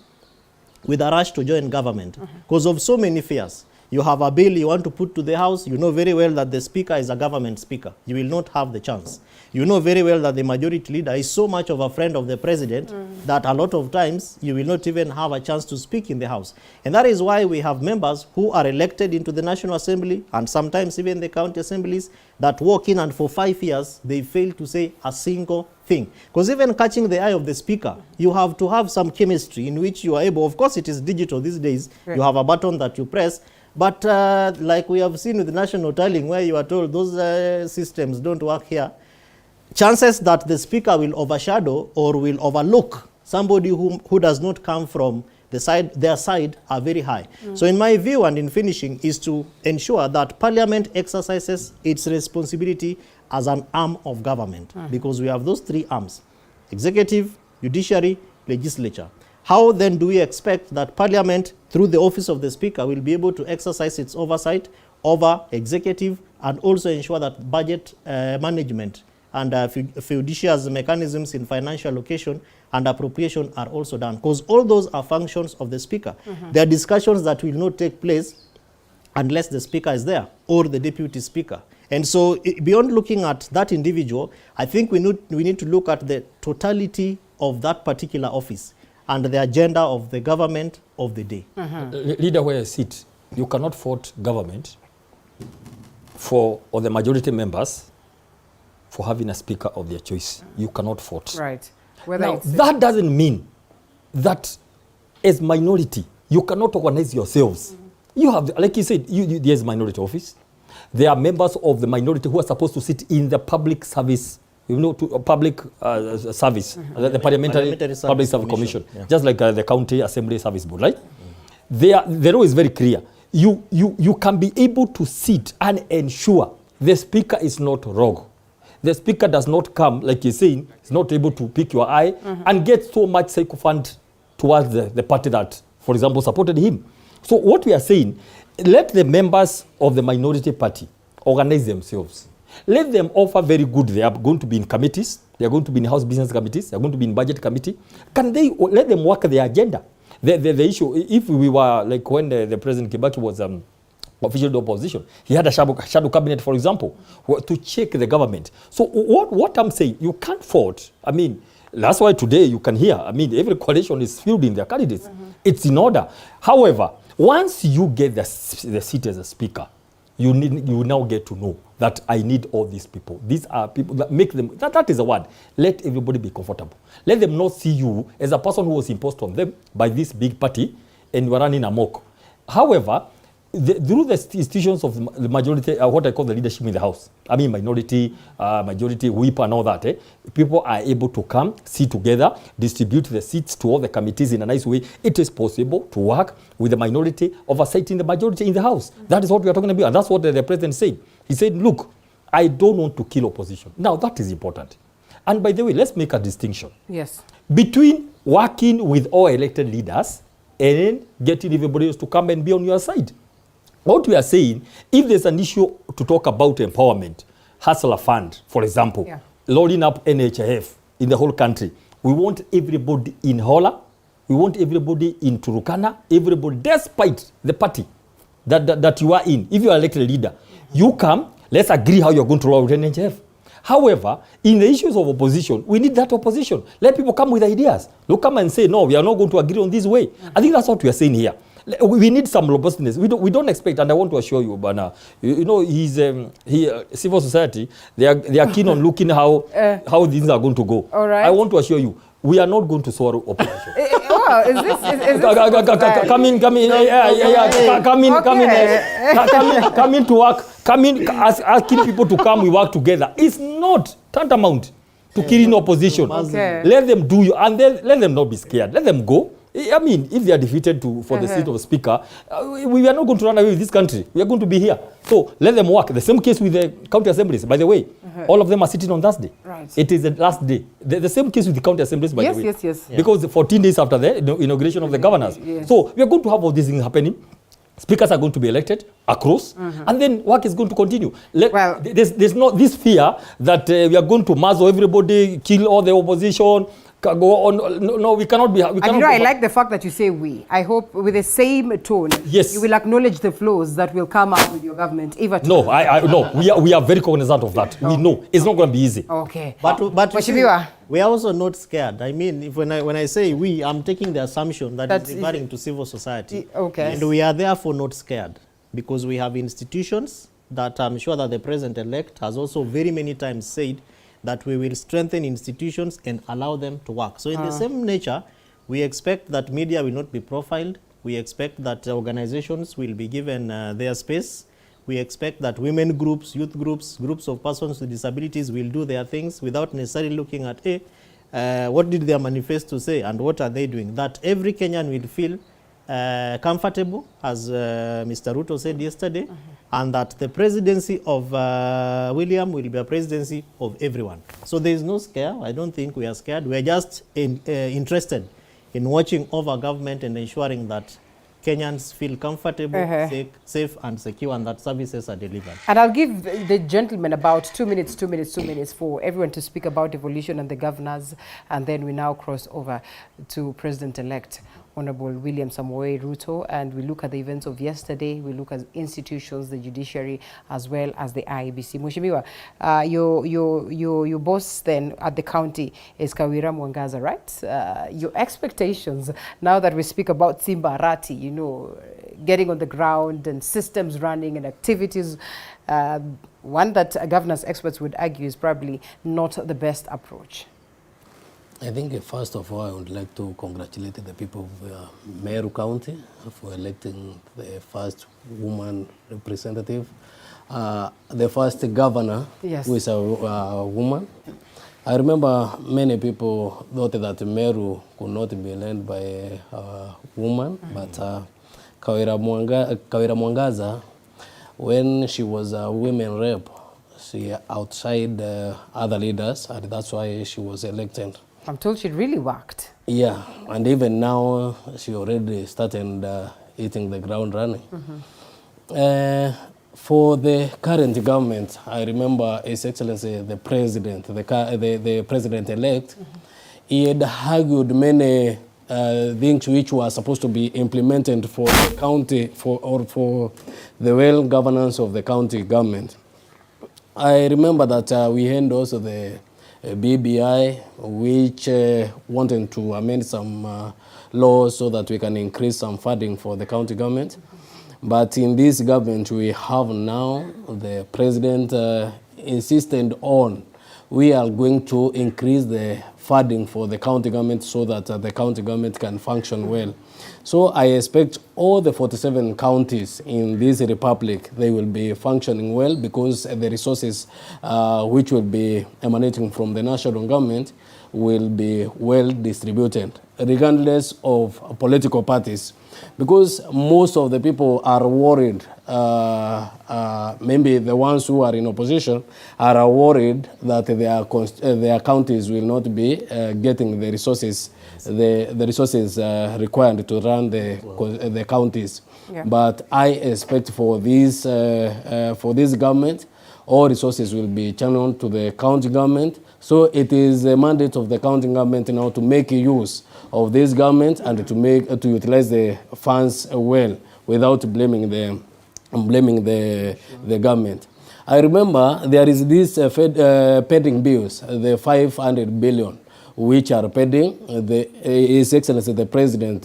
with a rush to join government because of so many fears. You have a bill you want to put to the House, you know very well that the speaker is a government speaker. You will not have the chance. You know very well that the majority leader is so much of a friend of the president that a lot of times you will not even have a chance to speak in the House. And that is why we have members who are elected into the National Assembly and sometimes even the county assemblies that walk in and for 5 years they fail to say a single thing. Because even catching the eye of the speaker, you have to have some chemistry in which you are able, of course it is digital these days, you have a button that you press, but like we have seen with the national tallying where you are told those systems don't work here, chances that the speaker will overshadow or will overlook somebody who does not come from their side are very high. So in my view and in finishing is to ensure that Parliament exercises its responsibility as an arm of government because we have those 3 arms, executive, judiciary, legislature. How then do we expect that Parliament, through the office of the Speaker, will be able to exercise its oversight over executive and also ensure that budget management and fiduciary mechanisms in financial allocation and appropriation are also done? Because all those are functions of the Speaker. There are discussions that will not take place unless the Speaker is there or the Deputy Speaker. And so beyond looking at that individual, I think we need to look at the totality of that particular office and the agenda of the government of the day. Leader, where I sit, you cannot fault government or the majority members for having a speaker of their choice. You cannot fault. Right. Now, that doesn't mean that as minority, you cannot organize yourselves. You have, like you said, there's minority office. There are members of the minority who are supposed to sit in the public service, public service, the Parliamentary Public Service Commission, just like the County Assembly Service Board, right? The law is very clear. You can be able to sit and ensure the speaker is not rogue. The speaker does not come, like you're saying, is not able to pick your eye and get so much sycophant towards the party that, for example, supported him. So what we are saying, let the members of the minority party organize themselves. Let them offer very good. They are going to be in committees. They are going to be in House Business Committees. They are going to be in Budget Committee. Can they let them work their agenda? The issue, if we were, like when the President Kibaki was official the opposition, he had a shadow cabinet, for example, to check the government. So what I'm saying, you can't fault. I mean, that's why today you can hear, I mean, every coalition is fielding their candidates. It's in order. However, once you get the seat as a speaker, you now get to know that I need all these people. These are people that make them, that is the word. Let everybody be comfortable. Let them not see you as a person who was imposed on them by this big party and you are running amok. However, through the institutions of the majority, what I call the leadership in the House, I mean majority whip and all that, people are able to come, sit together, distribute the seats to all the committees in a nice way. It is possible to work with the minority oversighting the majority in the House. That is what we are talking about, and that's what the President said. He said, look, I don't want to kill opposition. Now, that is important. And by the way, let's make a distinction. Yes. Between working with all elected leaders and getting everybody else to come and be on your side. What we are saying, if there's an issue to talk about empowerment, hustler fund, for example, loading up NHIF in the whole country, we want everybody in Hola, we want everybody in Turukana, everybody, despite the party that you are in. If you are elected leader, you come, let's agree how you're going to roll out NHIF. However, in the issues of opposition, we need that opposition. Let people come with ideas. Don't come and say, no, we are not going to agree on this way. I think that's what we are saying here. We need some robustness. We don't expect, and I want to assure you, Bana, you know, civil society, they are keen on looking how things are going to go. All right. I want to assure you, we are not going to swallow opposition. Come in to work, asking people to come, we work together. It's not tantamount to killing opposition. Let them do you, and then let them not be scared. Let them go. I mean, if they are defeated for the seat of speaker, we are not going to run away with this country. We are going to be here. So let them work. The same case with the county assemblies, by the way. All of them are sitting on Thursday. Right. It is the last day. The same case with the county assemblies, by the way. Yes. Because 14 days after the inauguration of the governors. So we are going to have all these things happening. Speakers are going to be elected across, and then work is going to continue. There's not this fear that we are going to muzzle everybody, kill all the opposition. go on. No, we cannot be. And you know, I like the fact that you say we. I hope with the same tone, yes, you will acknowledge the flaws that will come up with your government. If at no, no, we are very cognizant of that. We know it's not going to be easy. Okay. But you see, we are also not scared. I mean, if when I say we, I'm taking the assumption that it's referring to civil society. Okay. And we are therefore not scared because we have institutions that I'm sure that the president-elect has also very many times said that we will strengthen institutions and allow them to work. So in the same nature, we expect that media will not be profiled. We expect that organizations will be given their space. We expect that women groups, youth groups, groups of persons with disabilities will do their things without necessarily looking at, what did their manifesto say and what are they doing? That every Kenyan will feel comfortable, as Mr. Ruto said yesterday, and that the presidency of William will be a presidency of everyone. So there is no scare. I don't think we are scared. We are just interested in watching over government and ensuring that Kenyans feel comfortable, safe and secure, and that services are delivered. And I'll give the gentleman about 2 minutes for everyone to speak about devolution and the governors, and then we now cross over to President-elect Honorable William Samoei Ruto, and we look at the events of yesterday, we look at institutions, the judiciary, as well as the IEBC. Mheshimiwa, your boss then at the county is Kawira Mwangaza, right? Your expectations, now that we speak about Simba Arati, you know, getting on the ground and systems running and activities, one that governance experts would argue is probably not the best approach. I think first of all, I would like to congratulate the people of Meru County for electing the first woman representative, the first governor who is a woman. I remember many people thought that Meru could not be led by a woman, but Kawira Mwangaza, when she was a women rep, she outshined other leaders, and that's why she was elected. I'm told she really worked. Yeah, and even now she already started hitting the ground running. For the current government, I remember His Excellency the President, the President-elect, he had argued many things which were supposed to be implemented for the county, for the well governance of the county government. I remember that we had also the BBI, which wanted to amend some laws so that we can increase some funding for the county government. But in this government we have now, the president insisted on, we are going to increase the funding for the county government so that the county government can function well. So I expect all the 47 counties in this republic, they will be functioning well because the resources which will be emanating from the national government will be well distributed, regardless of political parties. Because most of the people are worried, maybe the ones who are in opposition are worried that their counties will not be getting the resources, the resources required to run the counties. Yeah. But I expect for this government, all resources will be channeled to the county government. So it is a mandate of the county government now to make use of this government and to utilize the funds well without blaming the government. I remember there is this pending bills, the 500 billion, which are pending. His Excellency the President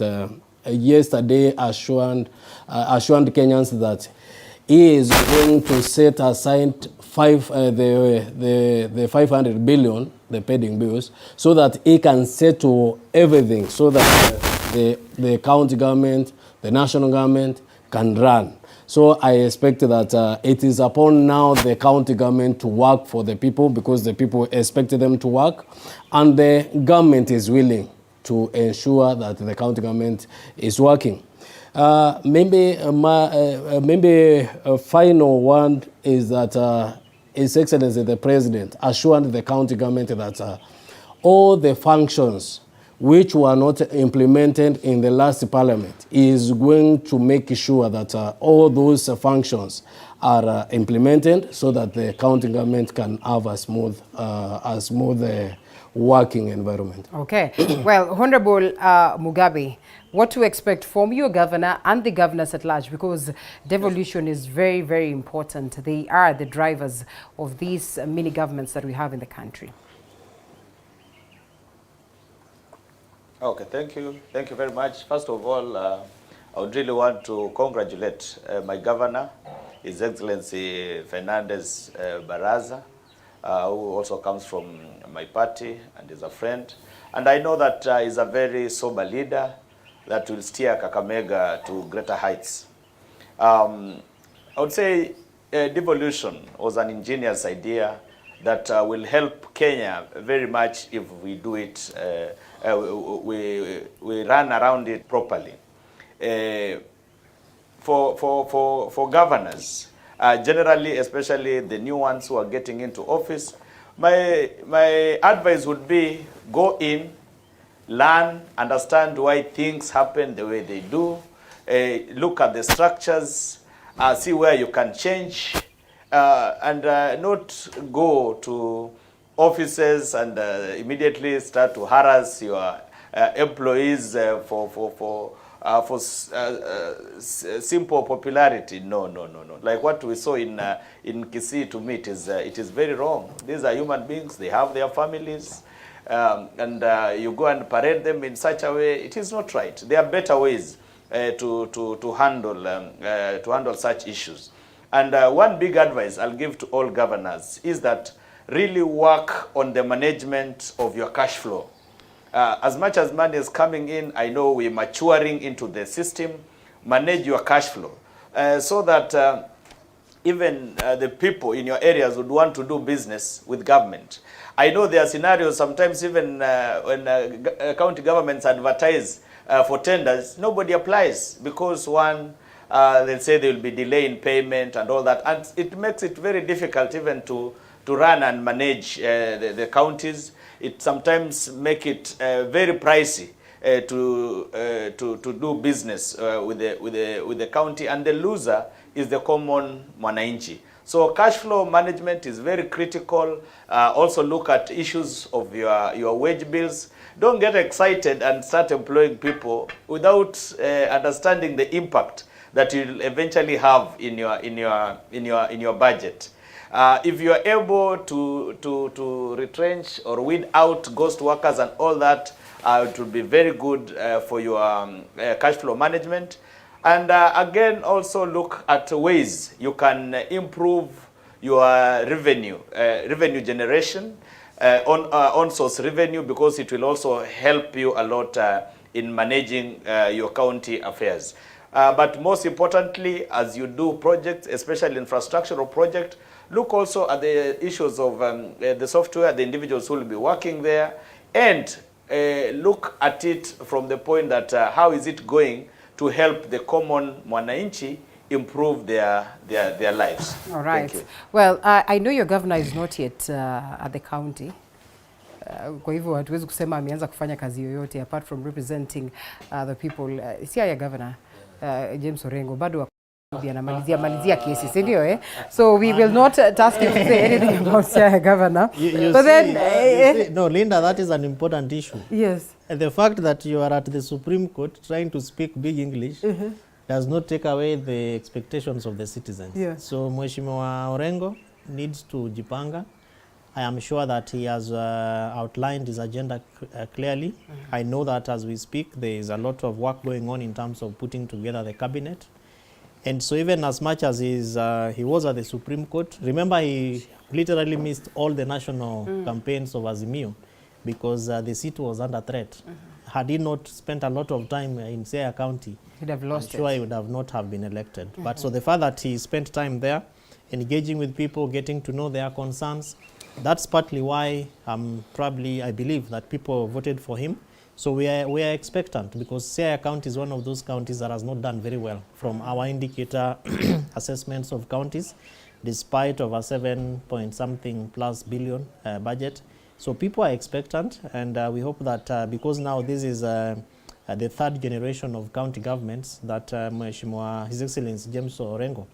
yesterday assured Kenyans that he is going to set aside the 500 billion, the pending bills, so that he can settle everything, so that the county government, the national government can run. So I expect that it is upon now the county government to work for the people because the people expect them to work, and the government is willing to ensure that the county government is working. Maybe a final one is that His Excellency the President assured the county government that all the functions which were not implemented in the last parliament is going to make sure that all those functions are implemented so that the county government can have a smooth working environment. Okay. Well, Honorable Mugabe, what to expect from your governor and the governors at large, because devolution is very, very important. They are the drivers of these mini governments that we have in the country. Okay, thank you. Thank you very much. First of all, I would really want to congratulate my governor, His Excellency Fernandez Baraza, who also comes from my party and is a friend. And I know that he's a very sober leader that will steer Kakamega to greater heights. I would say devolution was an ingenious idea that will help Kenya very much if we do it, we run around it properly. For governors, generally, especially the new ones who are getting into office, my advice would be go in, learn, understand why things happen the way they do, look at the structures, see where you can change, and not go to offices and immediately start to harass your employees for simple popularity. No. Like what we saw in Kisii, to me, it is very wrong. These are human beings. They have their families. And you go and parade them in such a way, it is not right. There are better ways to handle such issues. And one big advice I'll give to all governors is that really work on the management of your cash flow. As much as money is coming in, I know we're maturing into the system. Manage your cash flow so that even the people in your areas would want to do business with government. I know there are scenarios sometimes even when county governments advertise for tenders, nobody applies because one, they say there will be delay in payment and all that. And it makes it very difficult even to run and manage the counties. It sometimes make it very pricey to do business with the county, and the loser is the common mwananchi. So cash flow management is very critical. Also look at issues of your wage bills. Don't get excited and start employing people without understanding the impact that you'll eventually have in your budget. If you are able to retrench or weed out ghost workers and all that, it will be very good for your cash flow management. And again, also look at ways you can improve your revenue generation, on-source revenue, because it will also help you a lot in managing your county affairs. But most importantly, as you do projects, especially infrastructural projects, look also at the issues of the software, the individuals who will be working there, and look at it from the point that how is it going to help the common mwananchi improve their lives. All right. Thank you. Well, I know your governor is not yet at the county. Kwa hivyo hatuwezi kusema ameanza kufanya kazi yoyote apart from representing the people. Si ya governor James Orengo bado anamalizia kesi, si ndio eh? So we will not task you to say anything about Siaya governor. No, Linda, that is an important issue. Yes. The fact that you are at the Supreme Court trying to speak big English does not take away the expectations of the citizens. Yes. So Mheshimiwa Orengo needs to jipanga. I am sure that he has outlined his agenda clearly. I know that as we speak, there is a lot of work going on in terms of putting together the cabinet. And so even as much as he was at the Supreme Court, remember he literally missed all the national campaigns of Azimio because the seat was under threat. Had he not spent a lot of time in Siaya County, he'd have lost I'm sure he would have not have been elected. But so the fact that he spent time there, engaging with people, getting to know their concerns, that's partly why I believe that people voted for him. So we are expectant because Siaya County is one of those counties that has not done very well from our indicator assessments of counties, despite of a 7-point-something plus billion budget. So people are expectant, and we hope that because now this is the third generation of county governments, that His Excellency James Orengo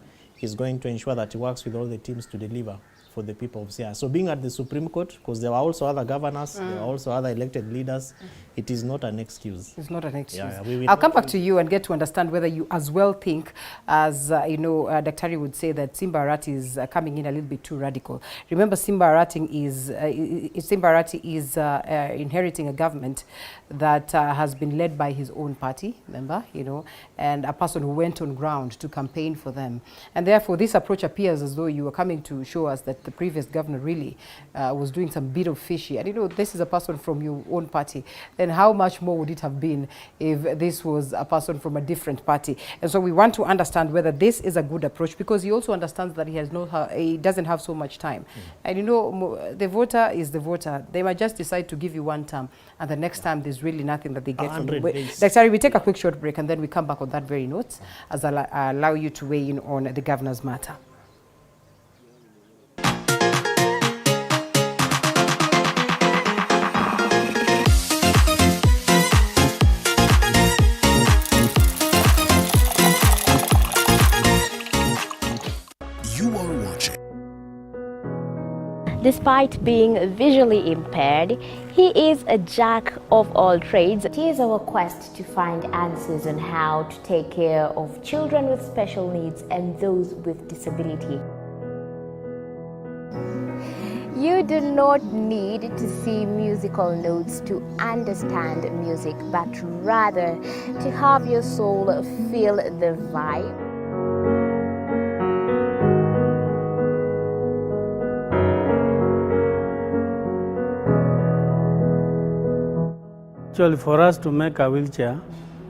he's going to ensure that he works with all the teams to deliver for the people of Siaya. So being at the Supreme Court, because there were also other governors, there were also other elected leaders, it is not an excuse. It's not an excuse. Yeah, I'll come back to you and get to understand whether you as well think, as Daktari would say, that Simba Arati is coming in a little bit too radical. Remember, Simba Arati is inheriting a government that has been led by his own party, remember, and a person who went on ground to campaign for them. And therefore, this approach appears as though you are coming to show us that the previous governor really was doing some bit of fishy. And this is a person from your own party. Then how much more would it have been if this was a person from a different party? And so we want to understand whether this is a good approach, because he also understands that he doesn't have so much time. And the voter is the voter. They might just decide to give you one term, and the next time there's really nothing that they get from it. Daktari, we take a quick short break, and then we come back on that very note as I allow you to weigh in on the governor's matter. Despite being visually impaired, he is a jack of all trades. It is our quest to find answers on how to take care of children with special needs and those with disability. You do not need to see musical notes to understand music, but rather to have your soul feel the vibe. Actually, for us to make a wheelchair,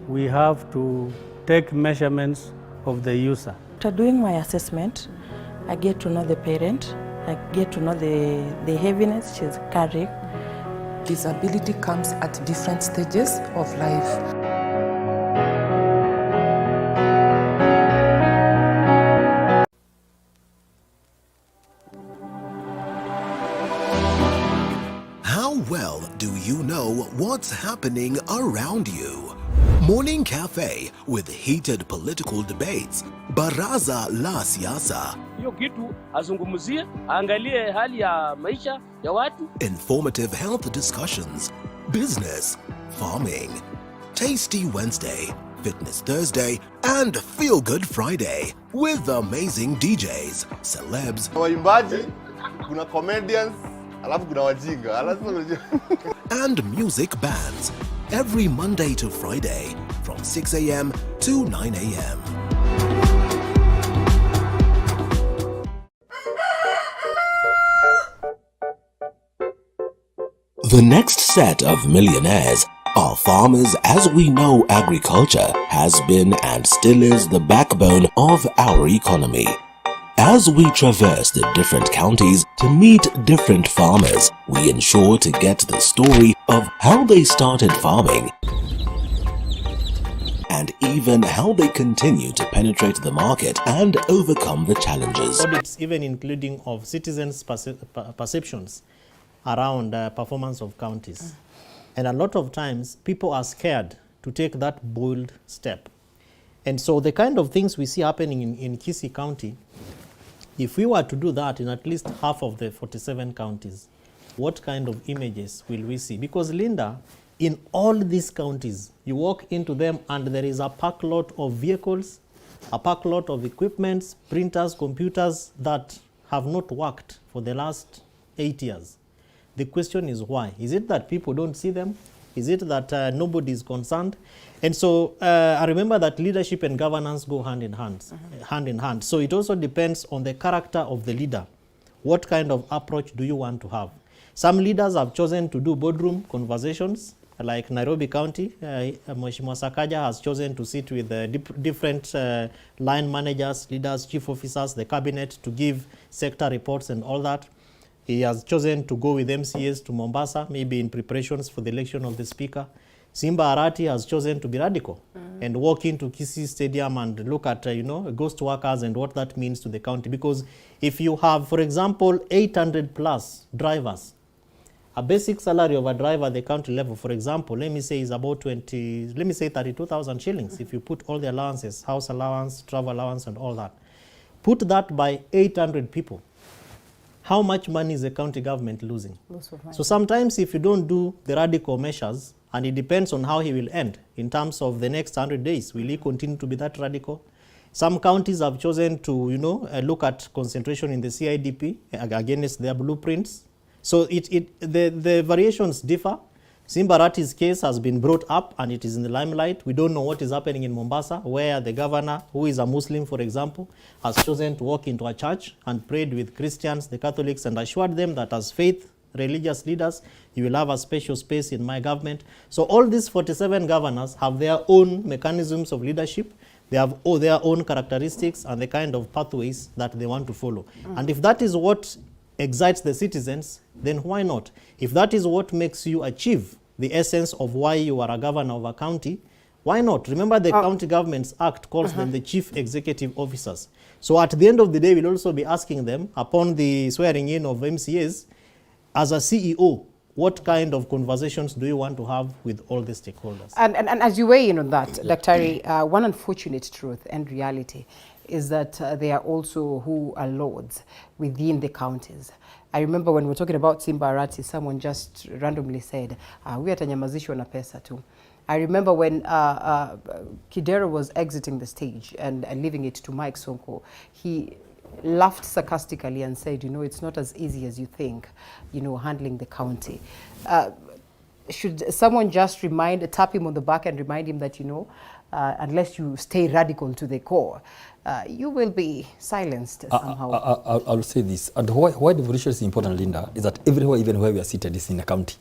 we have to take measurements of the user. After doing my assessment, I get to know the parent, I get to know the heaviness she's carrying. Disability comes at different stages of life. Well, do you know what's happening around you? Morning Cafe with heated political debates. Baraza la Siasa. Hiyo kitu azungumzie, angalie hali ya maisha ya watu. Informative health discussions. Business, farming. Tasty Wednesday, Fitness Thursday, and Feel Good Friday with amazing DJs, celebs, waimbaji, kuna comedians, alafu kuna wajinga. and music bands every Monday to Friday from 6 a.m. to 9 a.m. The next set of millionaires are farmers. As we know, agriculture has been and still is the backbone of our economy. As we traverse the different counties to meet different farmers, we ensure to get the story of how they started farming and even how they continue to penetrate the market and overcome the challenges. Audits, even including of citizens' perceptions around performance of counties. And a lot of times, people are scared to take that bold step. And so the kind of things we see happening in Kisii County, if we were to do that in at least half of the 47 counties, what kind of images will we see? Because Linda, in all these counties, you walk into them and there is a pack lot of vehicles, a pack lot of equipments, printers, computers that have not worked for the last 8 years. The question is why? Is it that people don't see them? Is it that nobody is concerned? And so I remember that leadership and governance go hand in hand. So it also depends on the character of the leader. What kind of approach do you want to have? Some leaders have chosen to do boardroom conversations, like Nairobi County. Mheshimiwa Sakaja has chosen to sit with different line managers, leaders, chief officers, the cabinet to give sector reports and all that. He has chosen to go with MCAs to Mombasa, maybe in preparations for the election of the speaker. Simba Arati has chosen to be radical and walk into Kisii Stadium and look at, ghost workers and what that means to the county. Because if you have, for example, 800 plus drivers, a basic salary of a driver at the county level, for example, let me say is about 32,000 shillings. If you put all the allowances, house allowance, travel allowance and all that. Put that by 800 people. How much money is the county government losing? So sometimes if you don't do the radical measures, and it depends on how he will end in terms of the next 100 days, will he continue to be that radical? Some counties have chosen to, look at concentration in the CIDP against their blueprints. So the variations differ. Simbarati's case has been brought up and it is in the limelight. We don't know what is happening in Mombasa, where the governor, who is a Muslim, for example, has chosen to walk into a church and prayed with Christians, the Catholics, and assured them that as faith religious leaders, you will have a special space in my government. So all these 47 governors have their own mechanisms of leadership. They have their own characteristics and the kind of pathways that they want to follow. And if that is what excites the citizens, then why not? If that is what makes you achieve the essence of why you are a governor of a county, why not? Remember, the County Governments Act calls them the chief executive officers. So at the end of the day, we'll also be asking them, upon the swearing in of MCAs, as a CEO, what kind of conversations do you want to have with all the stakeholders? And as you weigh in on that, Dr. one unfortunate truth and reality is that there are also who are lords within the counties. I remember when we were talking about Simbarati, someone just randomly said, we atanyamazishwa na pesa tu. I remember when Kidero was exiting the stage and leaving it to Mike Sonko, he laughed sarcastically and said, it's not as easy as you think, handling the county. Should someone just tap him on the back and remind him that, unless you stay radical to the core, you will be silenced somehow? I'll say this. And why devolution is important, Linda, is that everywhere, even where we are seated, is in a county.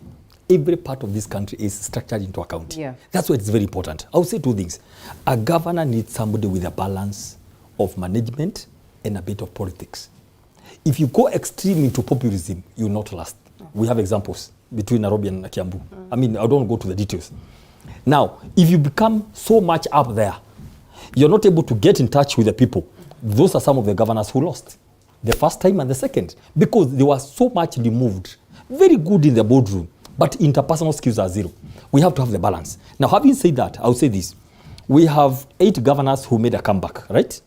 Every part of this country is structured into a county. Yeah. That's why it's very important. I'll say two things. A governor needs somebody with a balance of management and a bit of politics. If you go extreme into populism, you will not last. We have examples between Nairobi and Kiambu. I mean, I don't go to the details. Now, if you become so much up there, you're not able to get in touch with the people. Those are some of the governors who lost the first time and the second, because they were so much removed. Very good in the boardroom, but interpersonal skills are zero. We have to have the balance. Now, having said that, I'll say this. We have 8 governors who made a comeback, right?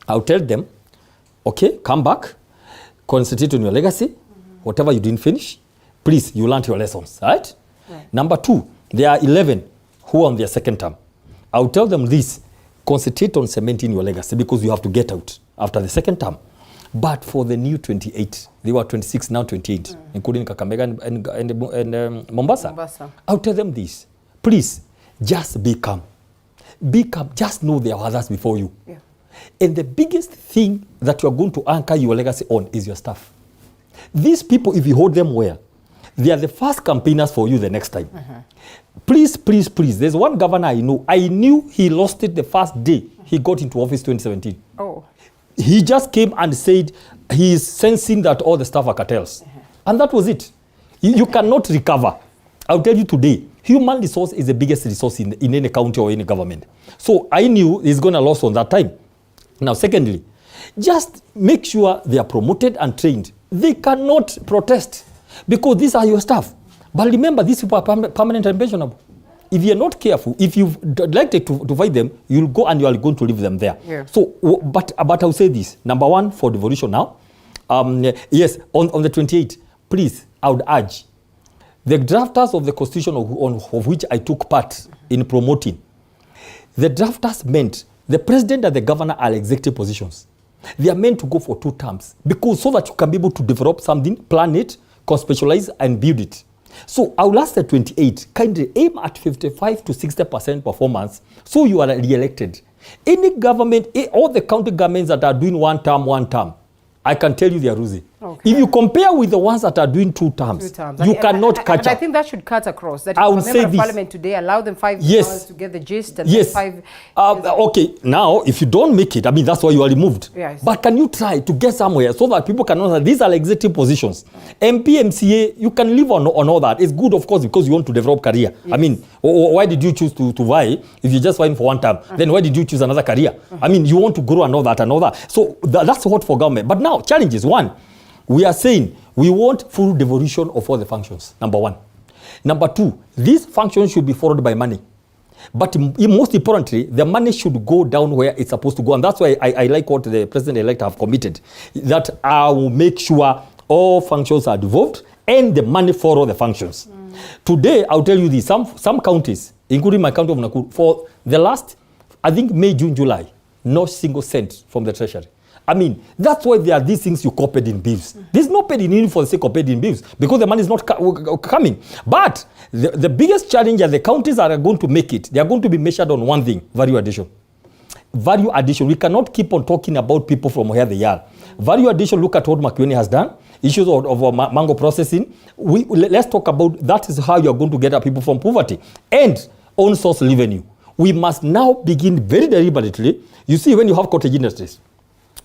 I'll tell them, okay, come back, concentrate on your legacy, whatever you didn't finish, please, you learned your lessons, right? Number 2, there are 11 who are on their second term. I'll tell them this, concentrate on cementing your legacy because you have to get out after the second term. But for the new 28, they were 26, now 28, including Kakamega and Mombasa. I'll tell them this, please, just be calm. Be calm, just know there are others before you. Yeah. And the biggest thing that you are going to anchor your legacy on is your staff. These people, if you hold them well, they are the first campaigners for you the next time. Please, please, please. There's one governor I know. I knew he lost it the first day he got into office 2017. Oh. He just came and said he is sensing that all the staff are cartels. And that was it. You cannot recover. I'll tell you today, human resource is the biggest resource in any county or any government. So I knew he's going to lose on that time. Now, secondly, just make sure they are promoted and trained. They cannot protest because these are your staff. But remember, these people are permanent and pensionable. If you're not careful, if you've elected to fight them, you'll go and you are going to leave them there. Yeah. So, but I'll say this. Number 1, for devolution now. Yes, on the 28th, please, I would urge the drafters of the Constitution of which I took part in promoting. The drafters meant the president and the governor are executive positions. They are meant to go for 2 terms because so that you can be able to develop something, plan it, conceptualize and build it. So I will ask the 28, kindly aim at 55 to 60% performance so you are re-elected. Any government, all the county governments that are doing 1 term, I can tell you they are losing. Okay. If you compare with the ones that are doing 2 terms, you cannot catch up. I think that should cut across. That I would say this. Parliament today, allow them 5 hours to get the gist and then 5... okay, now, if you don't make it, I mean, that's why you are removed. Yes. But can you try to get somewhere so that people can know that these are executive positions? MP, MCA, you can live on all that. It's good, of course, because you want to develop career. Yes. I mean, why did you choose to vie if you're just vying for 1 term? Then why did you choose another career? I mean, you want to grow and all that. So that's what for government. But now, challenges. 1, we are saying we want full devolution of all the functions, number 1. Number 2, these functions should be followed by money. But most importantly, the money should go down where it's supposed to go. And that's why I like what the president-elect have committed, that I will make sure all functions are devolved and the money for all the functions. Today, I'll tell you this, some counties, including my county of Nakuru, for the last, I think May, June, July, no single cent from the treasury. I mean, that's why there are these things you call paid in bills. There's no paid in for the sake of paid in bills because the money is not coming. But the biggest challenge that the counties are going to make it, they are going to be measured on one thing, value addition. Value addition. We cannot keep on talking about people from where they are. Value addition, look at what Makiweni has done. Issues of mango processing. Let's talk about that is how you're going to get our people from poverty. And own source revenue. We must now begin very deliberately. You see, when you have cottage industries,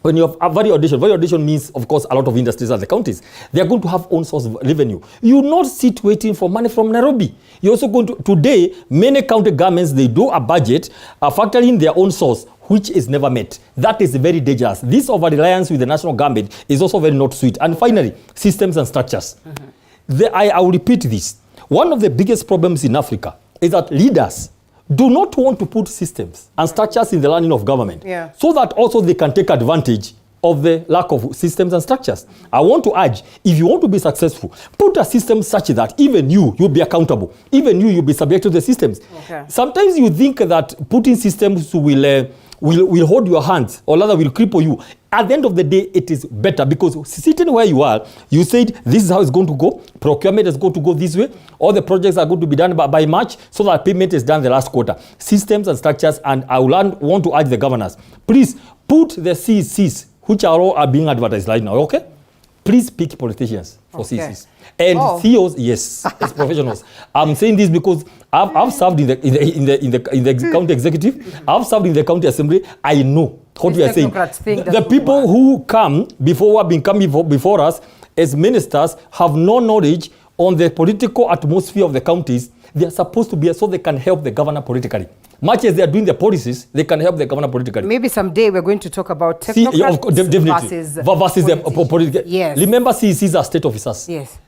when you have value addition means, of course, a lot of industries at the counties. They are going to have own source revenue. You will not sit waiting for money from Nairobi. You're also going to, today, many county governments, they do a budget, factoring in their own source, which is never met. That is very dangerous. This over-reliance with the national government is also very not sweet. And finally, systems and structures. I will repeat this. One of the biggest problems in Africa is that leaders do not want to put systems and structures in the running of government, so that also they can take advantage of the lack of systems and structures. I want to urge, if you want to be successful, put a system such that even you'll be accountable. Even you'll be subject to the systems. Sometimes you think that putting systems will hold your hands, or rather will cripple you. At the end of the day, it is better because sitting where you are, you said this is how it's going to go. Procurement is going to go this way. All the projects are going to be done by March so that payment is done the last quarter. Systems and structures, and I want to urge the governors, please put the CCs, which are being advertised right now, okay? Please pick politicians for CCs. And CEOs, yes, as professionals. I'm saying this because I've served in the county executive. I've served in the county assembly. I know what we are saying. The people who come before us as ministers have no knowledge on the political atmosphere of the counties. They are supposed to be so they can help the governor politically. Much as they are doing the policies, they can help the governor politically. Maybe someday we're going to talk about technocrats versus political. Yes. Remember, CECs are state officers. Yes.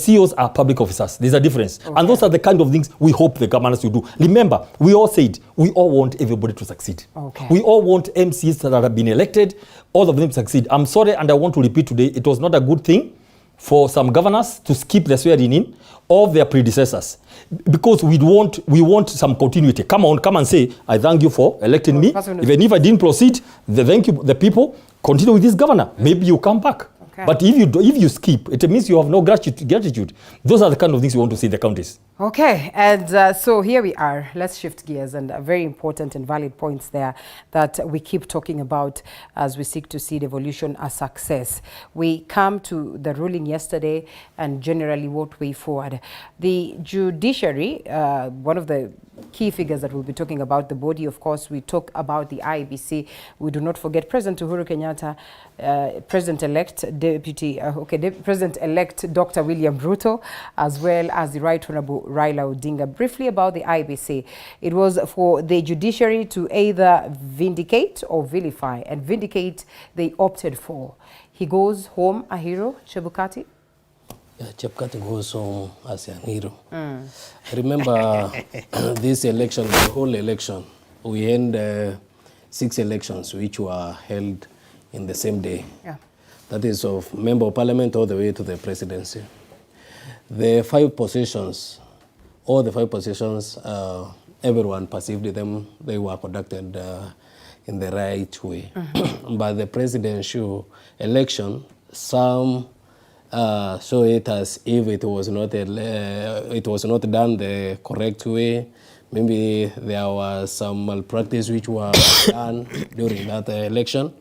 CEOs are public officers. There's a difference. And those are the kind of things we hope the governors will do. Remember, we all said we all want everybody to succeed. We all want MCs that have been elected, all of them to succeed. I'm sorry, and I want to repeat today, it was not a good thing for some governors to skip the swearing in of their predecessors, because we want some continuity. Come and say, I thank you for electing me. Even if I didn't proceed, thank you, the people, continue with this governor. Maybe you come back. But if you skip, it means you have no gratitude. Those are the kind of things we want to see in the counties. Okay, and so here we are. Let's shift gears, and very important and valid points there that we keep talking about as we seek to see devolution a success. We come to the ruling yesterday and generally what way forward. The judiciary, one of the key figures that we'll be talking about, the body, of course, we talk about the IEBC. We do not forget President Uhuru Kenyatta, President-elect President-elect Dr. William Ruto, as well as the Right Honorable Raila Odinga. Briefly about the IEBC, it was for the judiciary to either vindicate or vilify, and vindicate they opted for. He goes home a hero, Chebukati. Chebukati goes home as a hero. I remember this election, the whole election, we had 6 elections which were held in the same day. That is of member of parliament all the way to the presidency. The 5 positions, all the 5 positions, everyone perceived them, they were conducted in the right way. But the presidential election, some saw it as if it was not done the correct way. Maybe there was some malpractice which were done during that election.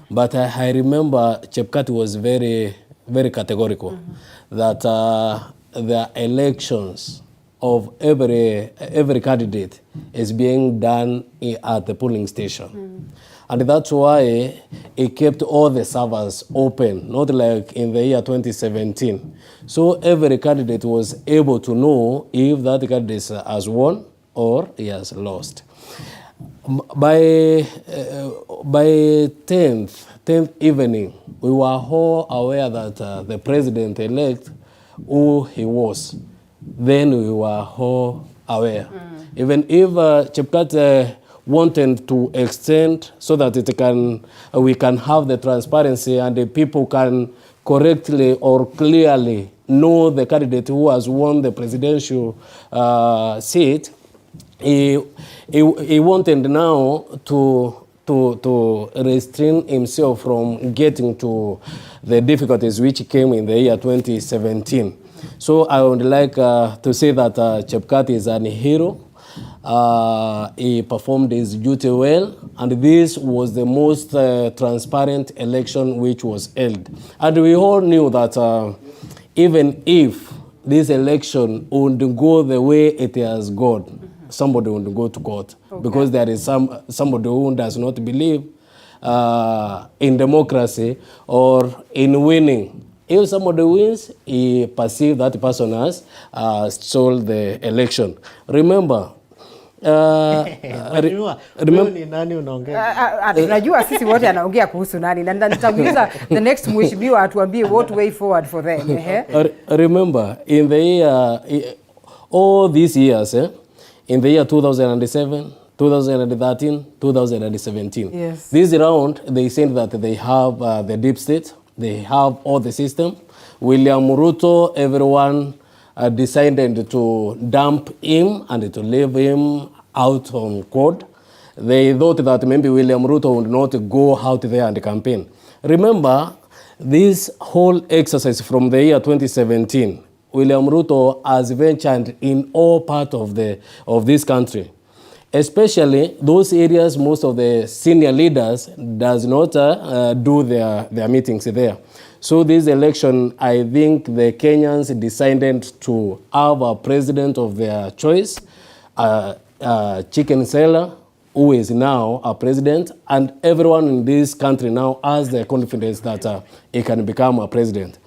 But I remember Chebukati was very, very categorical that the elections of every candidate is being done at the polling station. And that's why he kept all the servers open, not like in the year 2017. So every candidate was able to know if that candidate has won or he has lost. By 10th evening, we were all aware that the president-elect, who he was, then we were all aware. Even if Chepkat wanted to extend so that it can, we can have the transparency and the people can correctly or clearly know the candidate who has won the presidential seat, he wanted now to restrain himself from getting to the difficulties which came in the year 2017. So I would like to say that Chepkat is a hero. He performed his duty well, and this was the most transparent election which was held. And we all knew that even if this election would go the way it has gone, somebody would go to court, because there is somebody who does not believe in democracy or in winning. If somebody wins, he perceives that person has stole the election. Remember, Najua sisi wote anaongea kuhusu nani na nitamuuliza the next mheshimiwa atuambie what way forward for them. Remember, in the year, all these years, in the year 2007, 2013, 2017, yes. This round, they said that they have the deep state, they have all the system. William Ruto, everyone decided to dump him and to leave him out on court. They thought that maybe William Ruto would not go out there and campaign. Remember, this whole exercise from the year 2017, William Ruto has ventured in all parts of this country, especially those areas most of the senior leaders does not do their meetings there. So this election, I think the Kenyans decided to have a president of their choice, chicken seller, who is now a president, and everyone in this country now has the confidence that he can become a president.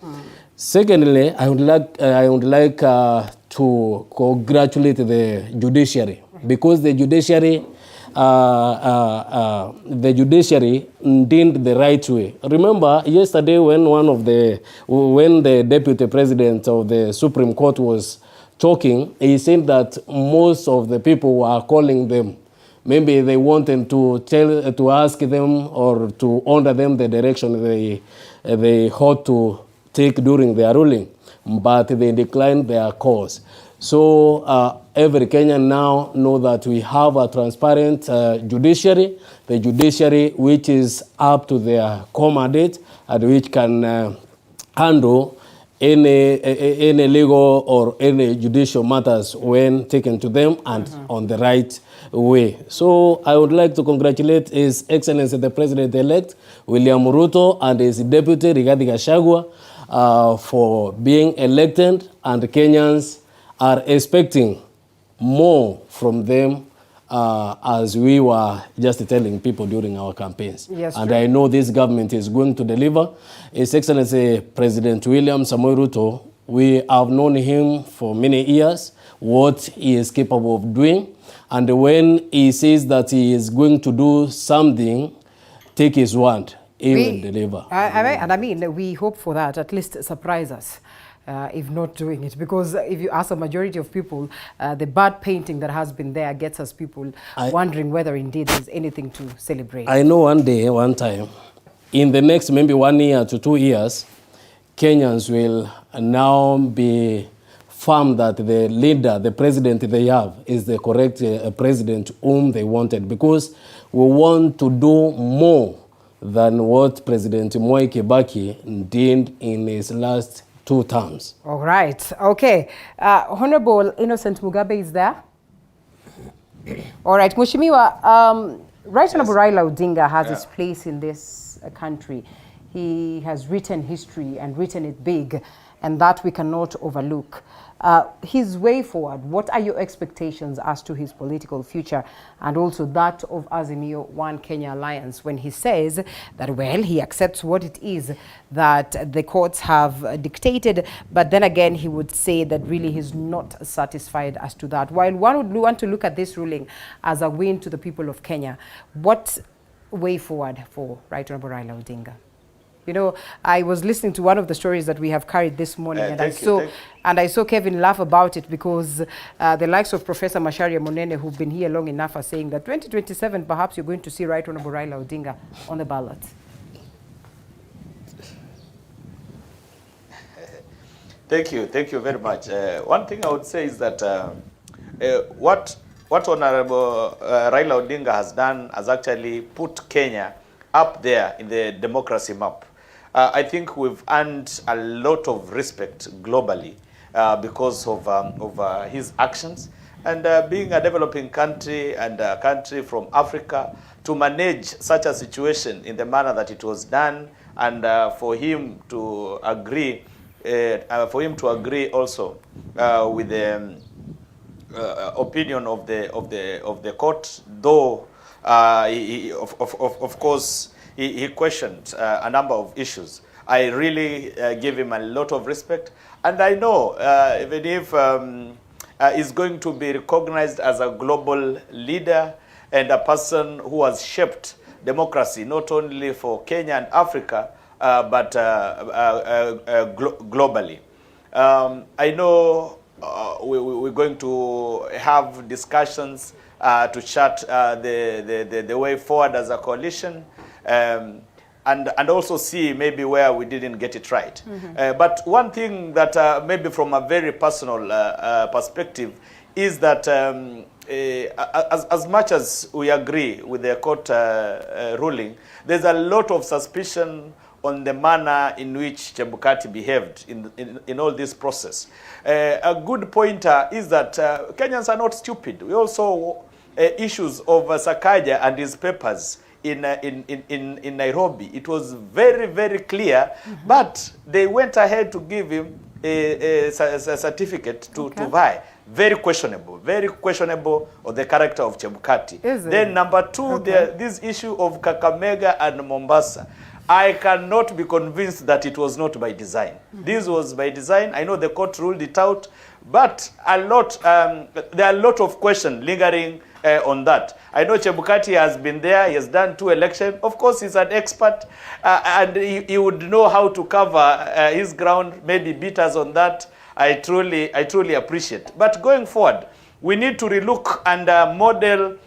Secondly, I would like to congratulate the judiciary, because the judiciary did the right way. Remember, yesterday when the deputy president of the Supreme Court was talking, he said that most of the people were calling them. Maybe they wanted to ask them or to order them the direction they ought to take during their ruling, but they declined their cause. So every Kenyan now know that we have a transparent judiciary, the judiciary which is up to their commandate and which can handle any legal or any judicial matters when taken to them and on the right way. So I would like to congratulate His Excellency the President-elect William Ruto and his deputy Rigathi Gachagua for being elected, and Kenyans are expecting more from them as we were just telling people during our campaigns. Yes, and true. I know this government is going to deliver. His Excellency President William Samoei Ruto, we have known him for many years, what he is capable of doing. And when he says that he is going to do something, take his word, he will deliver. And I mean, we hope for that, at least surprise us. If not doing it, because if you ask a majority of people, the bad painting that has been there gets us people wondering whether indeed there's anything to celebrate. I know one time, in the next maybe 1 year to 2 years, Kenyans will now be firm that the leader, the president they have, is the correct president whom they wanted, because we want to do more than what President Mwai Kibaki did in his last 2 terms. All right. Okay. Honorable Innocent Mugabe is there. All right. Mheshimiwa, Right Honorable Raila Odinga has his place in this country. He has written history and written it big, and that we cannot overlook. His way forward, what are your expectations as to his political future, and also that of Azimio One Kenya Alliance, when he says that, well, he accepts what it is that the courts have dictated, but then again he would say that really he's not satisfied as to that. While one would want to look at this ruling as a win to the people of Kenya, what way forward for Right Honorable Raila Odinga? You know, I was listening to one of the stories that we have carried this morning, and I saw Kevin laugh about it, because the likes of Professor Macharia Monene, who've been here long enough, are saying that 2027, perhaps you're going to see Right Honorable Raila Odinga on the ballot. Thank you very much. One thing I would say is that what Honorable Raila Odinga has done has actually put Kenya up there in the democracy map. I think we've earned a lot of respect globally because of his actions. And being a developing country and a country from Africa, to manage such a situation in the manner that it was done, and for him to agree also with the opinion of the court, though of course he questioned a number of issues. I really give him a lot of respect, and I know even if is going to be recognized as a global leader and a person who has shaped democracy not only for Kenya and Africa, but globally. I know we're going to have discussions to chart the way forward as a coalition, and also see maybe where we didn't get it right. But one thing that maybe from a very personal perspective is that as much as we agree with the court ruling, there's a lot of suspicion on the manner in which Chebukati behaved in all this process. A good pointer is that Kenyans are not stupid. We also issues of Sakaja and his papers in Nairobi. It was very, very clear, but they went ahead to give him a certificate to vie. Very questionable of the character of Chebukati. Then number two, this issue of Kakamega and Mombasa. I cannot be convinced that it was not by design. This was by design. I know the court ruled it out, but there are a lot of questions lingering on that. I know Chebukati has been there. He has done 2 elections. Of course, he's an expert, and he would know how to cover his ground, maybe beat us on that. I truly appreciate. But going forward, we need to relook and model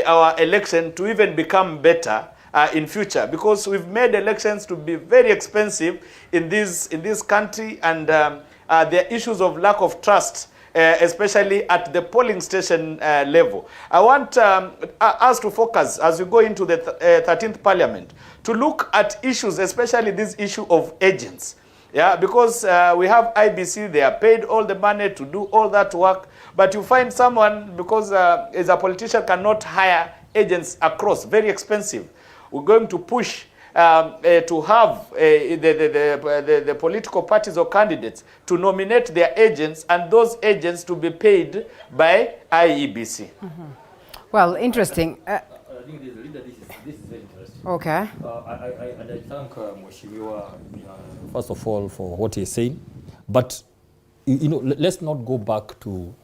our election to even become better in future, because we've made elections to be very expensive in this country, and there are issues of lack of trust, especially at the polling station level. I want us to focus, as we go into the 13th Parliament, to look at issues, especially this issue of agents. Yeah, because we have IEBC, they are paid all the money to do all that work, but you find someone, because as a politician cannot hire agents across, very expensive. We're going to push to have the political parties or candidates to nominate their agents, and those agents to be paid by IEBC. Well, interesting. I think this is very interesting. Okay. I thank Mheshimiwa, first of all, for what he's saying. But, you know, let's not go back to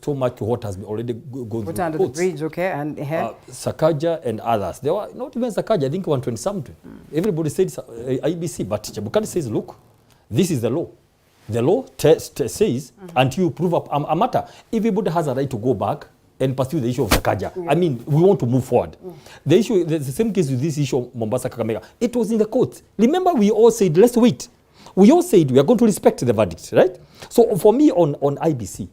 so much to what has been already gone put through under the bridge, okay, and Sakaja and others. They were not even Sakaja, I think 120 something. Everybody said IEBC, but Chebukati says, look, this is the law. The law says, until you prove up a matter, everybody has a right to go back and pursue the issue of Sakaja. I mean, we want to move forward. The issue, the same case with this issue of Mombasa Kakamega, it was in the court. Remember, we all said, let's wait. We all said we are going to respect the verdict, right? So for me on IEBC,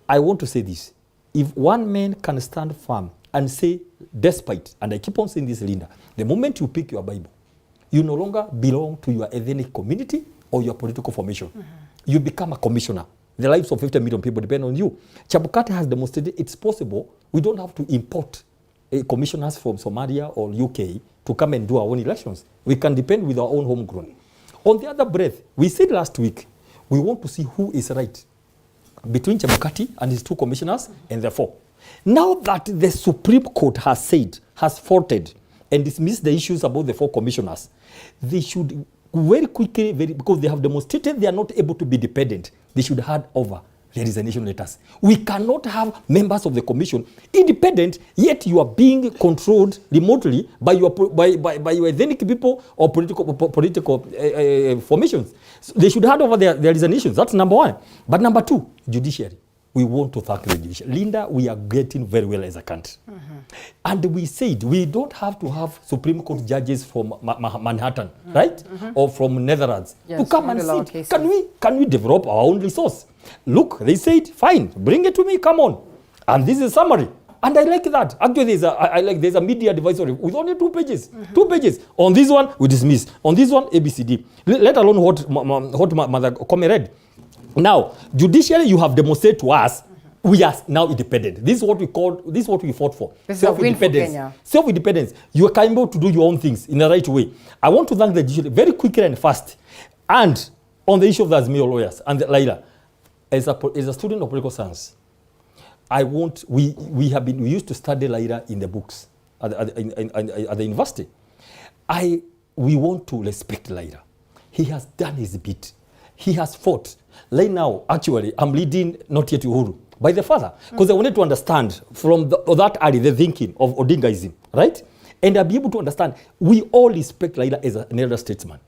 I want to say this. If one man can stand firm and say, despite, and I keep on saying this, Linda, the moment you pick your Bible, you no longer belong to your ethnic community or your political formation. You become a commissioner. The lives of 50 million people depend on you. Chebukati has demonstrated it's possible. We don't have to import commissioners from Somalia or UK to come and do our own elections. We can depend with our own homegrown. On the other breath, we said last week, we want to see who is right between Chebukati and his 2 commissioners and the 4. Now that the Supreme Court has said, has faulted and dismissed the issues about the 4 commissioners, they should very quickly, because they have demonstrated they are not able to be dependent, they should hand over the resignation letters. We cannot have members of the commission independent, yet you are being controlled remotely by your ethnic people or political formations. So they should hand over their resignations. That's number one. But number two, judiciary. We want to thank the judiciary. Linda, we are getting very well as a country. And we said we don't have to have Supreme Court judges from Manhattan, right? Or from Netherlands to come and sit. Can we develop our own resource? Look, they said, fine, bring it to me, come on. And this is a summary. And I like that. Actually, there's a media advisory with only 2 pages. 2 pages. On this one, we dismiss. On this one, ABCD. Let alone what Mother Kome read. Now, judicially, you have demonstrated to us we are now independent. This is what we fought for. Self-independence. Self-independence. You are able to do your own things in the right way. I want to thank the judiciary very quickly and fast. And on the issue of the Azimio lawyers and the Laila, as a student of political science, we used to study Laila in the books at the university. We want to respect Laila. He has done his bit. He has fought. Right now, actually, I'm leading Not Yet Uhuru by the father, because I wanted to understand from that early the thinking of Odingaism, right? And I'll be able to understand, we all respect Raila as an elder statesman.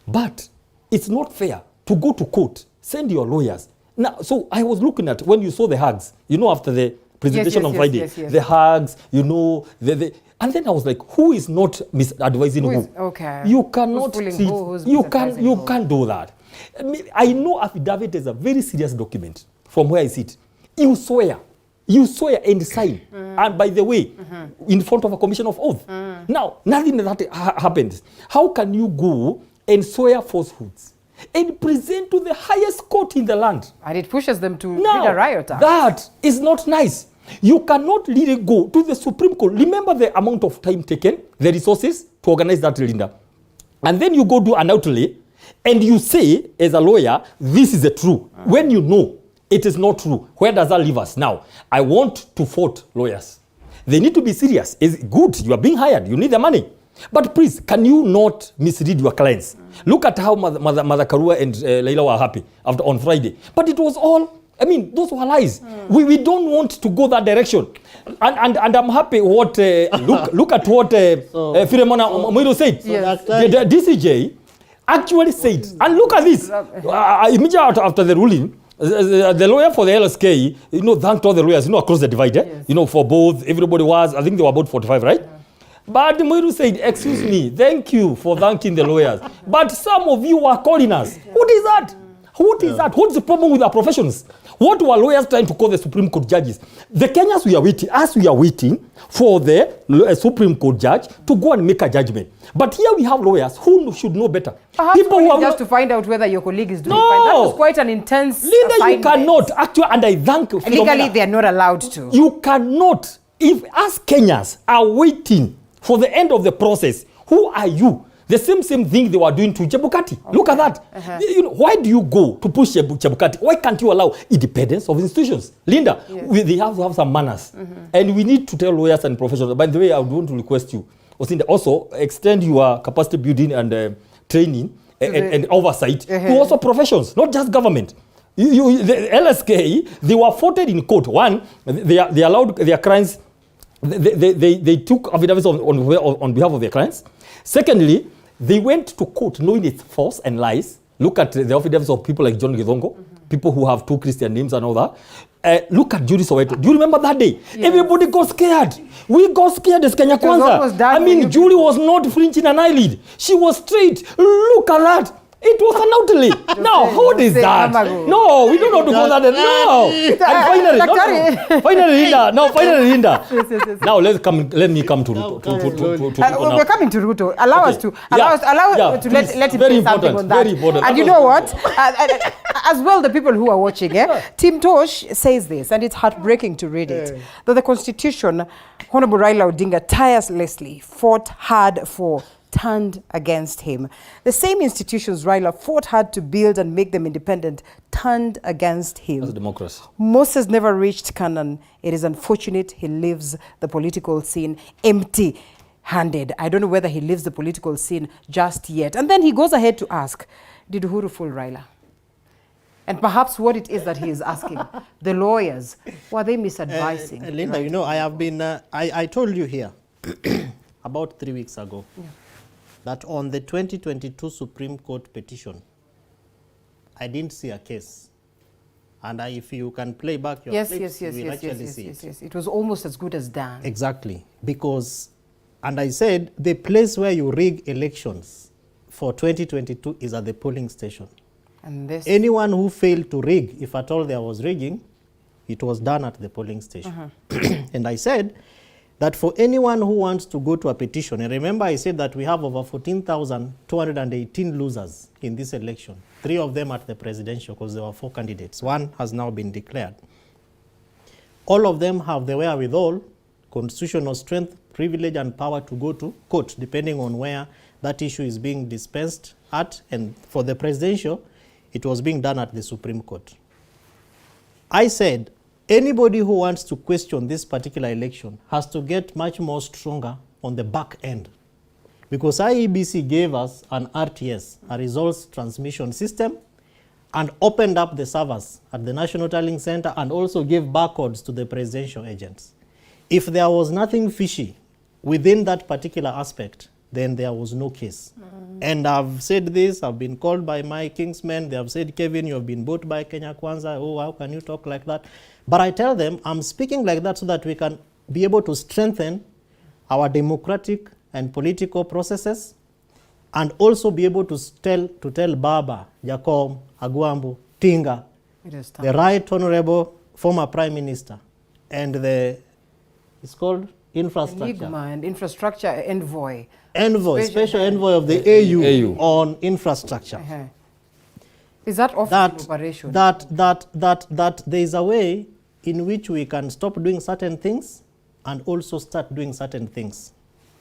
But it's not fair to go to court, send your lawyers. Now, so I was looking at, when you saw the hugs, after the presentation on Friday, the hugs, and then I was like, who is not misadvising who? Okay. You cannot you can't do that. I know affidavit is a very serious document from where I sit. You swear and sign. And by the way, in front of a commission of oath. Now, nothing that happens. How can you go and swear falsehoods and present to the highest court in the land? And it pushes them to lead a riot. That is not nice. You cannot really go to the Supreme Court. Remember the amount of time taken, the resources to organize that, Linda. And then you go do an outlay and you say, as a lawyer, this is the true. When you know it is not true, where does that leave us? Now, I want to fault lawyers. They need to be serious. It's good. You are being hired. You need the money. But please, can you not mislead your clients? Look at how Mother Karua and Laila were happy on Friday. But it was all, those were lies. We don't want to go that direction. And I'm happy what, look at what Firemona Moiro said. Yes. The DCJ actually said, and look at this, immediately after the ruling, the lawyer for the LSK, thanked all the lawyers, across the divide, yes. For both, everybody was, I think they were about 45, right? Yeah. But Moiru said, excuse me, thank you for thanking the lawyers. But some of you are calling us. What is that? What is that? What's the problem with our professions? What were lawyers trying to call the Supreme Court judges? The Kenyans, we are waiting for the Supreme Court judge to go and make a judgment. But here we have lawyers who should know better. Perhaps people who are just to find out whether your colleague is doing fine. That was quite an intense Linda, you cannot. Actually, and I thank you. Legally, they are not allowed to. You cannot. If us Kenyans are waiting for the end of the process, who are you? The same thing they were doing to Chebukati. Okay. Look at that. Why do you go to push Chebukati? Why can't you allow independence of institutions? Linda, yes. They have to have some manners. And we need to tell lawyers and professionals. By the way, I would want to request you, also extend your capacity building and training and oversight to also professions, not just government. The LSK, they were voted in court. One, they allowed their clients, they took affidavits on behalf of their clients. Secondly, they went to court knowing it's false and lies. Look at the affidavits of people like John Githongo, people who have 2 Christian names and all that. Look at Judy Soweto. Do you remember that day? Yes. Everybody got scared. We got scared as Kenya Kwanza. Julie was not flinching an eyelid. She was straight. Look at that. It was an outlay. Now, what is that? No, we don't know to go that. No. And finally, Linda. Now let me come to Ruto. We're coming to Ruto. Allow us to let him say something on that. Very important. And you know what? As well, the people who are watching, Tim Tosh says this, and it's heartbreaking to read it, that the Constitution, Honorable Raila Odinga tirelessly fought hard for, turned against him. The same institutions Raila fought hard to build and make them independent turned against him. That's democracy. Moses never reached Canaan. It is unfortunate he leaves the political scene empty-handed. I don't know whether he leaves the political scene just yet. And then he goes ahead to ask, did Uhuru fool Raila? And perhaps what it is that he is asking, the lawyers, were they misadvising? Linda, you know, I have been, I told you here about 3 weeks ago that on the 2022 Supreme Court petition, I didn't see a case. And if you can play back your clips, you will actually see it. Yes. It was almost as good as done. Exactly. Because, and I said, the place where you rig elections for 2022 is at the polling station. And this anyone who failed to rig, if at all there was rigging, it was done at the polling station. And I said that for anyone who wants to go to a petition, and remember I said that we have over 14,218 losers in this election, 3 of them at the presidential, because there were 4 candidates. 1 has now been declared. All of them have the wherewithal, constitutional strength, privilege and power to go to court, depending on where that issue is being dispensed at. And for the presidential, it was being done at the Supreme Court. I said, anybody who wants to question this particular election has to get much more stronger on the back end. Because IEBC gave us an RTS, a results transmission system, and opened up the servers at the National Tallying Center and also gave barcodes to the presidential agents. If there was nothing fishy within that particular aspect, then there was no case. And I've said this, I've been called by my kingsmen, they have said, Kevin, you have been bought by Kenya Kwanza, oh, how can you talk like that? But I tell them, I'm speaking like that so that we can be able to strengthen our democratic and political processes, and also be able to tell Baba, Jacob, Agwambu, Tinga, the Right Honorable former Prime Minister, and it's called Infrastructure. Enigma and Infrastructure Envoy. Special Envoy of the AU on infrastructure. Is that office in operation? That there is a way in which we can stop doing certain things and also start doing certain things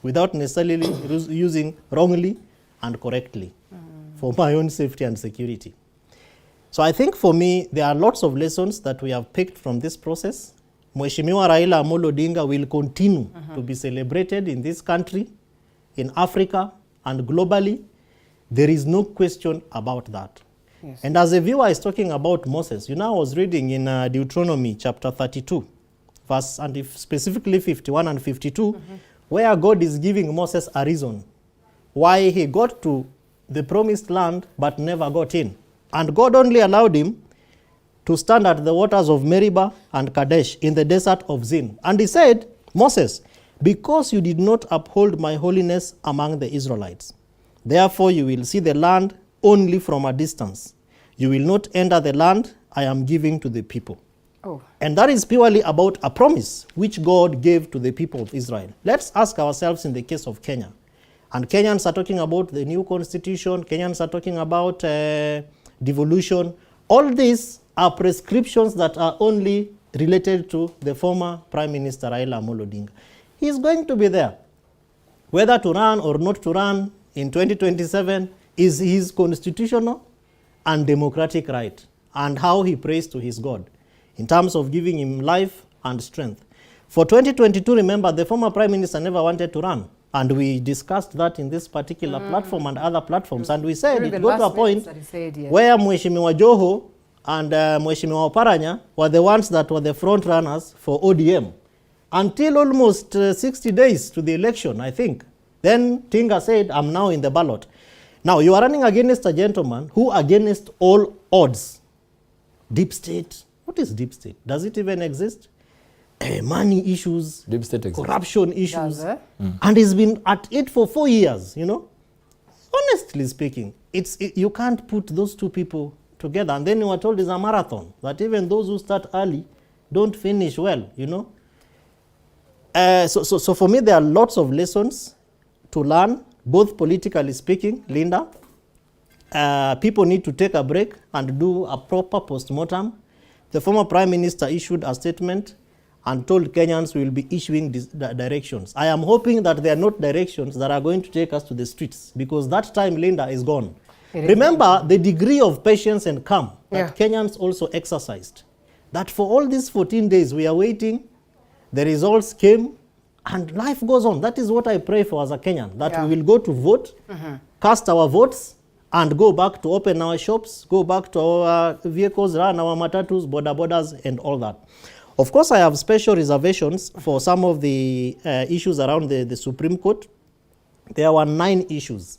without necessarily using wrongly and correctly for my own safety and security. So I think for me, there are lots of lessons that we have picked from this process. Mheshimiwa Raila Odinga will continue to be celebrated in this country, in Africa, and globally. There is no question about that. Yes. And as a viewer is talking about Moses, you know, I was reading in Deuteronomy chapter 32, verse, and specifically 51 and 52, where God is giving Moses a reason why he got to the promised land but never got in. And God only allowed him to stand at the waters of Meribah and Kadesh in the desert of Zin. And he said, Moses, because you did not uphold my holiness among the Israelites, therefore you will see the land only from a distance. You will not enter the land I am giving to the people. Oh. And that is purely about a promise which God gave to the people of Israel. Let's ask ourselves in the case of Kenya. And Kenyans are talking about the new constitution. Kenyans are talking about devolution. All these are prescriptions that are only related to the former Prime Minister Raila Odinga. He is going to be there. Whether to run or not to run in 2027 is his constitutional and democratic right, and how he prays to his God in terms of giving him life and strength. For 2022, remember, the former Prime Minister never wanted to run. And we discussed that in this particular platform and other platforms. And we said it got to a point where Mheshimiwa Joho and Mheshimiwa Oparanya were the ones that were the front runners for ODM. Until almost 60 days to the election, I think. Then Tinga said, I'm now in the ballot. Now, you are running against a gentleman who, against all odds, deep state. What is deep state? Does it even exist? Money issues, deep state corruption issues, and he's been at it for 4 years, you know. Honestly speaking, you can't put those two people together. And then you were told it's a marathon, that even those who start early don't finish well, you know. So for me, there are lots of lessons to learn, both politically speaking, Linda. People need to take a break and do a proper post-mortem. The former Prime Minister issued a statement and told Kenyans we will be issuing directions. I am hoping that they are not directions that are going to take us to the streets, because that time, Linda, is gone. Remember the degree of patience and calm that Kenyans also exercised. That for all these 14 days we are waiting, the results came, and life goes on. That is what I pray for as a Kenyan, that we will go to vote, cast our votes, and go back to open our shops, go back to our vehicles, run our matatus, border borders, and all that. Of course, I have special reservations for some of the issues around the Supreme Court. There were 9 issues.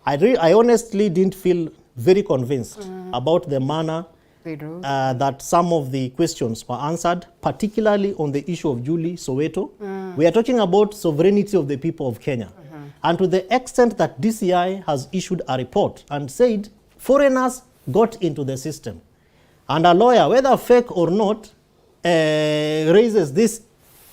I honestly didn't feel very convinced about the manner that some of the questions were answered, particularly on the issue of Julie Soweto. We are talking about sovereignty of the people of Kenya. And to the extent that DCI has issued a report and said foreigners got into the system. And a lawyer, whether fake or not, raises this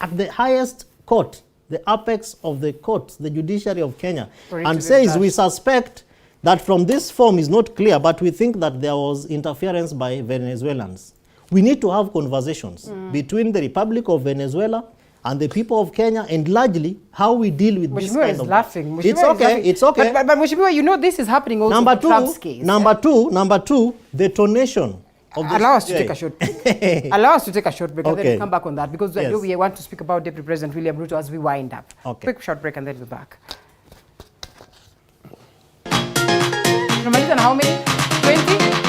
at the highest court, the apex of the court, the judiciary of Kenya, and says we suspect that from this form is not clear, but we think that there was interference by Venezuelans. We need to have conversations between the Republic of Venezuela and the people of Kenya, and largely how we deal with this kind of... laughing. It's okay, it's okay. But Mheshimiwa, you know this is happening also in Trump's case. Number two, the tonation of the... Allow us to take a short break. Allow us to take a short break and then Okay. we'll come back on that, because I know we want to speak about Deputy President William Ruto as we wind up. Okay. Quick short break and then we'll be back. Tunamaliza na how many? 20?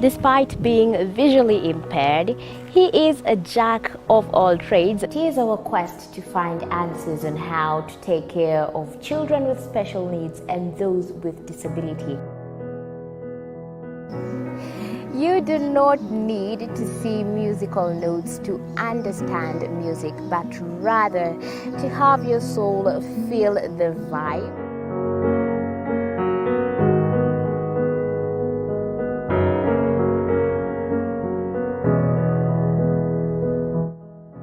Despite being visually impaired, he is a jack of all trades. It is our quest to find answers on how to take care of children with special needs and those with disability. You do not need to see musical notes to understand music, but rather to have your soul feel the vibe.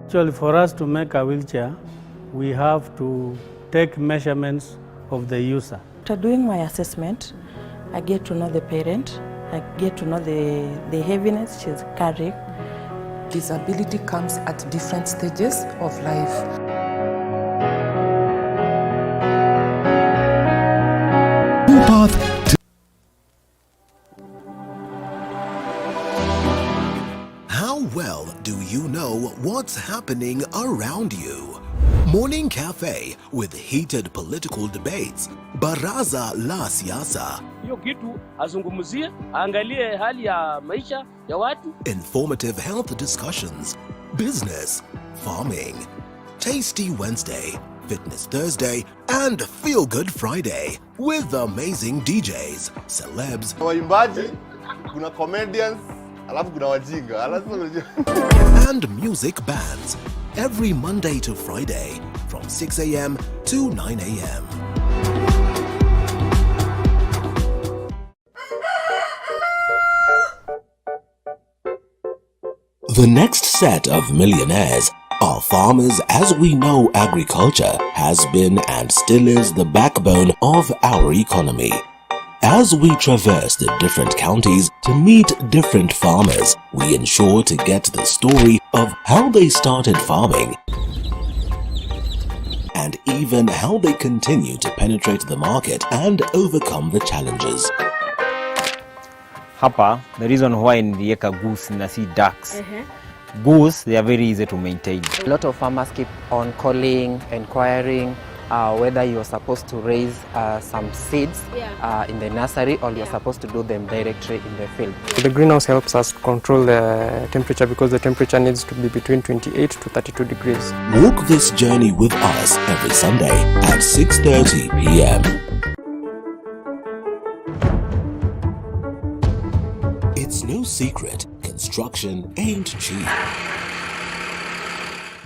Actually, for us to make a wheelchair, we have to take measurements of the user. After doing my assessment, I get to know the parent, I get to know the heaviness she's carrying. Disability comes at different stages of life. How well do you know what's happening around you? Morning Cafe with heated political debates. Baraza la Siasa. Hiyo kitu azungumzie, angalie hali ya maisha ya watu. Informative health discussions. Business. Farming. Tasty Wednesday. Fitness Thursday. And Feel Good Friday. With amazing DJs, celebs. Waimbaji, kuna comedians, alafu kuna wajinga. And music bands. Every Monday to Friday from 6 a.m. to 9 a.m. The next set of millionaires are farmers. As we know, agriculture has been and still is the backbone of our economy. As we traverse the different counties to meet different farmers, we ensure to get the story of how they started farming and even how they continue to penetrate the market and overcome the challenges. Hapa, the reason why nilieka goose na si ducks. Goose, they are very easy to maintain. A lot of farmers keep on calling, inquiring whether you're supposed to raise some seeds in the nursery or you're supposed to do them directly in the field. The greenhouse helps us control the temperature because the temperature needs to be between 28 to 32 degrees. Walk this journey with us every Sunday at 6:30 p.m. It's no secret, construction ain't cheap.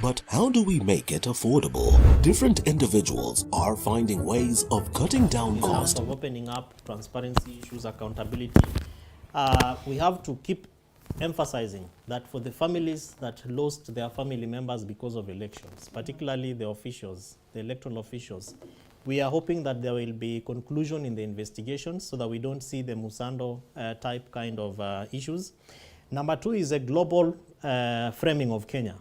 But how do we make it affordable? Different individuals are finding ways of cutting down cost. Of opening up transparency issues, accountability, we have to keep emphasizing that for the families that lost their family members because of elections, particularly the officials, the electoral officials, we are hoping that there will be conclusion in the investigations so that we don't see the Musando type kind of issues. Number two is a global framing of Kenya.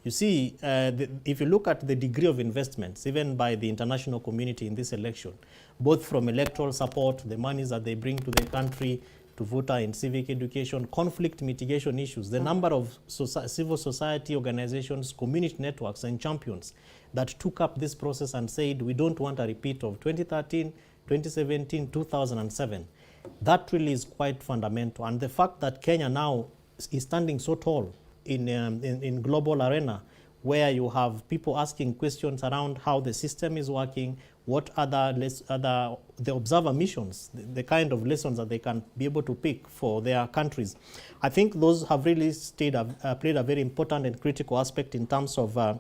You see, if you look at the degree of investments, even by the international community in this election, both from electoral support, the monies that they bring to the country, to voter and civic education, conflict mitigation issues, the number of civil society organizations, community networks and champions that took up this process and said we don't want a repeat of 2013, 2017, 2007. That really is quite fundamental. And the fact that Kenya now is standing so tall in global arena, where you have people asking questions around how the system is working, what the observer missions, the kind of lessons that they can be able to pick for their countries. I think those have really played a very important and critical aspect in terms of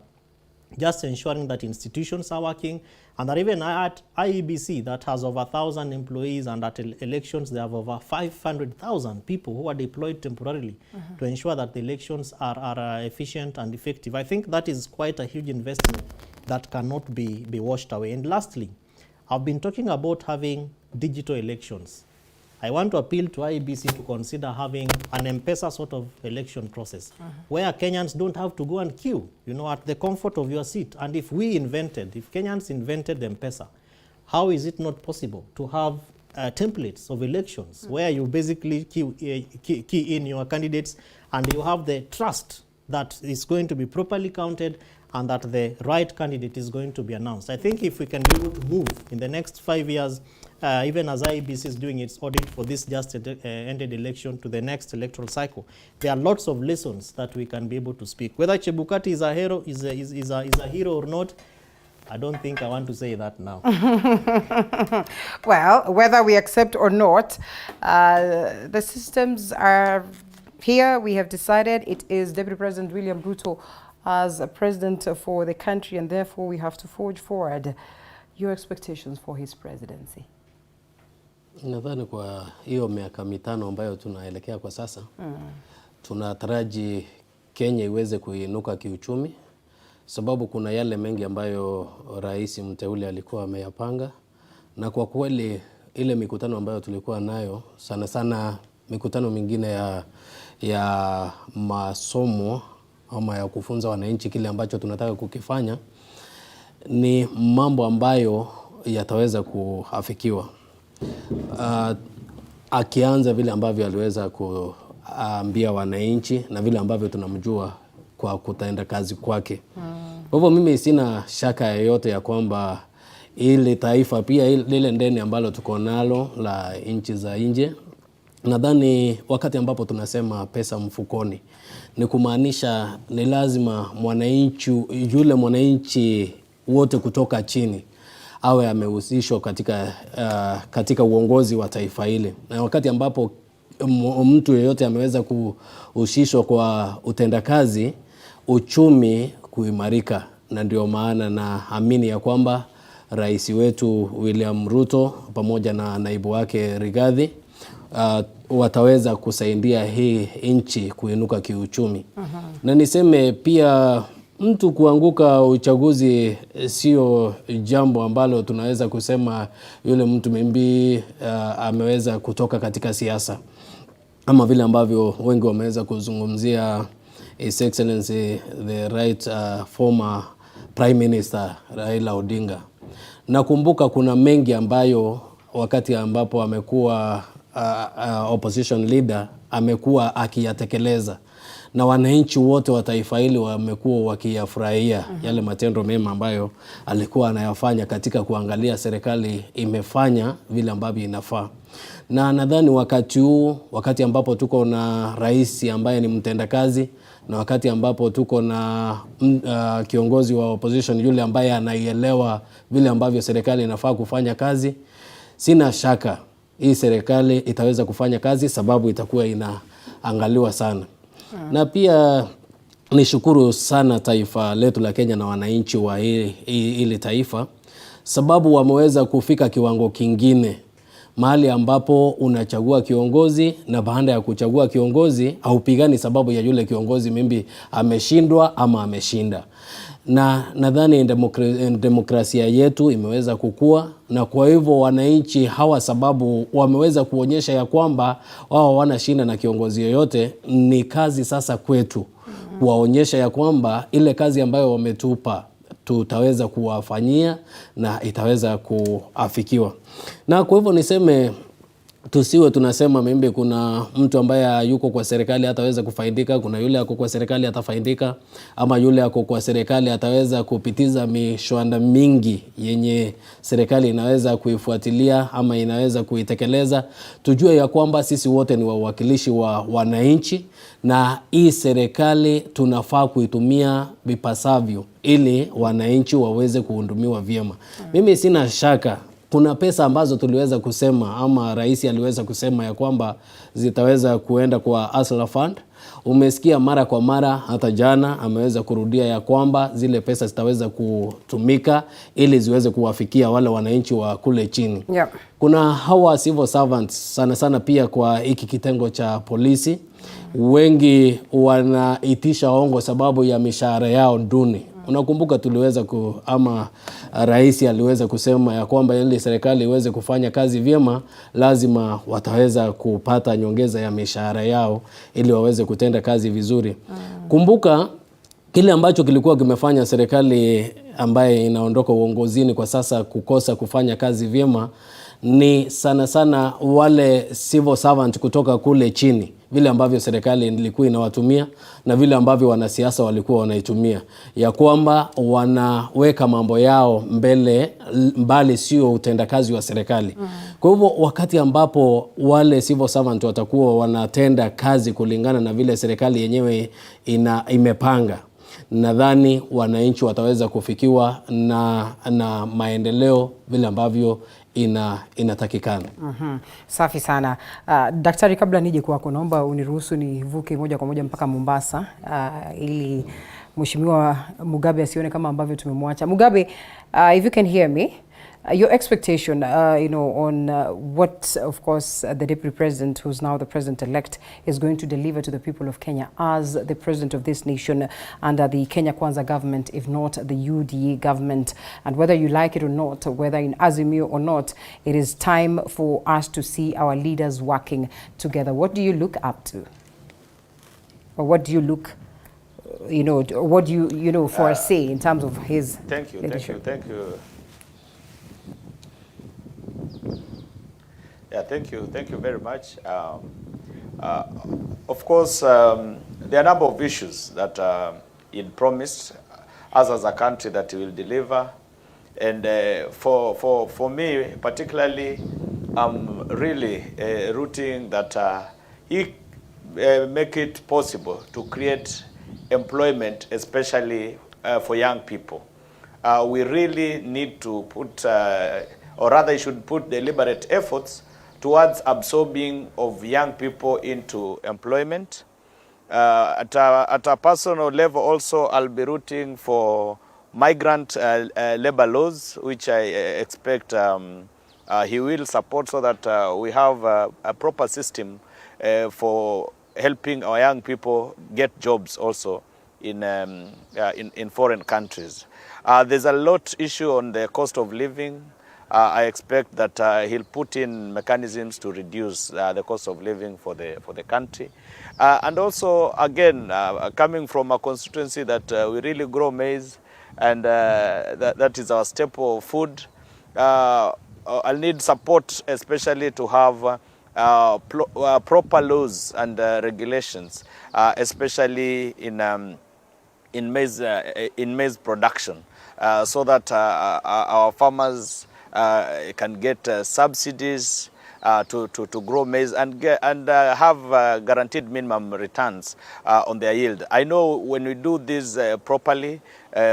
just ensuring that institutions are working, and that even at IEBC, that has over 1,000 employees, and at elections they have over 500,000 people who are deployed temporarily to ensure that the elections are efficient and effective. I think that is quite a huge investment that cannot be washed away. And lastly, I've been talking about having digital elections. I want to appeal to IEBC to consider having an M-Pesa sort of election process where Kenyans don't have to go and queue, at the comfort of your seat. And if Kenyans invented M-Pesa, how is it not possible to have templates of elections where you basically key in your candidates and you have the trust that is going to be properly counted and that the right candidate is going to be announced. I think if we can be able to move in the next 5 years, even as IEBC is doing its audit for this just ended election to the next electoral cycle, there are lots of lessons that we can be able to speak. Whether Chebukati is a hero, is a hero or not, I don't think I want to say that now. Well, whether we accept or not, the systems are here. We have decided it is Deputy President William Ruto as a president for the country, and therefore we have to forge forward. Your expectations for his presidency? Nadhani kwa hiyo miaka mitano ambayo tunaelekea kwa sasa, tunataraji Kenya iweze kuinuka kiuchumi, sababu kuna yale mengi ambayo rais mteule alikuwa ameyapanga, na kwa kweli ile mikutano ambayo tulikuwa nayo, sana sana mikutano mingine ya masomo ama ya kufunza wananchi kile ambacho tunataka kukifanya, ni mambo ambayo yataweza kuafikiwa. Akianza vile ambavyo aliweza kuambia wananchi na vile ambavyo tunamjua kwa kutenda kazi kwake. Kwa hivyo mimi sina shaka yoyote ya kwamba ile taifa pia lile ndeni ambalo tuko nalo la nchi za nje, nadhani wakati ambapo tunasema pesa mfukoni, ni kumaanisha ni lazima yule mwananchi wote kutoka chini awe amehusishwa katika uongozi wa taifa hili. Na wakati ambapo mtu yeyote ameweza kuhusishwa kwa utendakazi, uchumi kuimarika. Na ndio maana naamini ya kwamba rais wetu William Ruto pamoja na naibu wake Rigathi wataweza kusaidia hii nchi kuinuka kiuchumi. Na niseme pia, mtu kuanguka uchaguzi sio jambo ambalo tunaweza kusema yule mtu mimbi ameweza kutoka katika siasa, ama vile ambavyo wengi wameweza kuzungumzia His Excellency the right former Prime Minister Raila Odinga. Nakumbuka kuna mengi ambayo wakati ambapo amekuwa opposition leader amekuwa akiyatekeleza, na wananchi wote wa taifa hili wamekuwa wakiyafurahia yale matendo mema ambayo alikuwa anayafanya katika kuangalia serikali imefanya vile ambavyo inafaa. Na nadhani wakati ambapo tuko na rais ambaye ni mtendakazi, na wakati ambapo tuko na kiongozi wa opposition yule ambaye anaielewa vile ambavyo serikali inafaa kufanya kazi, sina shaka hii serikali itaweza kufanya kazi, sababu itakuwa inaangaliwa sana. Na pia nishukuru sana taifa letu la Kenya na wananchi wa hili taifa, sababu wameweza kufika kiwango kingine, mahali ambapo unachagua kiongozi, na baada ya kuchagua kiongozi haupigani sababu ya yule kiongozi mimbi ameshindwa ama ameshinda. Na nadhani demokrasia yetu imeweza kukua, na kwa hivyo wananchi hawa, sababu wameweza kuonyesha ya kwamba wao hawana shida na kiongozi yoyote, ni kazi sasa kwetu kuwaonyesha ya kwamba ile kazi ambayo wametupa tutaweza kuwafanyia na itaweza kuafikiwa. Na kwa hivyo niseme tusiwe tunasema mimbe kuna mtu ambaye yuko kwa serikali ataweza kufaidika, kuna yule ako kwa serikali atafaidika, ama yule ako kwa serikali ataweza kupitiza mishwanda mingi yenye serikali inaweza kuifuatilia ama inaweza kuitekeleza. Tujue ya kwamba sisi wote ni wawakilishi wa wananchi, na hii serikali tunafaa kuitumia vipasavyo ili wananchi waweze kuhudumiwa vyema. Mimi sina shaka kuna pesa ambazo tuliweza kusema ama rais aliweza kusema ya kwamba zitaweza kuenda kwa Asla Fund. Umesikia mara kwa mara, hata jana ameweza kurudia ya kwamba zile pesa zitaweza kutumika ili ziweze kuwafikia wale wananchi wa kule chini. Yeah. Kuna hawa civil servants sana sana pia kwa hiki kitengo cha polisi. Wengi wanaitisha hongo sababu ya mishahara yao duni. Unakumbuka tuliweza ama rais aliweza kusema ya kwamba ili serikali iweze kufanya kazi vyema lazima wataweza kupata nyongeza ya mishahara yao ili waweze kutenda kazi vizuri. Kumbuka kile ambacho kilikuwa kimefanya serikali ambaye inaondoka uongozini kwa sasa kukosa kufanya kazi vyema ni sana sana wale civil servant kutoka kule chini, vile ambavyo serikali ilikuwa inawatumia na vile ambavyo wanasiasa walikuwa wanaitumia, ya kwamba wanaweka mambo yao mbali sio utendakazi wa serikali. Kwa hivyo wakati ambapo wale civil servant watakuwa wanatenda kazi kulingana na vile serikali yenyewe imepanga, nadhani wananchi wataweza kufikiwa na maendeleo vile ambavyo inatakikana. Safi sana. Daktari, kabla nije kwako, naomba uniruhusu nivuke moja kwa moja mpaka Mombasa ili Mheshimiwa Mugabe asione kama ambavyo tumemwacha. Mugabe, if you can hear me, your expectation, on what, of course, the Deputy President, who's now the President-elect, is going to deliver to the people of Kenya as the President of this nation under the Kenya Kwanza government, if not the UDA government. And whether you like it or not, whether in Azimio or not, it is time for us to see our leaders working together. What do you look up to? Or what do you look, what do you, foresee in terms of his leadership? Thank you. Yeah, thank you very much. Of course, there are a number of issues that it promised us as a country that it will deliver. And for me, particularly, I'm really rooting that he make it possible to create employment, especially for young people. We really need to put, or rather he should put deliberate efforts towards absorbing of young people into employment. At a personal level also, I'll be rooting for migrant labor laws, which I expect he will support so that we have a proper system for helping our young people get jobs also in foreign countries. There's a lot issue on the cost of living. I expect that he'll put in mechanisms to reduce the cost of living for the country. And also, again, coming from a constituency that we really grow maize, and that is our staple food, I'll need support, especially to have proper laws and regulations, especially in maize production, so that our farmers can get subsidies to grow maize and have guaranteed minimum returns on their yield. I know when we do this properly,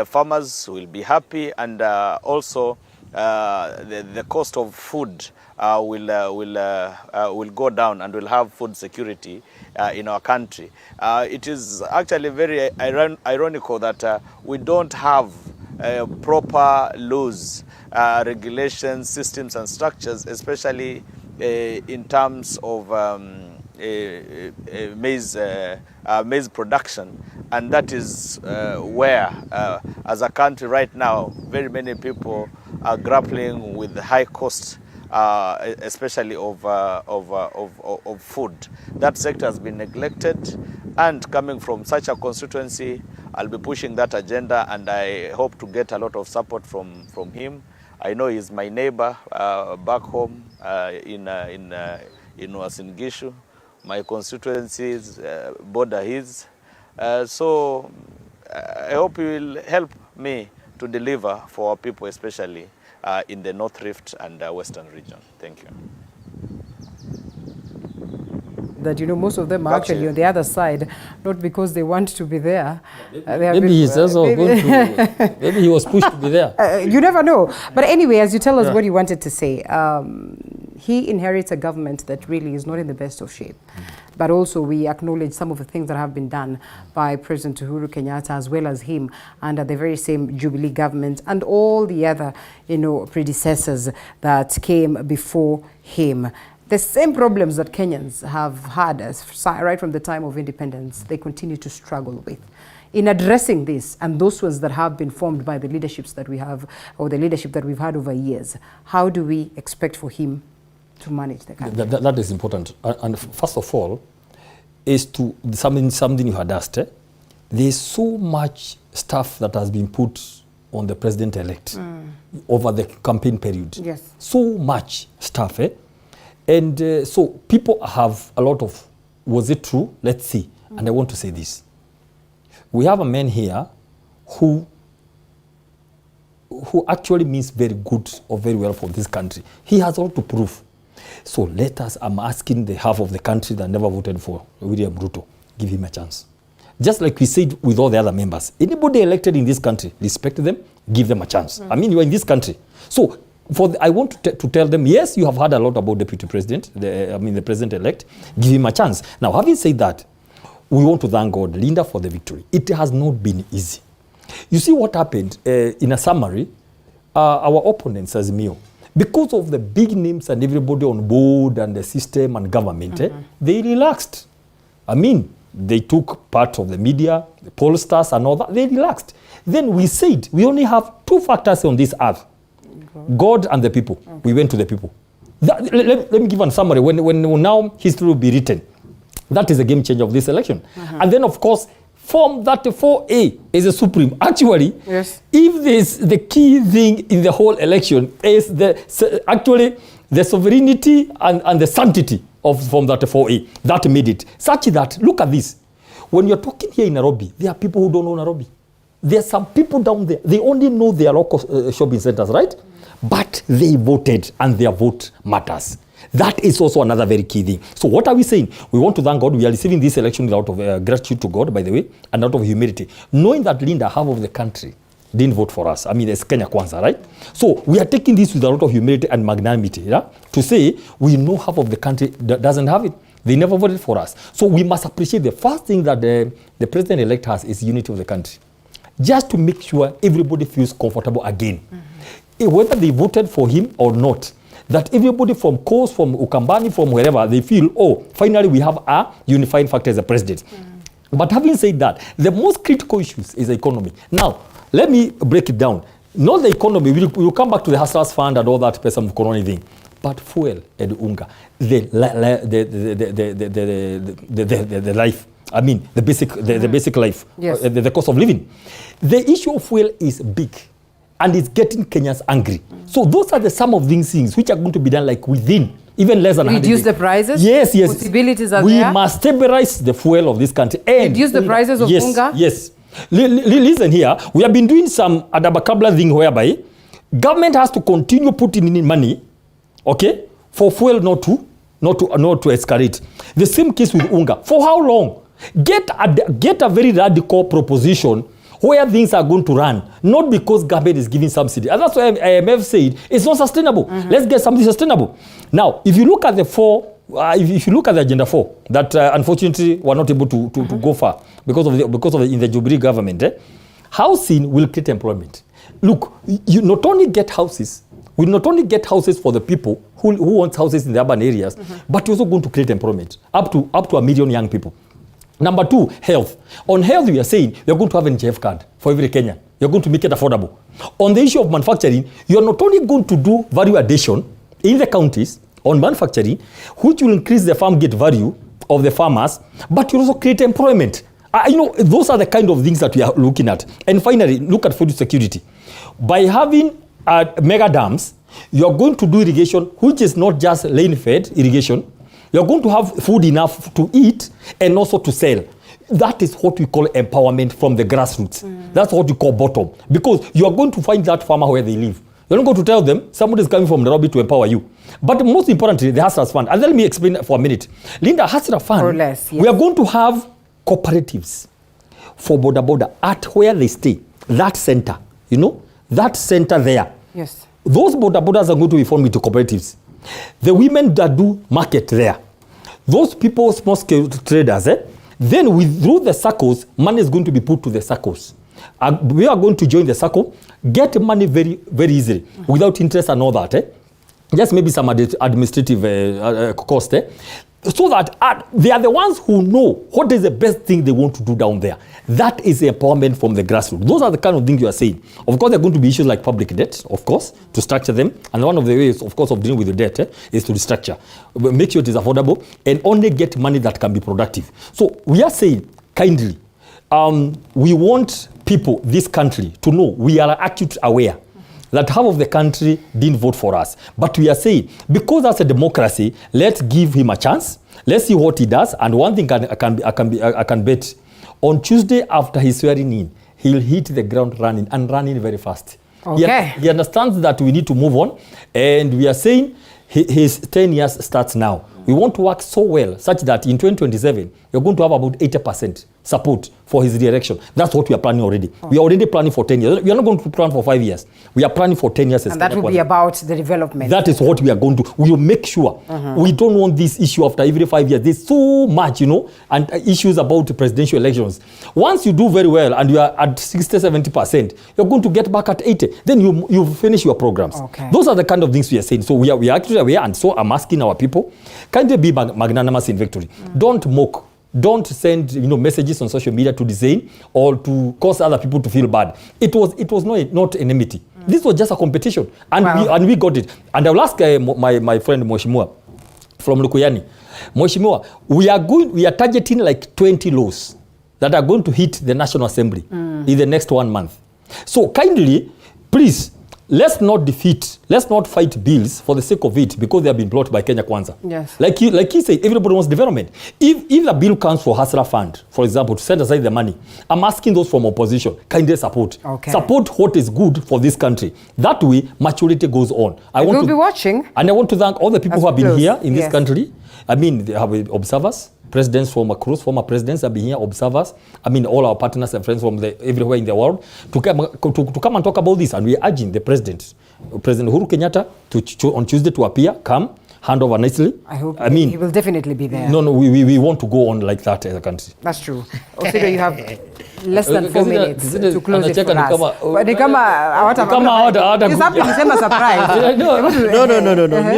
farmers will be happy, and also the cost of food will go down, and we'll have food security in our country. It is actually very ironical that we don't have proper laws, regulations, systems and structures, especially in terms of maize production. And that is where, as a country right now, very many people are grappling with the high costs, especially of food. That sector has been neglected, and coming from such a constituency, I'll be pushing that agenda, and I hope to get a lot of support from him I know he's my neighbor back home in Uasin Gishu. My constituencies border his. So I hope he will help me to deliver for our people, especially in the North Rift and Western region. Thank you. That, you know, most of them are actually on the other side, not because they want to be there. Maybe he's also going to, maybe he was pushed to be there. You never know. But anyway, as you tell us what you wanted to say, he inherits a government that really is not in the best of shape. But also we acknowledge some of the things that have been done by President Uhuru Kenyatta as well as him under the very same Jubilee government and all the other, you know, predecessors that came before him. The same problems that Kenyans have had right from the time of independence, they continue to struggle with. In addressing this, and those ones that have been formed by the leaderships that we have, or the leadership that we've had over years, how do we expect for him to manage the country? That is important. And first of all, is to something you had asked. There's so much stuff that has been put on the president-elect over the campaign period. Yes. So much stuff. And so people have a lot of, was it true? Let's see. And I want to say this. We have a man here who actually means very good or very well for this country. He has all to prove. So let us, I'm asking the half of the country that never voted for William Ruto, give him a chance. Just like we said with all the other members. Anybody elected in this country, respect them, give them a chance. I mean, you're in this country. So I want to tell them, yes, you have heard a lot about Deputy President, the President-elect, give him a chance. Now, having said that, we want to thank God, Linda, for the victory. It has not been easy. You see what happened, in a summary, our opponents, as Mio, because of the big names and everybody on board and the system and government, they relaxed. I mean, they took part of the media, the pollsters and all that, they relaxed. Then we said, we only have two factors on this earth. God and the people. We went to the people. Let me give a summary. When now history will be written, that is a game changer of this election. And then, of course, Form 34A is a supreme. Actually, yes. If this the key thing in the whole election is actually the sovereignty and the sanctity of Form 34A, that made it such that, look at this. When you're talking here in Nairobi, there are people who don't know Nairobi. There are some people down there, they only know their local shopping centers, right? But they voted and their vote matters. That is also another very key thing. So what are we saying? We want to thank God. We are receiving this election out of gratitude to God, by the way, and out of humility. Knowing that, Linda, half of the country didn't vote for us. I mean, it's Kenya Kwanza, right? So we are taking this with a lot of humility and magnanimity, yeah? To say we know half of the country doesn't have it. They never voted for us. So we must appreciate the first thing that the president-elect has is unity of the country. Just to make sure everybody feels comfortable again. Whether they voted for him or not, that everybody from Coast, from Ukambani, from wherever, they feel, oh, finally we have a unifying factor as a president. But having said that, the most critical issues is the economy. Now, let me break it down. Not the economy, we'll come back to the Hustlers Fund and all that person of corona thing. But fuel and unga, the life, I mean, the basic life, yes. The cost of living. The issue of fuel is big. And it's getting Kenyans angry. So those are some of these things which are going to be done like within, even less than 100 days. Reduce the prices? Yes, yes. Possibilities are we there? We must stabilize the fuel of this country. And reduce the prices of unga? Yes. Listen here. We have been doing some adabakabla thing whereby government has to continue putting in money, okay, for fuel not to escalate. The same case with unga. For how long? Get a very radical proposition where things are going to run, not because government is giving subsidy. And that's why IMF said it's not sustainable. Let's get something sustainable. Now, if you look at if you look at the agenda 4, that unfortunately we're not able to go far because of in the Jubilee government, housing will create employment. Look, you not only get houses, we not only get houses for the people who want houses in the urban areas, but you're also going to create employment up to 1 million young people. Number 2, health. On health, we are saying you're going to have an NHIF card for every Kenyan. You're going to make it affordable. On the issue of manufacturing, you're not only going to do value addition in the counties on manufacturing, which will increase the farm gate value of the farmers, but you also create employment. Those are the kind of things that we are looking at. And finally, look at food security. By having mega dams, you're going to do irrigation, which is not just rain-fed irrigation. You're going to have food enough to eat and also to sell. That is what we call empowerment from the grassroots. That's what we call bottom. Because you are going to find that farmer where they live. You're not going to tell them somebody is coming from Nairobi to empower you. But most importantly, the Hustlers Fund. And let me explain for a minute. Linda, Hustler Fund, or less, yes. We are going to have cooperatives for border at where they stay. That center, you know, that center there. Yes. Those borders are going to be formed into cooperatives. The women that do market there, those people, small scale traders, then through the circles, money is going to be put to the circles. We are going to join the circle, get money very, very easily, without interest and all that. Just maybe some administrative cost. So that they are the ones who know what is the best thing they want to do down there. That is empowerment from the grassroots. Those are the kind of things you are saying. Of course, there are going to be issues like public debt, of course, to structure them. And one of the ways, of course, of dealing with the debt is to restructure. Make sure it is affordable and only get money that can be productive. So we are saying, kindly, we want people, this country, to know we are acutely aware that half of the country didn't vote for us. But we are saying, because that's a democracy, let's give him a chance. Let's see what he does. And one thing I can bet, on Tuesday after his swearing in, he'll hit the ground running and running very fast. Okay. He understands that we need to move on. And we are saying his 10 years starts now. We want to work so well such that in 2027, you're going to have about 80% support for his re-election. That's what we are planning already. We are already planning for 10 years. We are not going to plan for 5 years. We are planning for 10 years. And that will be about the development. That is what we are going to. We will make sure. We don't want this issue after every 5 years. There's so much, you know, and issues about presidential elections. Once you do very well and you are at 60-70%, you're going to get back at 80. Then you finish your programs. Okay. Those are the kind of things we are saying. So we are actually aware, and so I'm asking our people, kindly be magnanimous in victory. Don't mock. Don't send messages on social media to disdain or to cause other people to feel bad. It was not enmity. This was just a competition, and we got it. And I'll ask my friend Mheshimiwa from Lukuyani. Mheshimiwa, we are targeting like 20 laws that are going to hit the National Assembly in the next 1 month. So kindly, please, let's not fight bills for the sake of it because they have been blocked by Kenya Kwanza. Yes. Like he said, everybody wants development. If the bill comes for Hustler Fund, for example, to set aside the money, I'm asking those from opposition, kindly support. Okay. Support what is good for this country. That way, maturity goes on. We'll be watching. And I want to thank all the people who have been here in this country. I mean, they have observers. Presidents from across, former presidents have been here, observers. I mean, all our partners and friends from everywhere in the world to come and talk about this. And we are urging the President Uhuru Kenyatta on Tuesday to appear, come, hand over nicely. I mean, he will definitely be there. No, we want to go on like that as a country. That's true. Osido, you have less than 4 minutes to close it for us. But ni kama nisema surprise. No.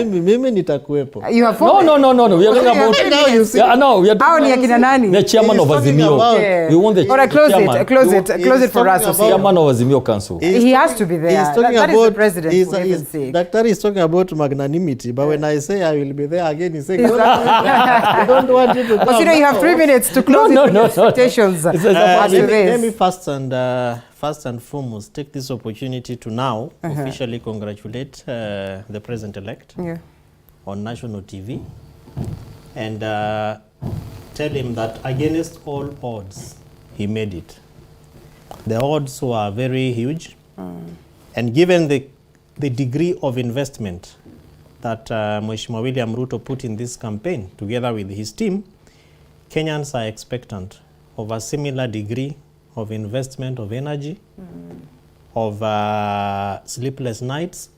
Mimi nitakuepo. You have 4 No. We are talking about we are talking about the chairman of Azimio. We want the chairman. Close it for us. Chairman of Azimio Council. He has to be there. He's talking that about is the president. Daktari is talking about magnanimity, but when I say I will be there again, he says, I don't want you to come. Osido, you have 3 minutes to close expectations. Let me first and foremost take this opportunity to now officially congratulate the President-elect on national TV and tell him that against all odds, he made it. The odds were very huge, and given the degree of investment that Mheshimiwa William Ruto put in this campaign together with his team, Kenyans are expectant of a similar degree of investment of energy, of sleepless nights,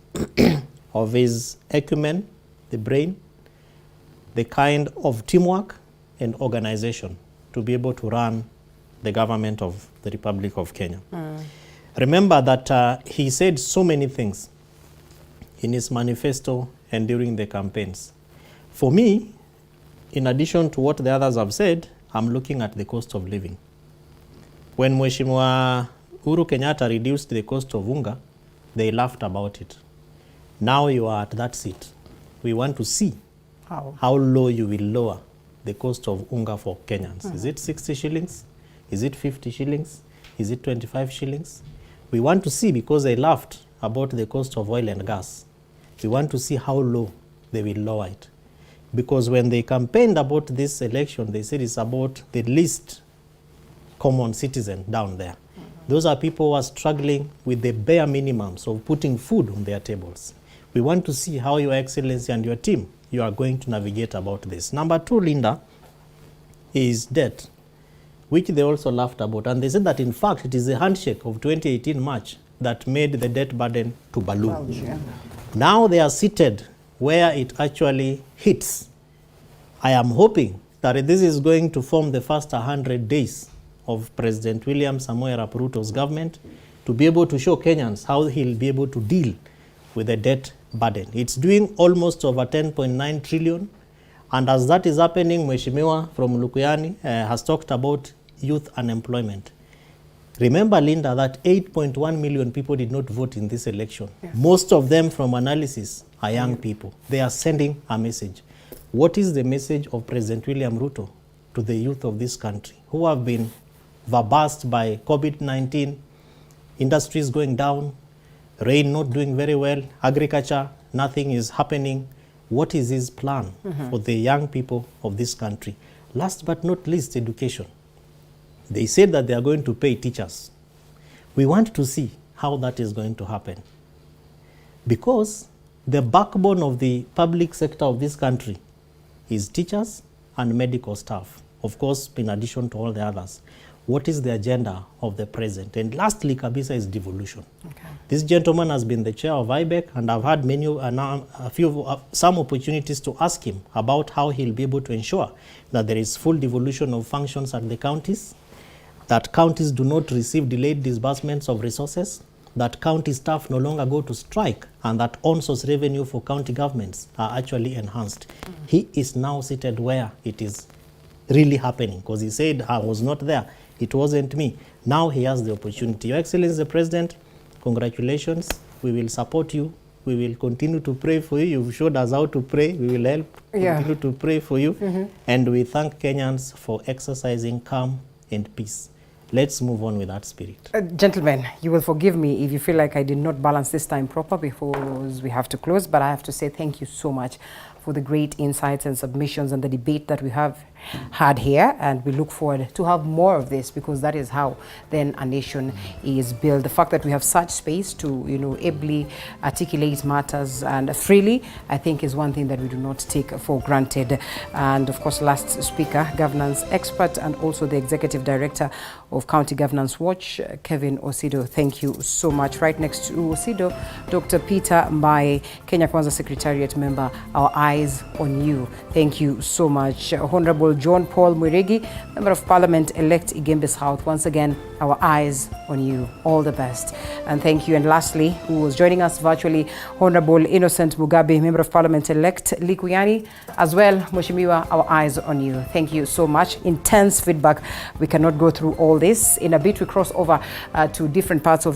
of his acumen, the brain, the kind of teamwork and organization to be able to run the government of the Republic of Kenya. Remember that he said so many things in his manifesto and during the campaigns. For me, in addition to what the others have said, I'm looking at the cost of living. When Mheshimiwa Uhuru Kenyatta reduced the cost of unga, they laughed about it. Now you are at that seat. We want to see how low you will lower the cost of unga for Kenyans. Is it 60 shillings? Is it 50 shillings? Is it 25 shillings? We want to see, because they laughed about the cost of oil and gas. We want to see how low they will lower it. Because when they campaigned about this election, they said it's about the least common citizen down there. Those are people who are struggling with the bare minimums of putting food on their tables. We want to see how Your Excellency and your team, you are going to navigate about this. Number 2, Linda, is debt, which they also laughed about. And they said that, in fact, it is the handshake of 2018 March that made the debt burden to balloon. Now they are seated where it actually hits. I am hoping that this is going to form the first 100 days of President William Samoei Arap Ruto's government to be able to show Kenyans how he'll be able to deal with the debt burden. It's doing almost over 10.9 trillion. And as that is happening, Mheshimiwa from Lukuyani has talked about youth unemployment. Remember, Linda, that 8.1 million people did not vote in this election. Yeah. Most of them, from analysis, are young people. They are sending a message. What is the message of President William Ruto to the youth of this country who have been verbased by COVID-19, industries going down, rain not doing very well, agriculture, nothing is happening? What is his plan for the young people of this country? Last but not least, education. They said that they are going to pay teachers. We want to see how that is going to happen. Because the backbone of the public sector of this country is teachers and medical staff, of course, in addition to all the others. What is the agenda of the president? And lastly, Kabisa, is devolution. Okay. This gentleman has been the chair of IBEC, and I've had some opportunities to ask him about how he'll be able to ensure that there is full devolution of functions at the counties, that counties do not receive delayed disbursements of resources, that county staff no longer go to strike, and that on-source revenue for county governments are actually enhanced. He is now seated where it is really happening, because he said, I was not there. It wasn't me. Now he has the opportunity. Your Excellency the President, congratulations. We will support you. We will continue to pray for you. You've showed us how to pray. We will help continue to pray for you. And we thank Kenyans for exercising calm and peace. Let's move on with that spirit. Gentlemen, you will forgive me if you feel like I did not balance this time proper because we have to close, but I have to say thank you so much for the great insights and submissions and the debate that we have had here, and we look forward to have more of this, because that is how then a nation is built. The fact that we have such space to ably articulate matters and freely, I think, is one thing that we do not take for granted. And of course, last speaker, governance expert and also the executive director of County Governance Watch, Kevin Osido, thank you so much. Right next to Osido, Dr. Peter Mbai, Kenya Kwanza Secretariat member, our eyes on you. Thank you so much. Honorable John Paul Mwirigi, Member of Parliament elect Igembe South, once again, our eyes on you. All the best. And thank you. And lastly, who was joining us virtually, Honorable Innocent Mugabe, Member of Parliament elect Likuyani, as well, Mheshimiwa, our eyes on you. Thank you so much. Intense feedback. We cannot go through all this. In a bit, we cross over to different parts of the